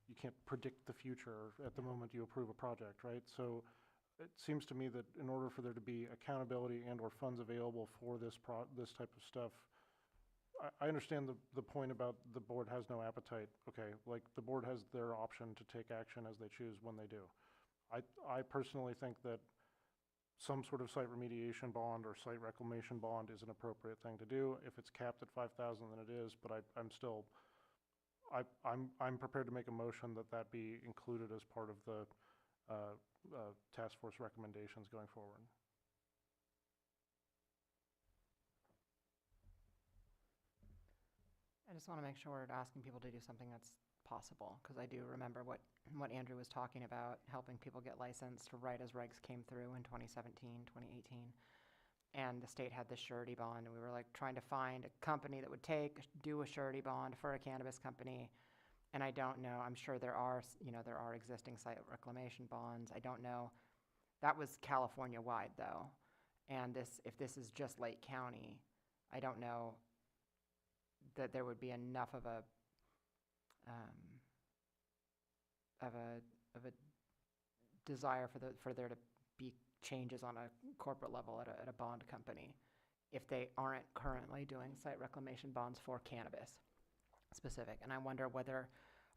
you can't predict the future at the moment you approve a project, right? So it seems to me that in order for there to be accountability and or funds available for this type of stuff, I understand the point about the board has no appetite. Okay, like the board has their option to take action as they choose when they do. I personally think that some sort of site remediation bond or site reclamation bond is an appropriate thing to do. If it's capped at 5,000, then it is. But I'm prepared to make a motion that be included as part of the task force recommendations going forward. I just want to make sure we're asking people to do something that's possible, because I do remember what Andrew was talking about, helping people get licensed right as regs came through in 2017, 2018. And the state had the surety bond, and we were like trying to find a company that would do a surety bond for a cannabis company. And I don't know, I'm sure there are existing site reclamation bonds. I don't know. That was California-wide, though. And if this is just Lake County, I don't know that there would be enough of a desire for there to be changes on a corporate level at a bond company if they aren't currently doing site reclamation bonds for cannabis specific. And I wonder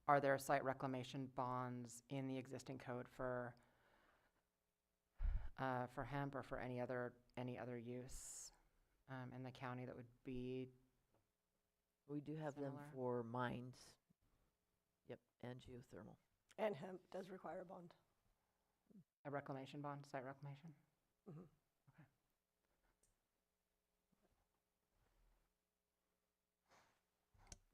are there site reclamation bonds in the existing code for hemp or for any other use in the county that would be We do have them similar? for mines. Yep, and geothermal. And hemp does require a bond. A reclamation bond, site reclamation? Mhm. Okay.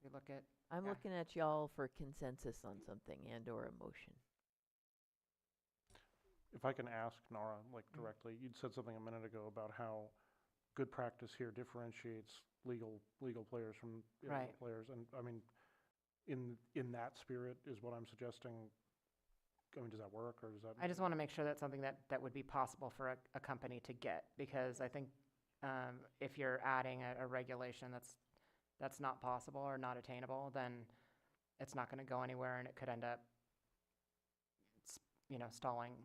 We look at. I'm yeah. looking at y'all for consensus on something and or a motion. If I can ask Nara, like directly, you'd said something a minute ago about how good practice here differentiates legal players from illegal Right. players, and I mean, in that spirit is what I'm suggesting. I mean, does that work, or does that? I just want to make sure that's something that would be possible for a company to get, because I think if you're adding a regulation that's not possible or not attainable, then it's not going to go anywhere, and it could end up stalling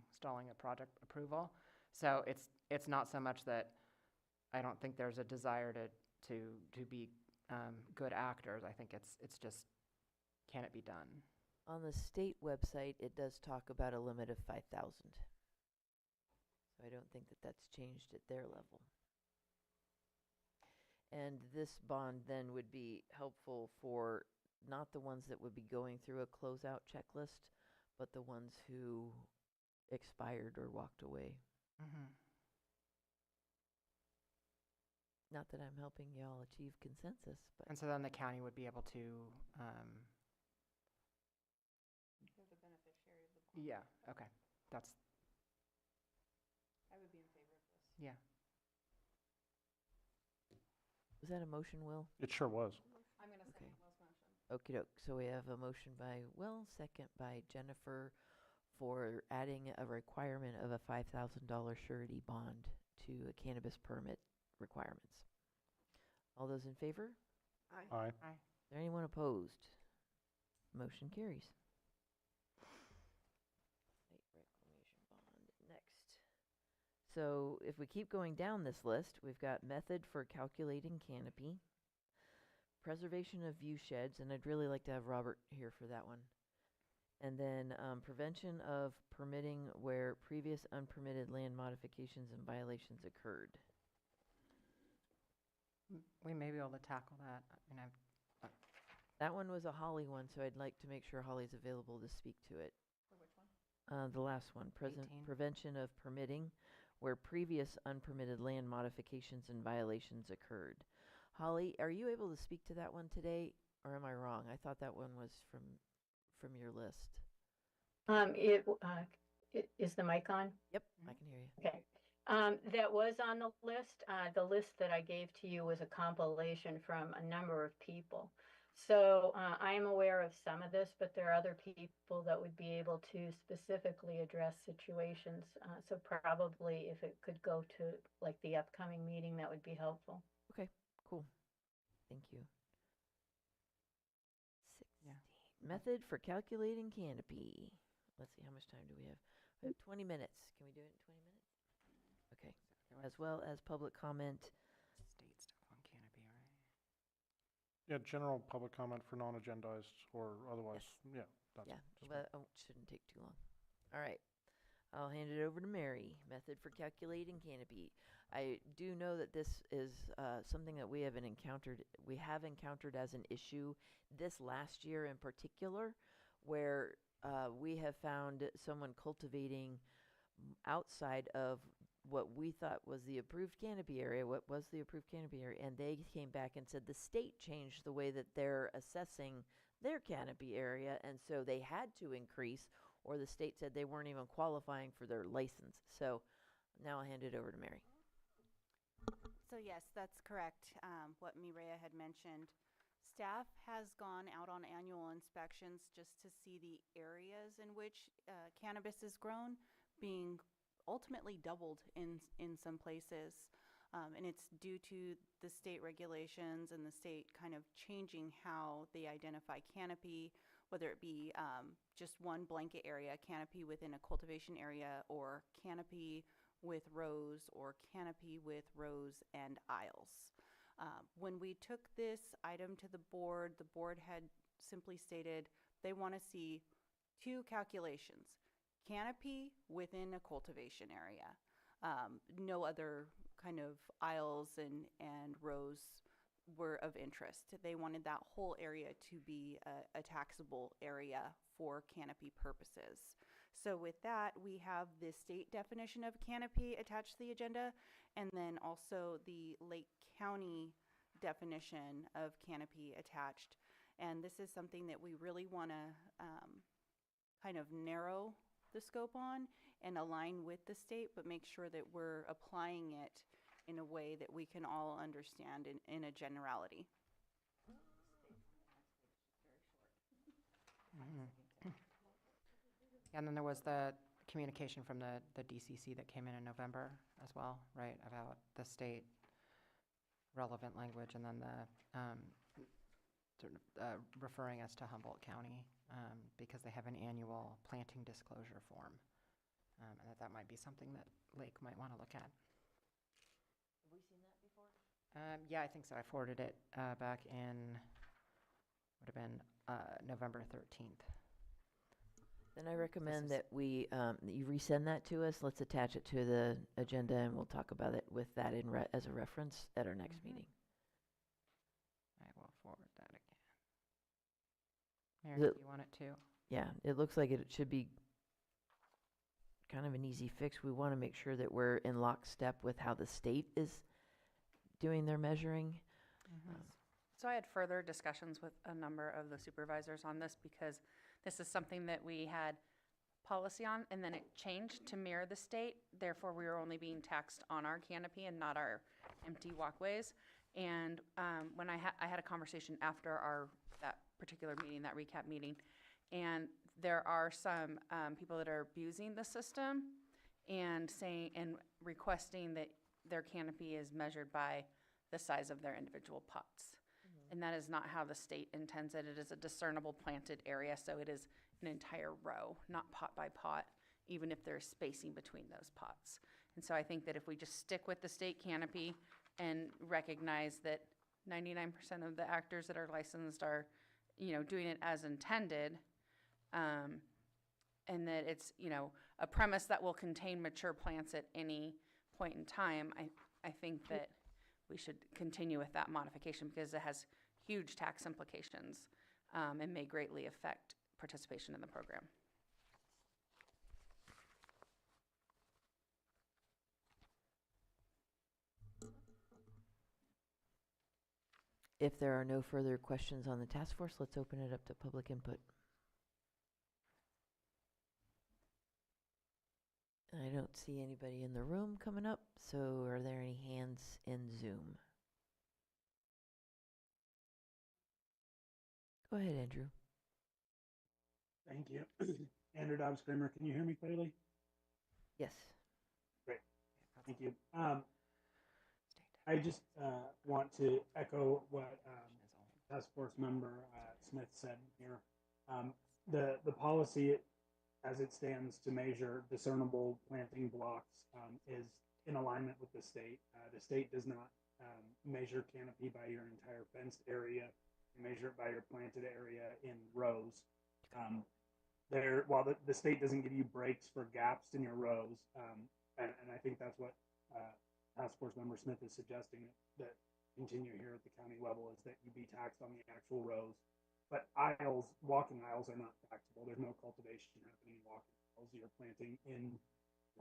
a project approval. So it's not so much that I don't think there's a desire to be good actors. I think it's just, can it be done? On the state website, it does talk about a limit of 5,000. So I don't think that's changed at their level. And this bond then would be helpful for not the ones that would be going through a closeout checklist, but the ones who expired or walked away. Mm-hmm. Not that I'm helping y'all achieve consensus, but And so then the county would be able to, yeah, okay, that's, I would be in favor of this. yeah. was that a motion, Will? It sure was. I'm going to Okay. second Will's motion. Okie doke. So we have a motion by Will, second by Jennifer, for adding a requirement of a $5,000 surety bond to a cannabis permit requirements. All those in favor? Aye. Is there anyone opposed? Motion carries. Site So if we keep going down this list, we've got method for calculating canopy, preservation of view sheds, and I'd really like to have Robert here for that one. And then prevention of permitting where previous unpermitted land modifications and violations occurred. We may be able to tackle that. I mean, That one was a Holly one, so I'd like to make sure Holly's available to speak to it. For which one? The last one, 18. prevention of permitting where previous unpermitted land modifications and violations occurred. Holly, are you able to speak to that one today, or am I wrong? I thought that one was from your list. Is the mic on? Yep, I can hear you. Okay. That was on the list. The list that I gave to you was a compilation from a number of people. So I am aware of some of this, but there are other people that would be able to specifically address situations. So probably if it could go to like the upcoming meeting, that would be helpful. Okay, cool. Thank you. 16. Method for calculating canopy. Let's see, how much time do we have? We have 20 minutes. Can we do it in 20 minutes? Okay. As well as public comment. State stuff on canopy, right? Yeah, general public comment for non-agendized or otherwise, Yes. yeah. That's Yeah, just well, shouldn't take too long. All right. I'll hand it over to Mary. Method for calculating canopy. I do know that this is something that we have encountered as an issue this last year in particular, where we have found someone cultivating outside of what we thought was the approved canopy area, and they came back and said the state changed the way that they're assessing their canopy area, and so they had to increase, or the state said they weren't even qualifying for their license. So now I'll hand it over to Mary. So yes, that's correct, what Mireya had mentioned. Staff has gone out on annual inspections just to see the areas in which cannabis is grown being ultimately doubled in some places. And it's due to the state regulations and the state kind of changing how they identify canopy, whether it be just one blanket area, canopy within a cultivation area, or canopy with rows, or canopy with rows and aisles. When we took this item to the board had simply stated they want to see two calculations: canopy within a cultivation area. No other kind of aisles and rows were of interest. They wanted that whole area to be a taxable area for canopy purposes. So with that, we have the state definition of canopy attached to the agenda, and then also the Lake County definition of canopy attached. And this is something that we really want to kind of narrow the scope on and align with the state, but make sure that we're applying it in a way that we can all understand in a generality. And then there was the communication from the DCC that came in November as well, right, about the state relevant language, and then the sort of referring us to Humboldt County because they have an annual planting disclosure form, and that might be something that Lake might want to look at. Have we seen that before? Yeah, I think so. I forwarded it back in, would have been November 13th. Then I recommend that we that you resend that to us. Let's attach it to the agenda, and we'll talk about it with that as a reference at our next meeting. I will forward that again. Mary, do you want it too? Yeah, it looks like it should be kind of an easy fix. We want to make sure that we're in lockstep with how the state is doing their measuring. So I had further discussions with a number of the supervisors on this, because this is something that we had policy on, and then it changed to mirror the state. Therefore, we were only being taxed on our canopy and not our empty walkways. And when I had a conversation after that particular meeting, that recap meeting, and there are some people that are abusing the system and saying and requesting that their canopy is measured by the size of their individual pots. And that is not how the state intends it. It is a discernible planted area, so it is an entire row, not pot by pot, even if there's spacing between those pots. And so I think that if we just stick with the state canopy and recognize that 99% of the actors that are licensed are, doing it as intended, and that it's, a premise that will contain mature plants at any point in time, I think that we should continue with that modification because it has huge tax implications, and may greatly affect participation in the program. If there are no further questions on the task force, let's open it up to public input. I don't see anybody in the room coming up, so are there any hands in Zoom? Go ahead, Andrew. Thank you. Andrew Dobbs Kramer, can you hear me clearly? Yes. Great. Thank you. I just want to echo what Task Force Member Smith said here. The policy, as it stands to measure discernible planting blocks, is in alignment with the state. The state does not measure canopy by your entire fenced area. You measure it by your planted area in rows. While the state doesn't give you breaks for gaps in your rows, and I think that's what Task Force Member Smith is suggesting that continue here at the county level, is that you be taxed on the actual rows. But walking aisles are not taxable. There's no cultivation happening in walking aisles. You're planting in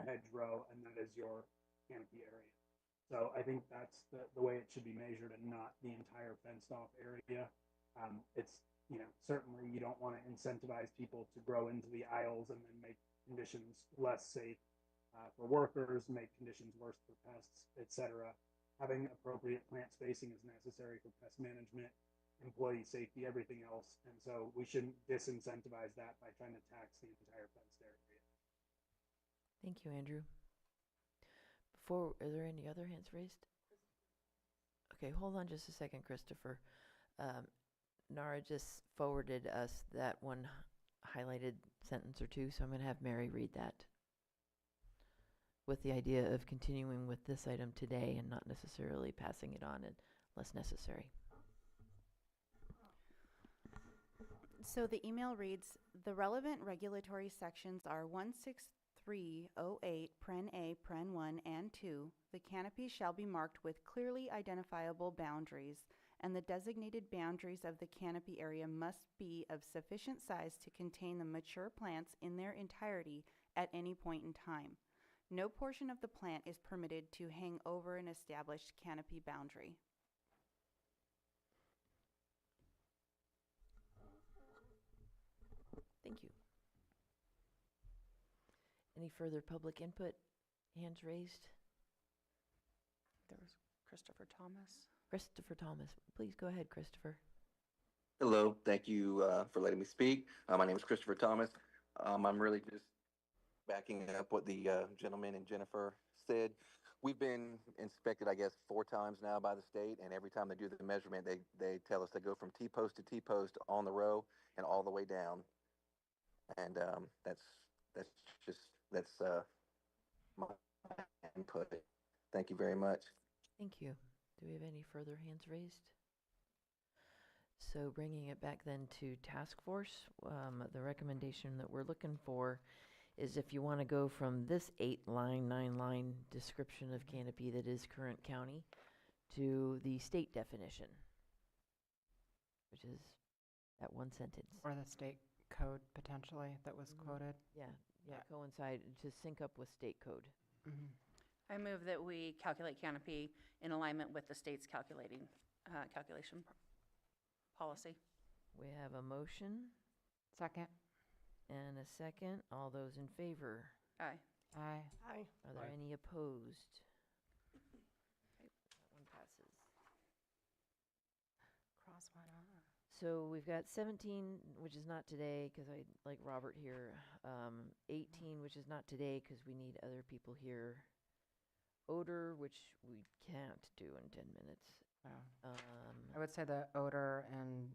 a hedgerow, and that is your canopy area. So I think that's the way it should be measured, and not the entire fenced off area. It's, certainly you don't want to incentivize people to grow into the aisles and then make conditions less safe for workers, make conditions worse for pests, etc. Having appropriate plant spacing is necessary for pest management, employee safety, everything else. And so we shouldn't disincentivize that by trying to tax the entire fenced area. Thank you, Andrew. Are there any other hands raised? Okay, hold on just a second, Christopher. Nara just forwarded us that one highlighted sentence or two, so I'm going to have Mary read that, with the idea of continuing with this item today and not necessarily passing it on unless necessary. So the email reads, the relevant regulatory sections are 16308, Pren A, Pren 1, and 2. The canopy shall be marked with clearly identifiable boundaries, and the designated boundaries of the canopy area must be of sufficient size to contain the mature plants in their entirety at any point in time. No portion of the plant is permitted to hang over an established canopy boundary. Thank you. Any further public input? Hands raised? There was Christopher Thomas. Christopher Thomas. Please go ahead, Christopher. Hello, thank you for letting me speak. My name is Christopher Thomas. I'm really just backing up what the gentleman and Jennifer said. We've been inspected, I guess, 4 times now by the state, and every time they do the measurement, they tell us they go from T-post to T-post on the row and all the way down. And that's my input. Thank you very much. Thank you. Do we have any further hands raised? So bringing it back then to task force, the recommendation that we're looking for is if you want to go from this 8-line, 9-line description of canopy that is current county to the state definition, which is that one sentence. Or the state code potentially that was quoted. Yeah, coincide to sync up with state code. I move that we calculate canopy in alignment with the state's calculation policy. We have a motion. Second. And a second. All those in favor? Aye. Aye. Aye. Are there any opposed? Okay, that one passes. Cross one off. So we've got 17, which is not today, because I like Robert here. 18, which is not today, because we need other people here. Odor, which we can't do in 10 minutes. I would say the odor and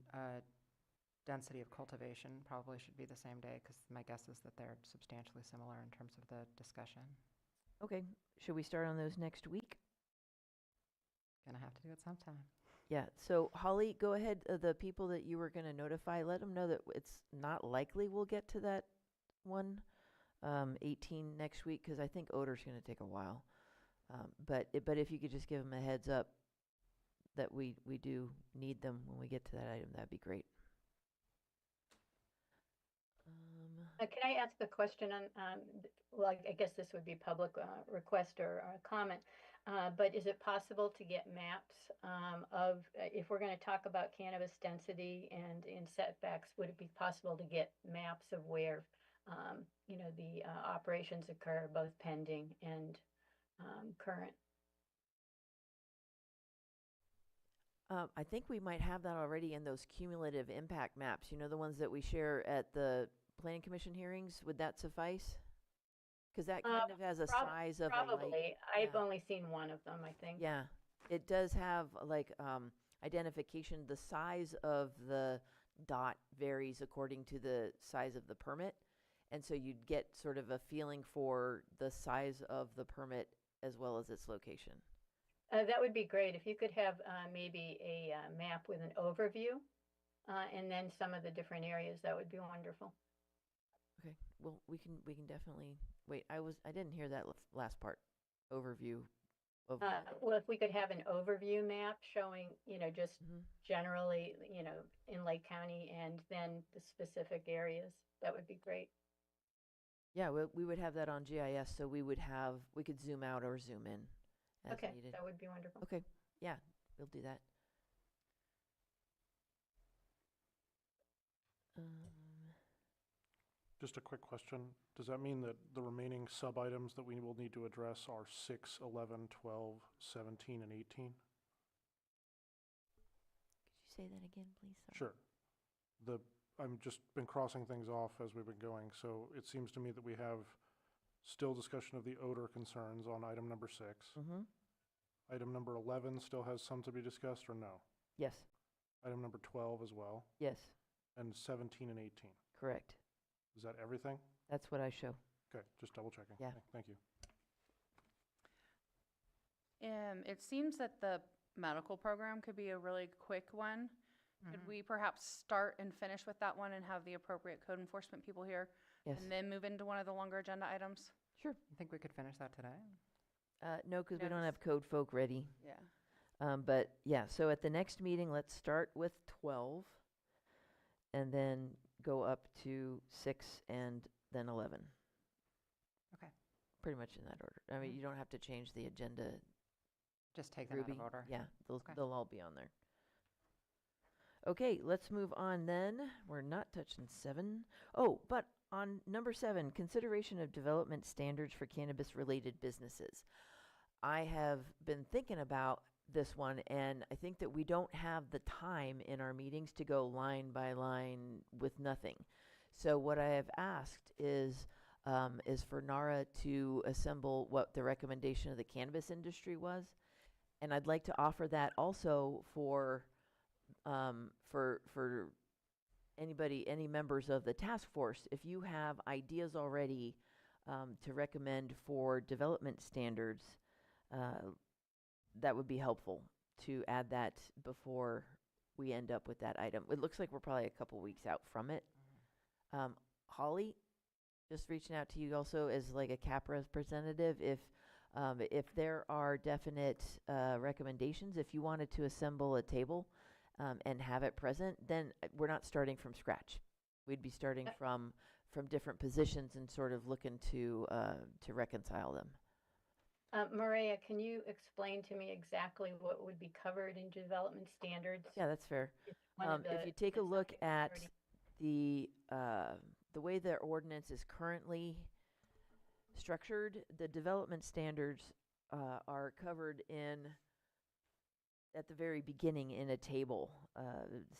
density of cultivation probably should be the same day, because my guess is that they're substantially similar in terms of the discussion. Okay, should we start on those next week? Gonna have to do it sometime. Yeah, so Holly, go ahead, the people that you were gonna notify, let them know that it's not likely we'll get to that one, 18 next week, because I think odor's gonna take a while. But if you could just give them a heads up that we do need them when we get to that item, that'd be great. Can I ask a question on, well, I guess this would be public request or comment, but is it possible to get maps of, if we're going to talk about cannabis density and in setbacks, would it be possible to get maps of where, the operations occur, both pending and current? I think we might have that already in those cumulative impact maps, the ones that we share at the planning commission hearings. Would that suffice? Because that kind of has a size of a light. Probably. I've only seen one of them, I think. Yeah, it does have like identification. The size of the dot varies according to the size of the permit. And so you'd get sort of a feeling for the size of the permit as well as its location. That would be great. If you could have maybe a map with an overview and then some of the different areas, that would be wonderful. Okay, well, we can definitely wait. I didn't hear that last part. Overview of well, if we could have an overview map showing, just generally, in Lake County and then the specific areas, that would be great. Yeah, we would have that on GIS, so we could zoom out or zoom in as Okay, needed. that would be wonderful. Okay, yeah, we'll do that. Just a quick question. Does that mean that the remaining sub-items that we will need to address are 6, 11, 12, 17, and 18? Could you say that again, please? Sorry. Sure. I'm just been crossing things off as we've been going, so it seems to me that we have still discussion of the odor concerns on item number 6. Item number 11 still has some to be discussed, or no? Yes. Item number 12 as well? Yes. And 17 and 18? Correct. Is that everything? That's what I show. Okay, just double checking. Yeah. Thank you. It seems that the medical program could be a really quick one. Could we perhaps start and finish with that one and have the appropriate code enforcement people here? Yes. And then move into one of the longer agenda items? Sure. I think we could finish that today. No, because we don't have code folk ready. Yeah. But yeah, so at the next meeting, let's start with 12 and then go up to 6 and then 11. Okay. Pretty much in that order. I mean, you don't have to change the agenda. Just take them out of order. Yeah, they'll all be on there. Okay, let's move on then. We're not touching 7. Oh, but on number 7, consideration of development standards for cannabis-related businesses. I have been thinking about this one, and I think that we don't have the time in our meetings to go line by line with nothing. So what I have asked is for NARA to assemble what the recommendation of the cannabis industry was, and I'd like to offer that also for any members of the task force. If you have ideas already to recommend for development standards, that would be helpful to add that before we end up with that item. It looks like we're probably a couple weeks out from it. Holly, just reaching out to you also as like a CAP representative, if there are definite recommendations, if you wanted to assemble a table and have it present, then we're not starting from scratch. We'd be starting from different positions and sort of looking to reconcile them. Maria, can you explain to me exactly what would be covered in development standards? Yeah, that's fair. If you take a look at the way the ordinance is currently structured, the development standards are covered at the very beginning in a table,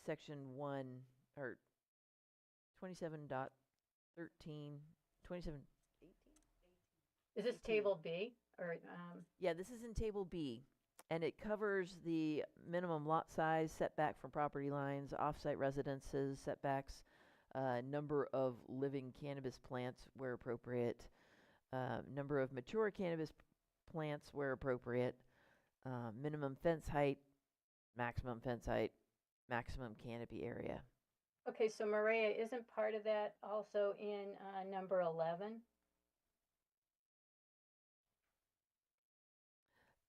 section 1 or 27.13, 27. Is this table B or? Yeah, this is in table B, and it covers the minimum lot size, setback from property lines, off-site residences, setbacks, number of living cannabis plants where appropriate, number of mature cannabis plants where appropriate, minimum fence height, maximum canopy area. Okay, so Maria, isn't part of that also in number 11?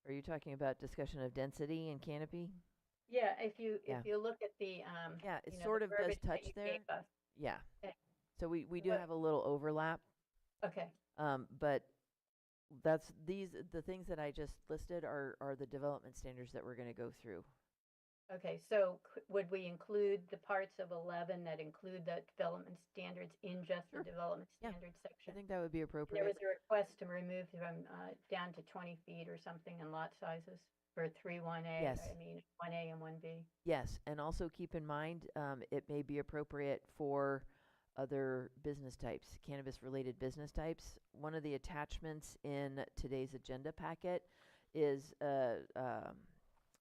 Are you talking about discussion of density and canopy? Yeah, if you Yeah. look at the Yeah, it you know, sort the of does verbiage that touch you there. gave us. Yeah. Okay. So we do What- have a little overlap. Okay. But that's the things that I just listed are the development standards that we're going to go through. Okay, so would we include the parts of 11 that include the development standards in just the development Yeah, standards I section? think that would be And appropriate. there was a request to remove from down to 20 feet or something in lot sizes for 3-1A. Yes. I mean 1A and 1B. Yes, and also keep in mind, it may be appropriate for other business types, cannabis-related business types. One of the attachments in today's agenda packet is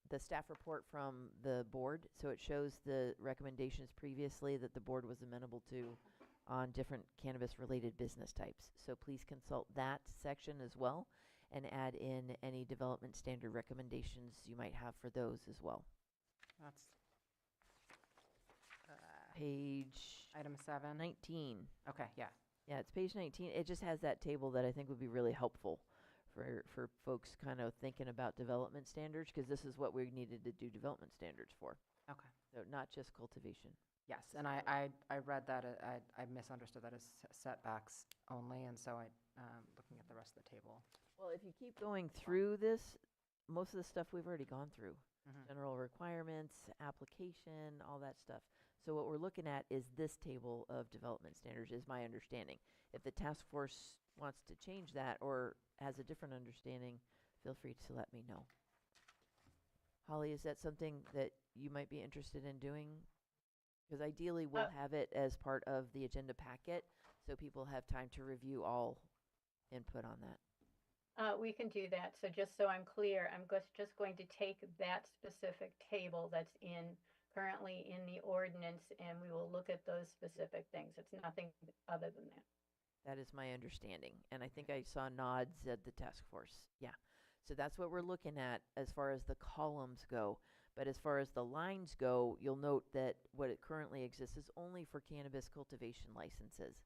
the staff report from the board. So it shows the recommendations previously that the board was amenable to on different cannabis-related business types. So please consult that section as well and add in any development standard recommendations you might have for those as well. That's Page item 7. 19. Okay, yeah. Yeah, it's page 19. It just has that table that I think would be really helpful for folks kind of thinking about development standards, because this is what we needed to do development standards for. Okay. So not just cultivation. Yes, and I read that, I misunderstood that as setbacks only, and so looking at the rest of the table. Well, if you keep going through this, most of the stuff we've already gone through. Mhm. General requirements, application, all that stuff. So what we're looking at is this table of development standards, is my understanding. If the task force wants to change that or has a different understanding, feel free to let me know. Holly, is that something that you might be interested in doing? Because ideally, we'll have it as part of the agenda packet, so people have time to review all input on that. We can do that. So just so I'm clear, I'm just going to take that specific table that's currently in the ordinance, and we will look at those specific things. It's nothing other than that. That is my understanding, and I think I saw nods at the task force. Yeah, so that's what we're looking at as far as the columns go. But as far as the lines go, you'll note that what it currently exists is only for cannabis cultivation licenses.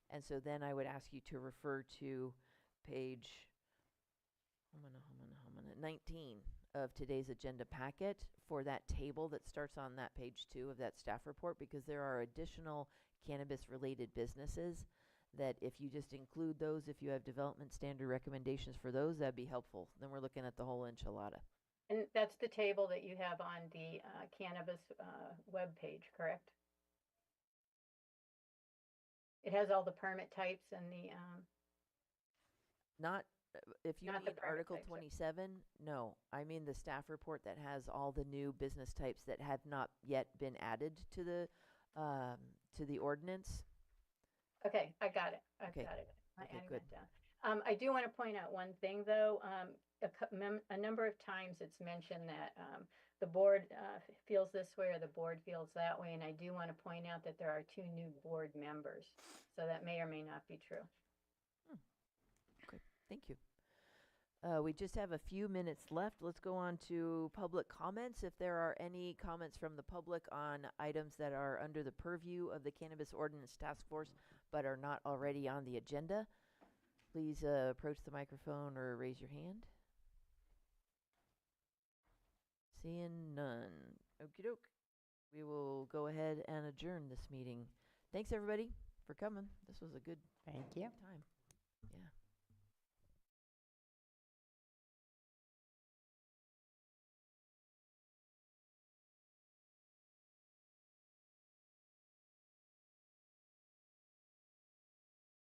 And so then I would ask you to refer to page 19 of today's agenda packet for that table that starts on that page 2 of that staff report, because there are additional cannabis-related businesses that if you just include those, if you have development standard recommendations for those, that'd be helpful. Then we're looking at the whole enchilada. And that's the table that you have on the cannabis webpage, correct? It has all the permit types and the Not, if you Not the mean permit Article types, 27, no. I mean the staff report that has all the new business types that have not yet been added to the ordinance. Okay, I got it. I've Okay. got it. I'm Okay, adding good. that down. I do want to point out one thing, though. A number of times it's mentioned that the board feels this way or the board feels that way, and I do want to point out that there are 2 new board members, so that may or may not be true. Okay, thank you. We just have a few minutes left. Let's go on to public comments. If there are any comments from the public on items that are under the purview of the Cannabis Ordinance Task Force but are not already on the agenda, please approach the microphone or raise your hand. Seeing none. Okie doke. We will go ahead and adjourn this meeting. Thanks, everybody, for coming. This was a good Thank you. time.